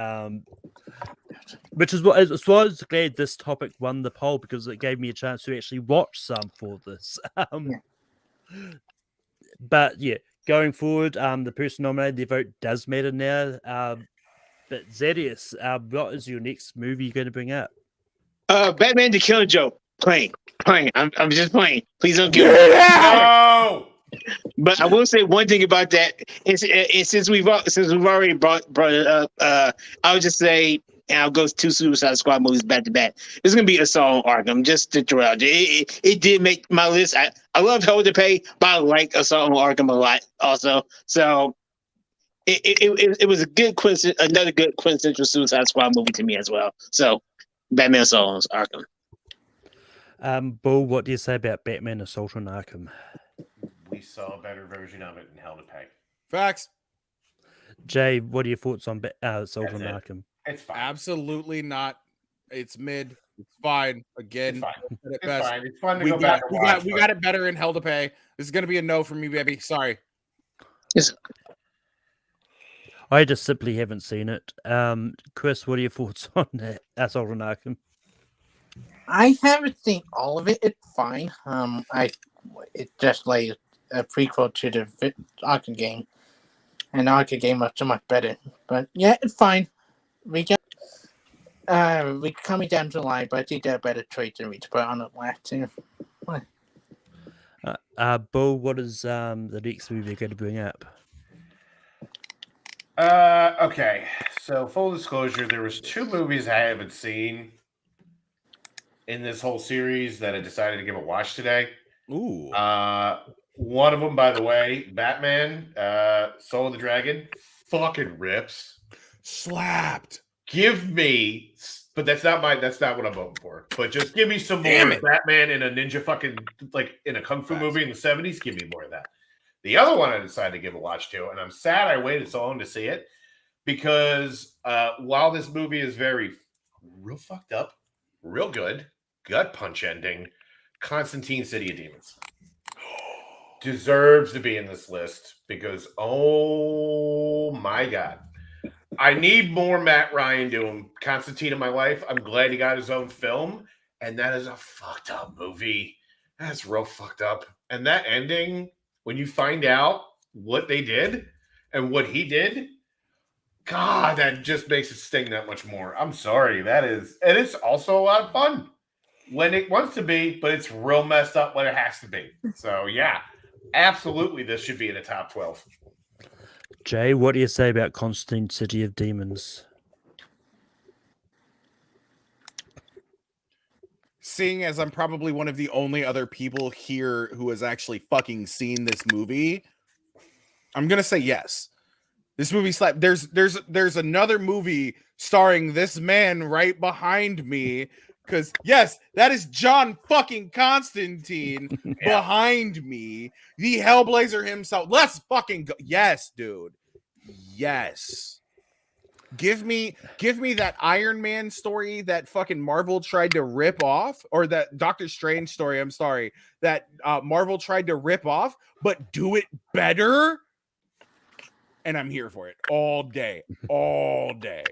Which is what I was glad this topic won the poll because it gave me a chance to actually watch some for this. But yeah, going forward, the person nominated, their vote does matter now. But Zedius, what is your next movie you're going to bring up? Batman: The Killing Joke. Playing. I'm just playing. Please don't kill me. No! But I will say one thing about that. And since we've already brought it up, I would just say, and I'll go 2 Suicide Squad movies back to back. It's gonna be Assault on Arkham. Just to throw out there. It did make my list. I love Hell to Pay, but I like Assault on Arkham a lot also. So it was another good quintessential Suicide Squad movie to me as well. So Batman Assault on Arkham. Bull, what do you say about Batman Assault on Arkham? We saw a better version of it in Hell to Pay. Facts. Jay, what are your thoughts on Assault on Arkham? It's fine. Absolutely not. It's mid. It's fine. Again, It's fine. It's fun to go back and watch. We got it better in Hell to Pay. This is gonna be a no for me, baby. Sorry. I just simply haven't seen it. Chris, what are your thoughts on Assault on Arkham? I haven't seen all of it. It's fine. It's just like a prequel to the arcade game, and the arcade game was so much better. But yeah, it's fine. We just we coming down to the line, but I think there are better traits than we to put on the last two. Bo, what is the next movie they're going to bring up? Okay. So full disclosure, there was 2 movies I haven't seen in this whole series that I decided to give a watch today. Ooh. One of them, by the way, Batman, Soul of the Dragon, fucking rips. Slapped. Give me, but that's not what I'm voting for. But just give me some Damn more it. Batman in a ninja fucking, like in a kung fu movie in the 70s. Give me more of that. The other one I decided to give a watch to, and I'm sad I waited so long to see it, because while this movie is real fucked up, real good, gut punch ending, Constantine City of Demons deserves to be in this list because, oh my God, I need more Matt Ryan doing Constantine in my life. I'm glad he got his own film, and that is a fucked up movie. That's real fucked up. And that ending, when you find out what they did and what he did, God, that just makes it sting that much more. I'm sorry. And it's also a lot of fun when it wants to be, but it's real messed up when it has to be. So yeah, absolutely, this should be in the top 12. Jay, what do you say about Constantine City of Demons? Seeing as I'm probably one of the only other people here who has actually fucking seen this movie, I'm gonna say yes. This movie slap. There's another movie starring this man right behind me. Because yes, that is John fucking Constantine behind me. The Hellblazer himself. Let's fucking go. Yes, dude. Yes. Give me that Iron Man story that fucking Marvel tried to rip off, or that Doctor Strange story, I'm sorry, that Marvel tried to rip off, but do it better. And I'm here for it all day. All day.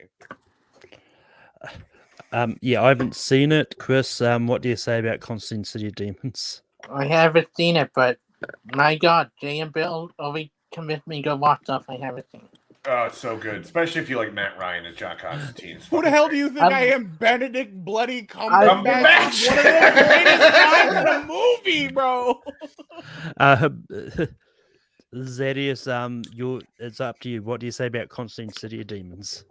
Yeah, I haven't seen it. Chris, what do you say about Constantine City of Demons? I haven't seen it, but my God, Jay and Bill always convinced me to go watch stuff I haven't seen. Oh, it's so good, especially if you like Matt Ryan and John Constantine. Who the hell do you think I am? Benedict Bloody Cumberbatch. Cumberbatch. One of the greatest lines in a movie, bro. Zedius, it's up to you. What do you say about Constantine City of Demons?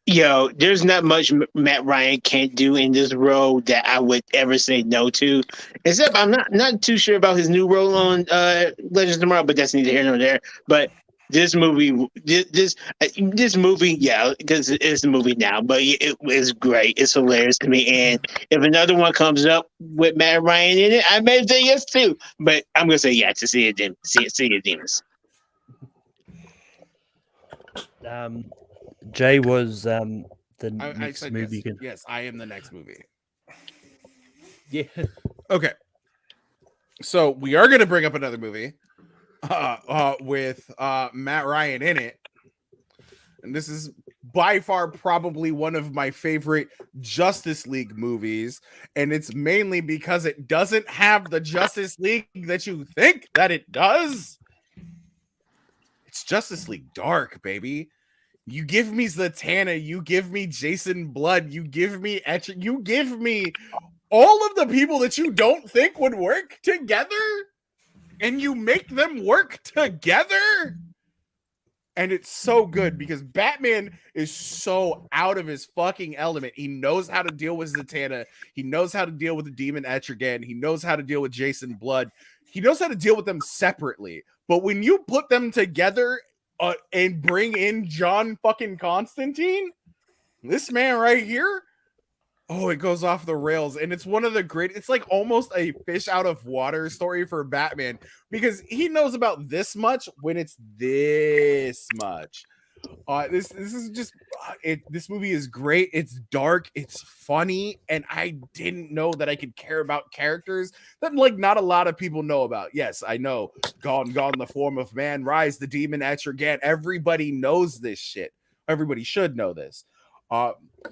Yo, there's not much Matt Ryan can't do in this role that I would ever say no to. Except I'm not too sure about his new role on Legends of Tomorrow, but that's neither here nor there. But this movie, this movie, yeah, because it's a movie now, but it is great. It's hilarious to me. And if another one comes up with Matt Ryan in it, I may say yes too. But I'm gonna say yeah to City of Demons. Jay was the next said movie. yes. Yes, I am the next movie. Yeah. Okay. So we are going to bring up another movie with Matt Ryan in it. And this is by far probably one of my favorite Justice League movies. And it's mainly because it doesn't have the Justice League that you think that it does. It's Justice League Dark, baby. You give me Zatanna, you give me Jason Blood, you give me Etcher, you give me all of the people that you don't think would work together, and you make them work together. And it's so good because Batman is so out of his fucking element. He knows how to deal with Zatanna. He knows how to deal with the Demon Etrigan. He knows how to deal with Jason Blood. He knows how to deal with them separately. But when you put them together and bring in John fucking Constantine, this man right here, oh, it goes off the rails. And it's one of the great, it's like almost a fish out of water story for Batman because he knows about this much when it's this much. This is just this movie is great. It's dark, it's funny, and I didn't know that I could care about characters that like not a lot of people know about. Yes, I know. Gone the form of man, rise the demon Etrigan. Everybody knows this shit. Everybody should know this.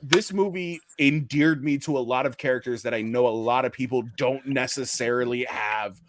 This movie endeared me to a lot of characters that I know a lot of people don't necessarily have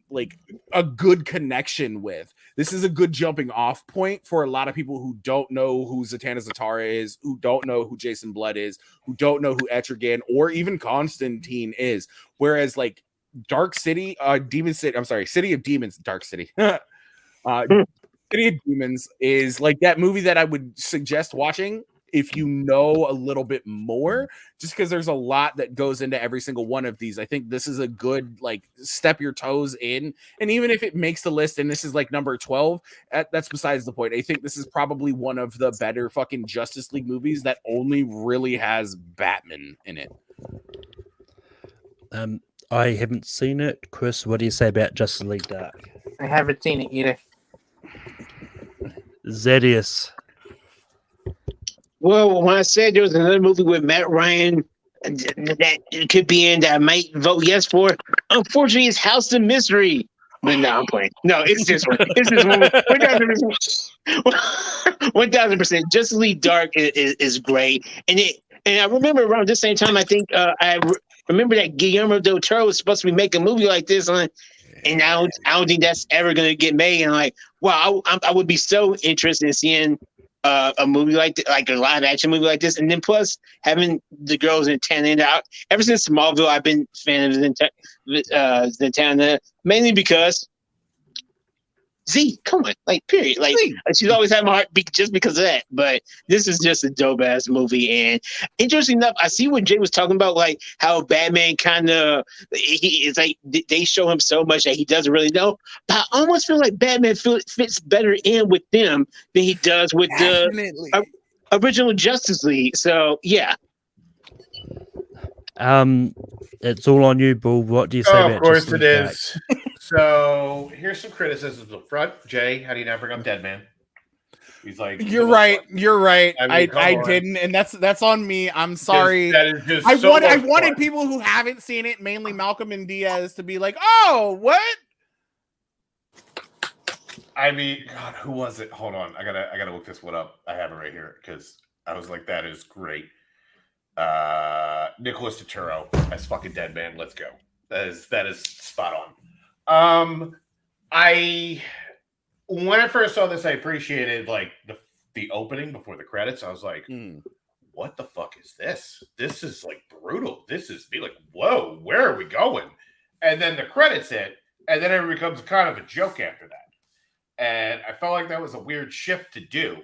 like a good connection with. This is a good jumping off point for a lot of people who don't know who Zatanna Zatara is, who don't know who Jason Blood is, who don't know who Etrigan or even Constantine is. Whereas like Dark City, Demon City, I'm sorry, City of Demons, Dark City. City of Demons is like that movie that I would suggest watching if you know a little bit more, just because there's a lot that goes into every single one of these. I think this is a good like step your toes in, and even if it makes the list and this is like number 12, that's besides the point. I think this is probably one of the better fucking Justice League movies that only really has Batman in it. I haven't seen it. Chris, what do you say about Justice League Dark? I haven't seen it either. Zedius. Well, when I said there was another movie with Matt Ryan that it could be in that I might vote yes for, unfortunately, it's House of Mystery. But no, I'm playing. No, it's this one. It's this one. 1000%. Justice League Dark is great, and I remember around this same time, I think I remember that Guillermo del Toro was supposed to be making a movie like this on. And I don't think that's ever going to get made. And like, wow, I would be so interested in seeing a movie like a live action movie like this. And then plus having the girls in Zatanna. Ever since Smallville, I've been a fan of Zatanna, mainly because Z, come on, like period. Like she's always had my heart just because of that. But this is just a dope ass movie. And interesting enough, I see what Jay was talking about, like how Batman kind of it's like they show him so much that he doesn't really know. But I almost feel like Batman fits better in with them than he does with the original Justice League. So yeah. It's all on you, Bull. What do you say about of course Justice it League is. So here's some criticisms up front. Jay, how do you not bring up Deadman? He's like, You're right. I mean, I didn't, and that's on me. I'm sorry. That is just I so wanted people who haven't seen it, mainly Malcolm and Diaz, to be like, "Oh, what?" I mean, God, who was it? Hold on, I gotta look this one up. I have it right here because I was like, that is great. Nicholas Turturro as fucking Deadman. Let's go. That is spot on. When I first saw this, I appreciated like the opening before the credits. I was like, what the fuck is this? This is like brutal. This is be like, whoa, where are we going? And then the credits hit, and then it becomes kind of a joke after that. And I felt like that was a weird shift to do,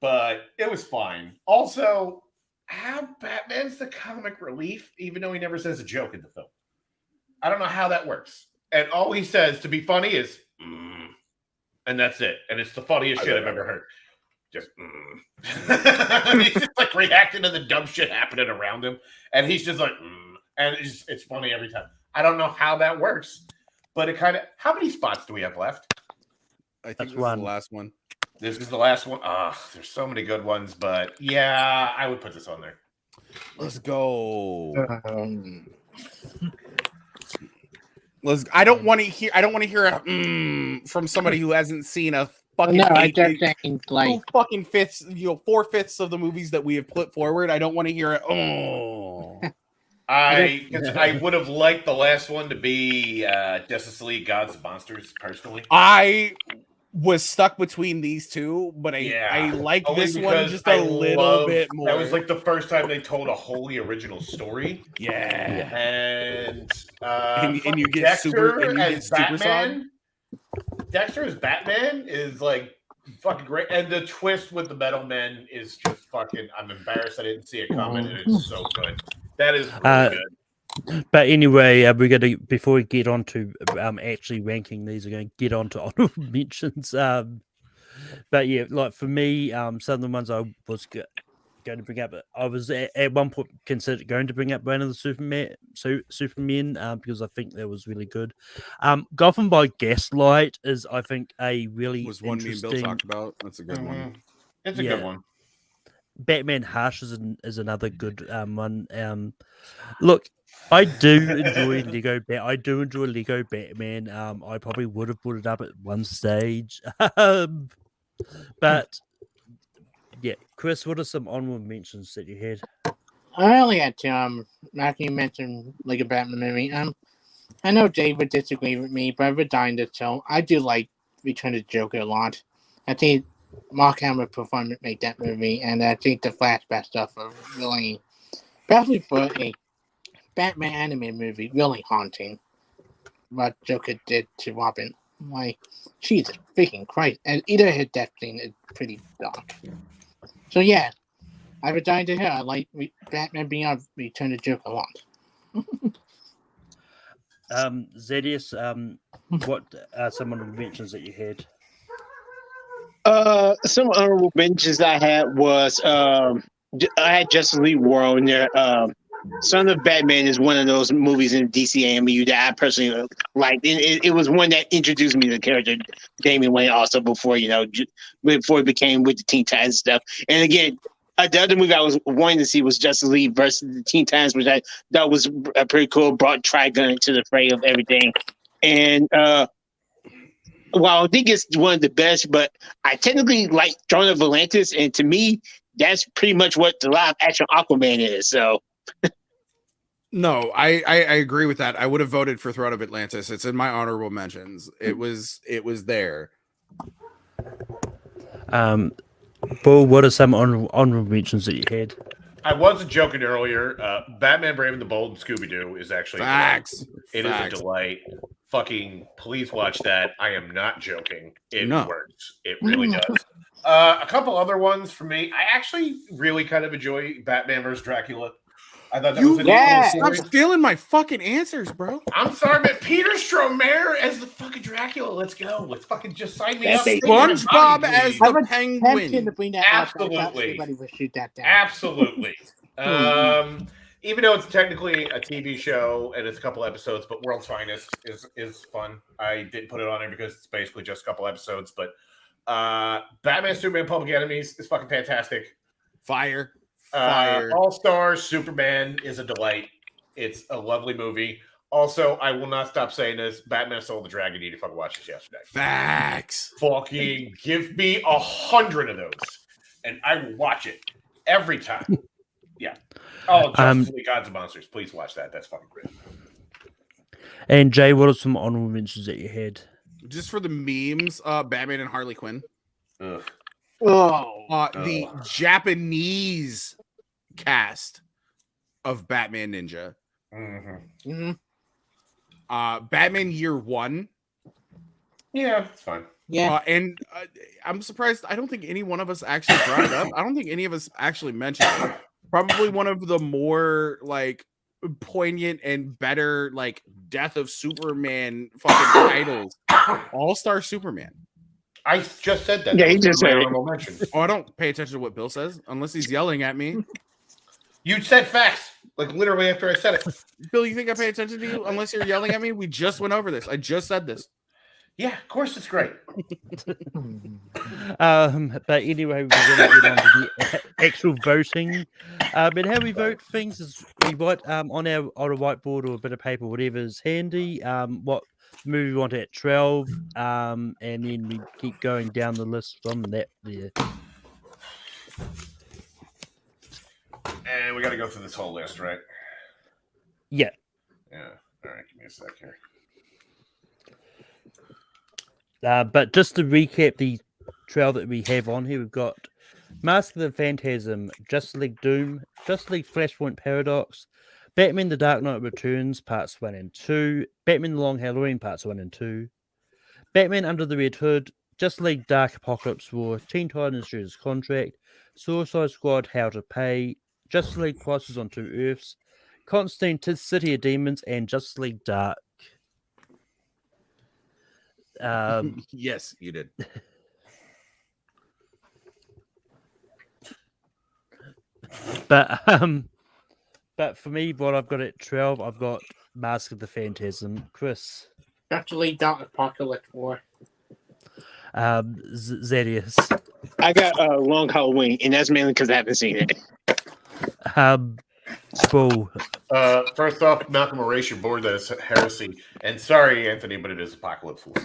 but it was fine. Also, how Batman's the comic relief, even though he never says a joke in the film. I don't know how that works. And all he says to be funny is, and that's it. And it's the funniest shit I've ever heard. Just, he's just like reacting to the dumb shit happening around him. And he's just like, and it's funny every time. I don't know how that works, but it kind of, how many spots do we have left? I think this is the last one. This is the last one. There's so many good ones, but yeah, I would put this on there. Let's go. I don't want to hear a from somebody who hasn't seen a fucking. No, I just saying like fucking fifths, 4/5 of the movies that we have put forward. I don't want to hear it. I would have liked the last one to be Justice League Gods and Monsters. Personally, I was stuck between these two, but I like this one just a little bit more. That was like the first time they told a wholly original story. Yeah, and you get Dexter as Batman. Dexter as Batman is like fucking great, and the twist with the Metal Men is just fucking. I'm embarrassed I didn't see it coming, and it's so good. That is really good. But anyway, we're going to, before we get on to actually ranking these, we're going to get on to honorable mentions. But yeah, like for me, some of the ones I was going to bring up, I was at one point considered going to bring up one of the Supermen because I think that was really good. Gotham by Gaslight is, I think, a really was one interesting... me and Bill talked about. That's a good one. It's a good one. Batman Hush is another good one. Look, I do enjoy Lego Batman. I probably would have put it up at one stage, but yeah, Chris, what are some onward mentions that you had? I only had to, Matthew mentioned like a Batman movie. I know Dave would disagree with me, but I've dined it, so I do like Return of the Joker a lot. I think Mark Hamill's performance made that movie, and I think the flashback stuff are really, especially for a Batman animated movie, really haunting. What Joker did to Robin. Like, Jesus freaking Christ. And either his death scene is pretty dark. So yeah, I would die to hear. I like Batman Beyond Return of the Joker a lot. Zedius, what are some of the mentions that you had? Some honorable mentions I had was I had Justice League War on there. Son of Batman is one of those movies in DC AMU that I personally liked. It was one that introduced me to the character Damian Wayne also before before it became with the Teen Titans stuff. And again, the other movie I was wanting to see was Justice League versus the Teen Titans, which I thought was pretty cool. Brought Trigun into the fray of everything. And while I think it's one of the best, but I technically like Dawn of Atlantis, and to me, that's pretty much what the live action Aquaman is. So. No, I agree with that. I would have voted for Throne of Atlantis. It's in my honorable mentions. It was there. Paul, what are some honorable mentions that you had? I wasn't joking earlier. Batman Brave and the Bold and Scooby-Doo is actually Facts. It is a delight. Fucking please watch that. I am not joking. It works. It really does. A couple other ones for me. I actually really kind of enjoy Batman vs. Dracula. I thought that was Stop stealing my fucking answers, bro. I'm sorry, but Peter Stormare as the fucking Dracula. Let's go. Let's fucking just sign me up. SpongeBob as the Penguin. Absolutely. Absolutely. Even though it's technically a TV show and it's a couple episodes, but World's Finest is fun. I didn't put it on there because it's basically just a couple episodes, but Batman, Superman, Public Enemies is fucking fantastic. Fire. All Stars, Superman is a delight. It's a lovely movie. Also, I will not stop saying this. Batman Soul the Dragon. You need to fucking watch this yesterday. Facts. Fucking give me 100 of those, and I will watch it every time. Yeah. Oh, Justice League Gods and Monsters. Please watch that. That's fucking great. And Jay, what are some honorable mentions that you had? Just for the memes, Batman and Harley Quinn. Ugh. The Japanese cast of Batman Ninja. Mm-hmm. Batman Year One. Yeah, it's fine. Yeah. And I'm surprised. I don't think any one of us actually brought it up. I don't think any of us actually mentioned it. Probably one of the more like poignant and better like Death of Superman fucking titles. All-Star Superman. I just said that. Yeah, he just said it. Oh, I don't pay attention to what Bill says unless he's yelling at me. You said facts, like literally after I said it. Bill, you think I pay attention to you unless you're yelling at me? We just went over this. I just said this. Yeah, of course it's great. But anyway, we're going to get on to the actual voting. And how we vote things is we write on a whiteboard or a bit of paper, whatever is handy. What movie we want at 12, and then we keep going down the list from that there. And we got to go through this whole list, right? Yeah. Yeah. All right, give me a sec here. But just to recap the trail that we have on here, we've got Mask of the Phantasm, Justice League Doom, Justice League Flashpoint Paradox, Batman The Dark Knight Returns, Parts 1 and 2, Batman The Long Halloween, Parts 1 and 2, Batman Under the Red Hood, Justice League Dark Apocalypse War, Teen Titans Shredder's Contract, Suicide Squad How to Pay, Justice League Crisis on Two Earths, Constantine City of Demons, and Justice League Dark. Yes, you did. But for me, what I've got at 12, I've got Mask of the Phantasm. Chris, Actually, Dark Apocalypse War. Zedius. I got Long Halloween, and that's mainly because I haven't seen it. Paul. First off, Malcolm, erase your board. That is heresy. And sorry, Anthony, but it is Apocalypse War.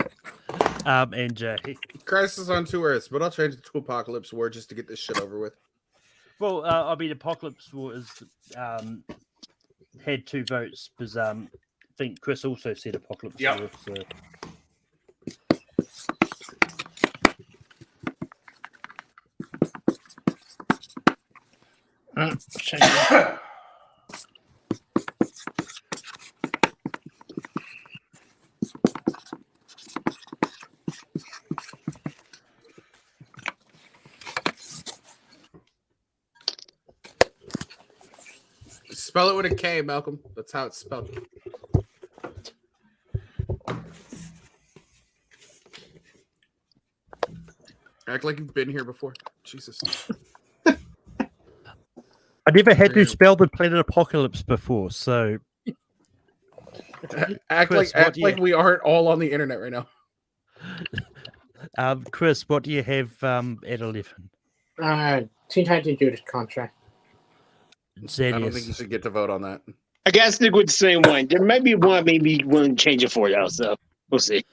And Jay. Crisis on Two Earths, but I'll change it to Apocalypse War just to get this shit over with. Well, I mean, Apocalypse War is had 2 votes because I think Chris also said Apocalypse Yep. War. So. Spell it with a K, Malcolm. That's how it's spelled. Act like you've been here before. Jesus. I never had to spell the planet Apocalypse before, so Act Chris, like we aren't all on the internet right now. Chris, what do you have at 11? Teen Titans Judas contract. I don't think you Zedius. should get to vote on that. I gotta stick with the same one. There might be one, maybe willing to change it for y'all. So we'll see.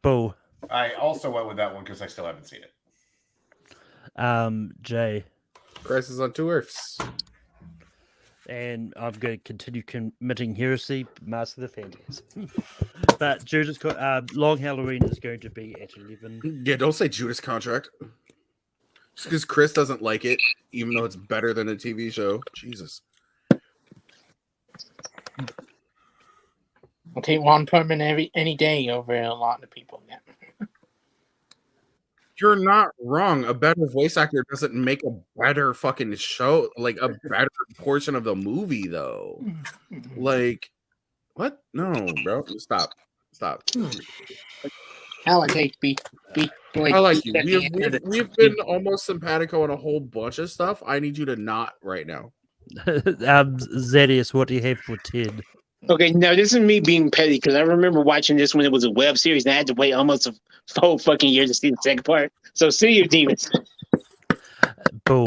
Bull. I also went with that one because I still haven't seen it. Jay. Crisis on 2 Earths. And I'm going to continue committing heresy, Master of the Phantasm. But Judas, Long Halloween is going to be at 11. Yeah, don't say Judas contract. Just because Chris doesn't like it, even though it's better than a TV show. Jesus. I'll take one permanent any day over a lot of people. Yeah. You're not wrong. A better voice actor doesn't make a better fucking show, like a better portion of the movie, though. Like, what? No, bro. Stop. Alex HB. I like you. We've been almost simpatico on a whole bunch of stuff. I need you to not right now. Zedius, what do you have for 10? Okay, now this is me being petty because I remember watching this when it was a web series and I had to wait almost a whole fucking year to see the second part. So, City of Demons. Bull.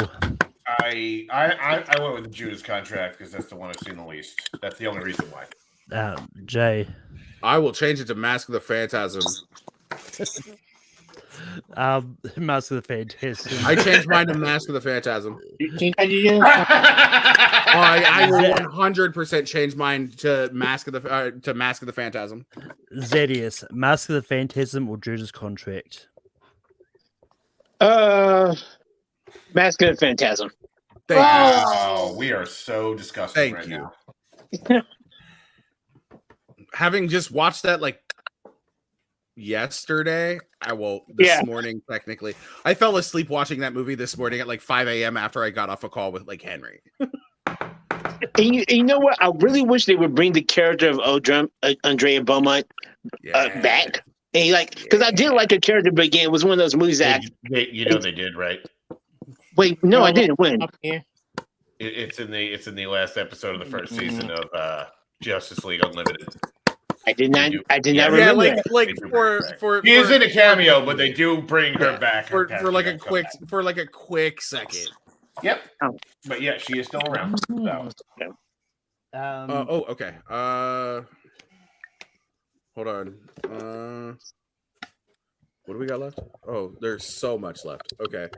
I went with the Judas contract because that's the one I've seen the least. That's the only reason why. Jay. I will change it to Mask of the Phantasm. Master of the Phantasm. I changed mine to Mask of the Phantasm. Teen Titans Judas. I will 100% change mine to Mask of the Phantasm. Zedius, Mask of the Phantasm or Judas contract? Mask of the Phantasm. Thank you. Oh, we are so disgusting Thank right you. now. Having just watched that like yesterday, this morning technically. I fell asleep watching that movie this morning at like 5 a.m. after I got off a call with like Henry. And you know what? I really wish they would bring the character of Andrea Beaumont back. And because I did like the character, but again, it was one of those movies that they did, right? Wait, no, I didn't win. It's in the last episode of the first season of Justice League Unlimited. I did not remember. Yeah, that. for she is in a cameo, but they do bring her back for like a quick second. Yep. But yeah, she is still around. So. Okay. Hold on. What do we got left? Oh, there's so much left. Okay.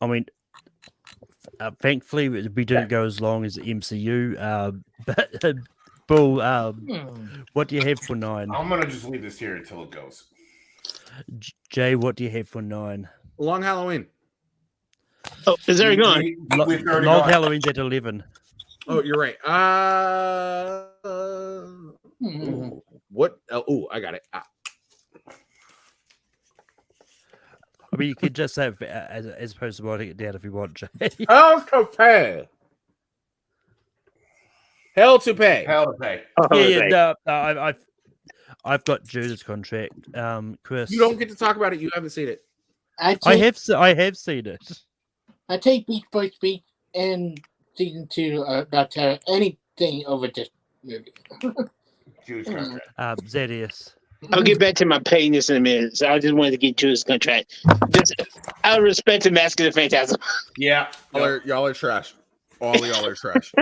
I mean, thankfully we didn't go as long as the MCU. But Bull, what do you have for 9? I'm gonna just leave this here until it goes. Jay, what do you have for 9? Long Halloween. Oh, is there gone? Long Halloween's at 11. Oh, you're right. What? Oh, I got it. I mean, you could just say as opposed to writing it down if you want, Jay. Hell to pay. Hell to pay. Hell to pay. I've got Judas contract. Chris, You don't get to talk about it. You haven't seen it. I have seen it. I take Beach Boy Speak and season 2 about anything over this movie. Judas contract. Zedius. I'll get back to my pettiness in a minute. So I just wanted to get Judas contract. Just out of respect to Mask of the Phantasm. Yeah. Y'all are trash. All of y'all are trash.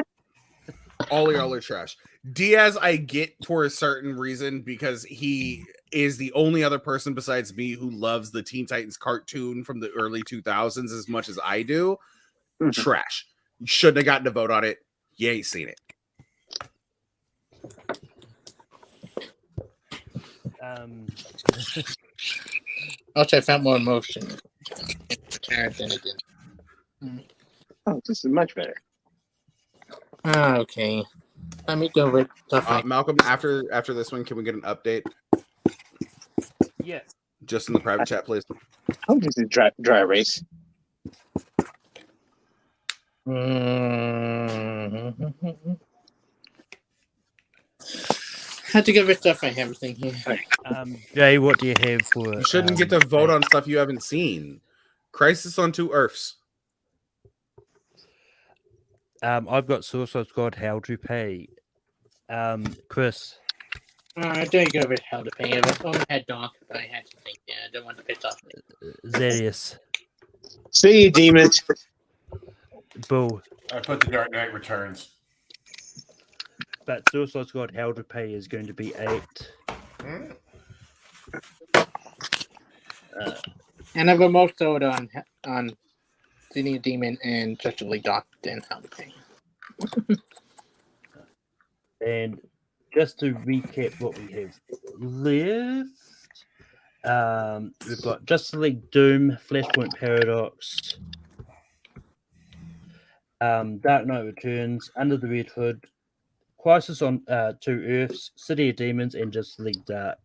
All of y'all are trash. Diaz, I get for a certain reason because he is the only other person besides me who loves the Teen Titans cartoon from the early 2000s as much as I do. Trash. You shouldn't have gotten a vote on it. You ain't seen it. Also, I found more emotion than it did. Oh, this is much better. Okay. Let me go with stuff Malcolm, after this one, can we get an update? Yeah. Just in the private chat, please. Oh, this is dry erase. Had to go with stuff I haven't seen here. Jay, what do you have for? You shouldn't get to vote on stuff you haven't seen. Crisis on Two Earths. I've got Suicide Squad. How to Pay? Chris. I don't go with How to Pay. I had Dark, but I had to think. Yeah, I don't want to piss off. Zedius. See you, demons. Bull. I put The Dark Knight Returns. But Suicide Squad How to Pay is going to be 8. And I've got more soda on City of Demon and Justice League Dark than How to Pay. And just to recap what we have left, we've got Justice League Doom, Flashpoint Paradox, Dark Knight Returns, Under the Red Hood, Crisis on Two Earths, City of Demons, and Justice League Dark.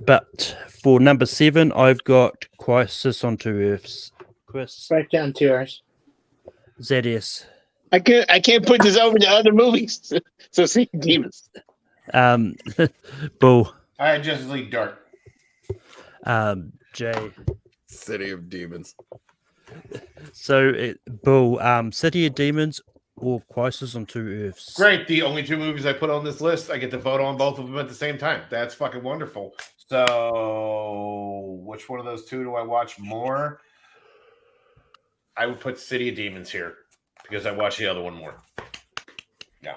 But for number 7, I've got Crisis on Two Earths. Chris. Right down to yours. Zedius. I can't put this over to other movies. So see demons. Bull. I had Justice League Dark. Jay. City of Demons. So, Bull, City of Demons or Crisis on Two Earths? Great. The only 2 movies I put on this list, I get to vote on both of them at the same time. That's fucking wonderful. So, which one of those 2 do I watch more? I would put City of Demons here because I watched the other one more. Yeah.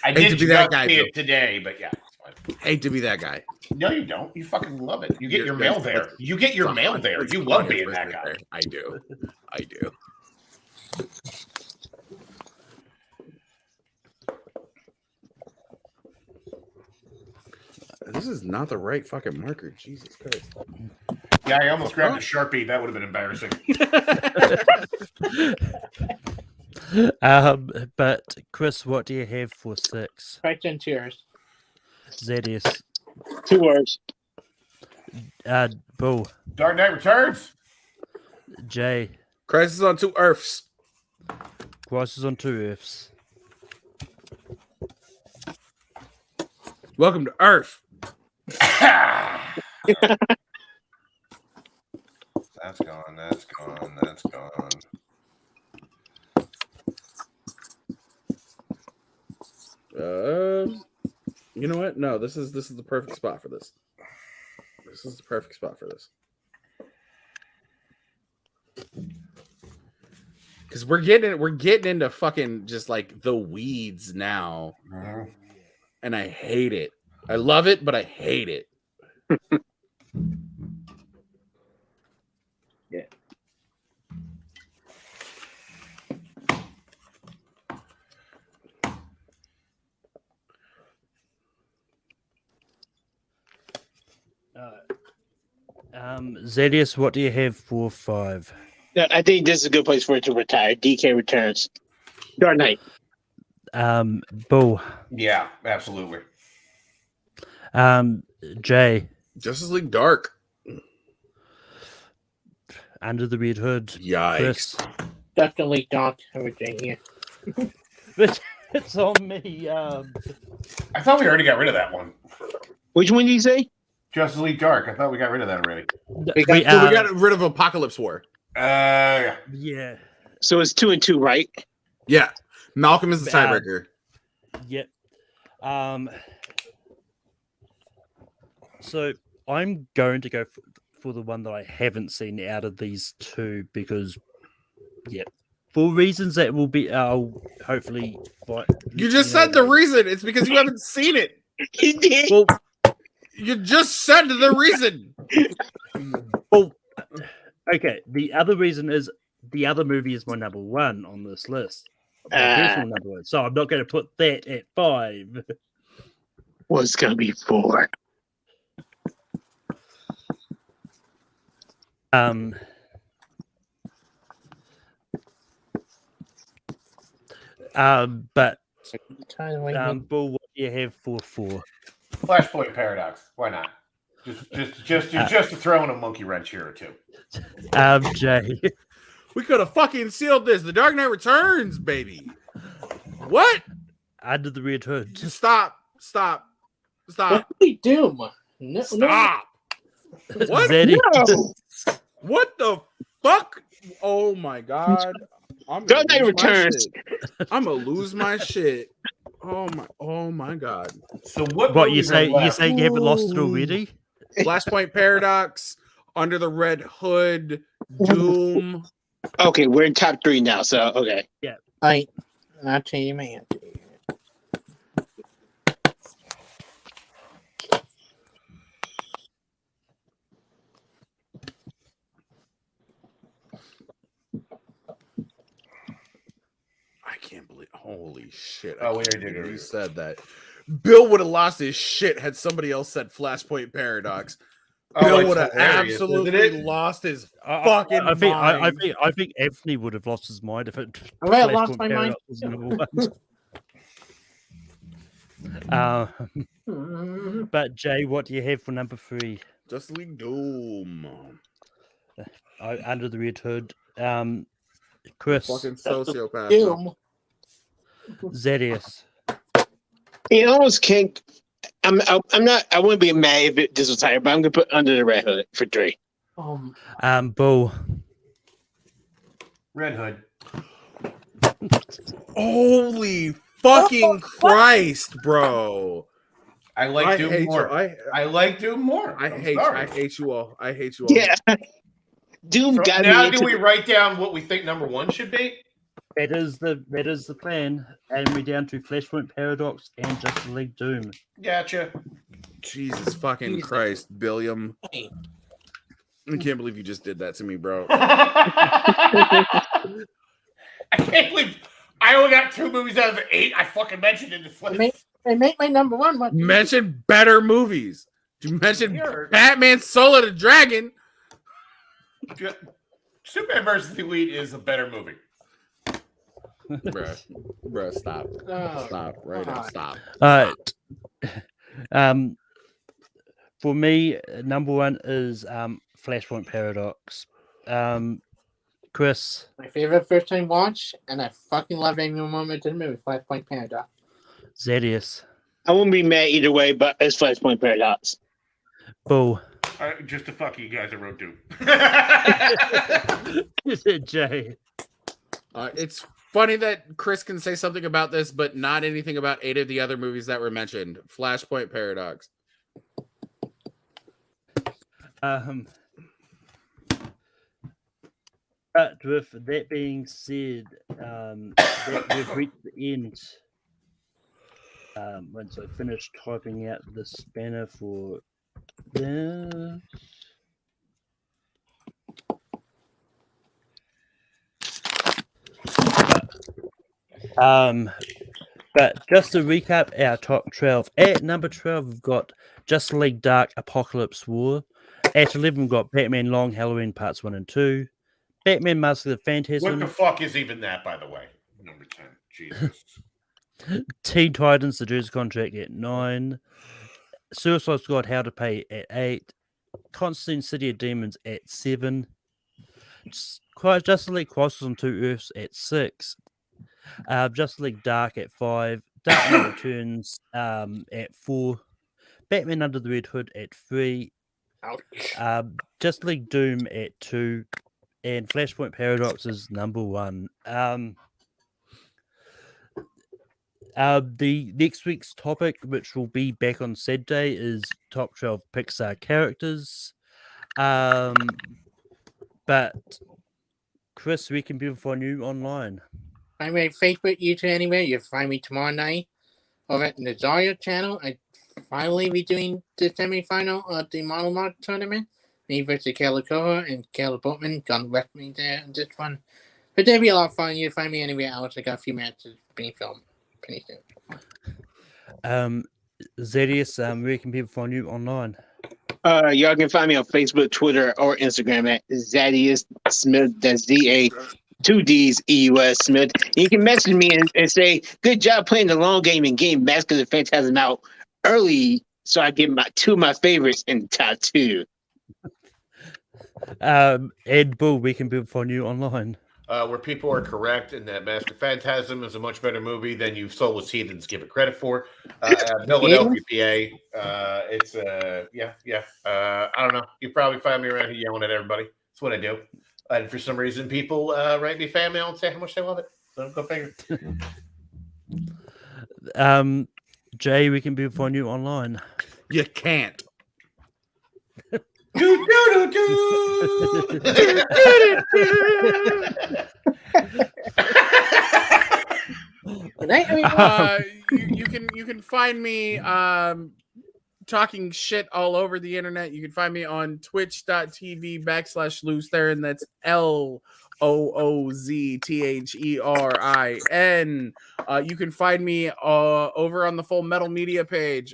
I Hate to did be that guy, see though. it today, but yeah. It's fine. Hate to be that guy. No, you don't. You fucking love it. You get You're- your mail that's- there. You get your mail there. You love being that guy. I do. I do. This is not the right fucking marker. Jesus Christ. Yeah, I almost grabbed a Sharpie. That would have been embarrassing. But Chris, what do you have for 6? Right down to yours. Zedius. 2 words. Bull. Dark Knight Returns. Jay. Crisis on Two Earths. Crisis on Two Earths. Welcome to Earth. That's gone. That's gone. That's gone. You know what? No, this is the perfect spot for this. This is the perfect spot for this. Because we're getting into fucking just like the weeds now. Mhm. And I hate it. I love it, but I hate it. Yeah. Zedius, what do you have for 5? Yeah, I think this is a good place for it to retire. DK returns. Dark Knight. Bull. Yeah, absolutely. Jay. Justice League Dark. Under the Red Hood. Yikes. Chris. Justice League Dark. Everything here. It's on me. I thought we already got rid of that one. Which one did you say? Justice League Dark. I thought we got rid of that already. We got- So we got rid of Apocalypse War. Yeah. So it's 2 and 2, right? Yeah. Malcolm is the tiebreaker. Yep. So I'm going to go for the one that I haven't seen out of these two because, for reasons that will be, hopefully. You just said the reason. It's because you haven't seen it. He did. Well, you just said the reason. Well, okay. The other reason is the other movie is my number one on this list. My personal number one. So I'm not going to put that at 5. Well, it's going to be 4. But Bull, what do you have for 4? Flashpoint Paradox. Why not? Just to throw in a monkey wrench here or two. Jay. We could have fucking sealed this. The Dark Knight Returns, baby. What? Under the Red Hood. Stop. Doom. No, Stop. What? No. What the fuck? Oh my god. Dark Knight Returns. I'm gonna lose my shit. Oh my god. So what you say you haven't lost it already? Flashpoint Paradox, Under the Red Hood, Doom. Okay, we're in top 3 now, so okay. Yeah. I'll tell you, man. I can't believe. Holy shit! Oh, wait, you said that. Bill would have lost his shit had somebody else said Flashpoint Paradox. Bill would have absolutely lost his fucking I mind. think Anthony would have lost his mind if it. I lost my mind. Was number 1. But Jay, what do you have for number 3? Justice League Doom. Under the Red Hood. Chris. Fucking sociopath. Doom. Zedius. You almost can't. I'm not. I wouldn't be mad if this was higher, but I'm gonna put Under the Red Hood for 3. Bull. Red Hood. Holy fucking Christ, bro! I like Doom more. I like Doom more. I hate you all. I hate you all. Yeah. Doom got me. Now, do we write down what we think number 1 should be? That is the plan, and we're down to Flashpoint Paradox and Justice League Doom. Gotcha. Jesus fucking Christ, Billiam. I can't believe you just did that to me, bro. I can't believe I only got 2 movies out of the 8 I fucking mentioned in this list. They make my number 1. Mention better movies. You mentioned Batman Soul of the Dragon. Superman vs. the Elite is a better movie. Bruh, stop. Stop. Right now, stop. For me, number 1 is Flashpoint Paradox. Chris. My favorite first time watch, and I fucking love every moment in the movie, Flashpoint Paradox. Zedius. I won't be mad either way, but it's Flashpoint Paradox. Bull. Just to fuck you guys, I wrote Doom. Jay. It's funny that Chris can say something about this, but not anything about 8 of the other movies that were mentioned. Flashpoint Paradox. But with that being said, that we've reached the end. Once I finish typing out the spanner for this. But just to recap our top 12. At number 12, we've got Justice League Dark Apocalypse War. At 11, we've got Batman Long Halloween Parts 1 and 2. Batman Mask of the Phantasm. What the fuck is even that, by the way? Number 10. Jesus. Teen Titans, The Jersey Contract at 9. Suicide Squad, How to Pay at 8. Constantine, City of Demons at 7. Justice League Crisis on Two Earths at 6. Justice League Dark at 5. Dark Knight Returns at 4. Batman Under the Red Hood at 3. Ouch. Justice League Doom at 2. and Flashpoint Paradox is number 1. The next week's topic, which will be back on Saturday, is top 12 Pixar characters. But Chris, where can people find you online? I'm on Facebook, YouTube, anywhere. You'll find me tomorrow night over at the Zarya channel. I finally be doing the semi-final of the Model Mod tournament. Me versus Kayla Koha and Kayla Boatman. Gonna rep me there on this one. But that'll be a lot of fun. You'll find me anywhere else. I got a few matches being filmed pretty soon. Zedius, where can people find you online? Y'all can find me on Facebook, Twitter, or Instagram at Zadius Smith. That's Z-A-2-Ds-E-U-S Smith. You can message me and say, good job playing the long game and getting Mask of the Phantasm out early so I get two of my favorites in the top 2. Ed Bull, where can people find you online? Where people are correct in that Mask of Phantasm is a much better movie than you soulless heathens give it credit for. Philadelphia, PA. It's I don't know. You probably find me around here yelling at everybody. That's what I do. And for some reason, people write me fan mail and say how much they love it. So go figure. Jay, we can people find you online. You can't. You can find me talking shit all over the internet. You can find me on twitch.tv/LooseTherin. That's LOOZTHERIN. You can find me over on the Full Metal Media page,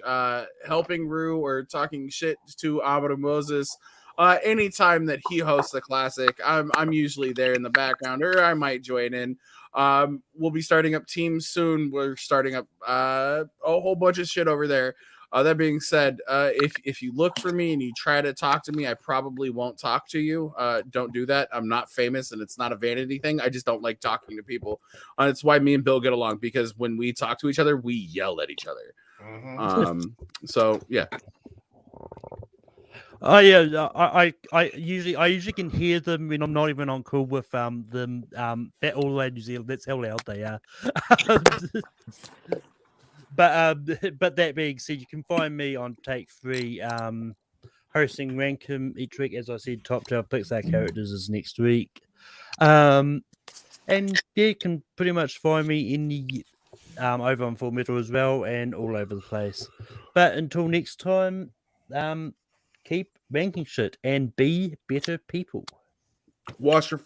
helping Rue or talking shit to Abra Moses. Anytime that he hosts a classic, I'm usually there in the background, or I might join in. We'll be starting up teams soon. We're starting up a whole bunch of shit over there. That being said, if you look for me and you try to talk to me, I probably won't talk to you. Don't do that. I'm not famous, and it's not a vanity thing. I just don't like talking to people. It's why me and Bill get along, because when we talk to each other, we yell at each other. So yeah. Oh yeah, I usually can hear them when I'm not even on call with them. That all the way in New Zealand. That's how loud they are. But that being said, you can find me on Take 3, hosting Rankum each week. As I said, top 12 Pixar characters is next week. And yeah, you can pretty much find me in the over on Full Metal as well, and all over the place. But until next time, keep ranking shit and be better people. Wash your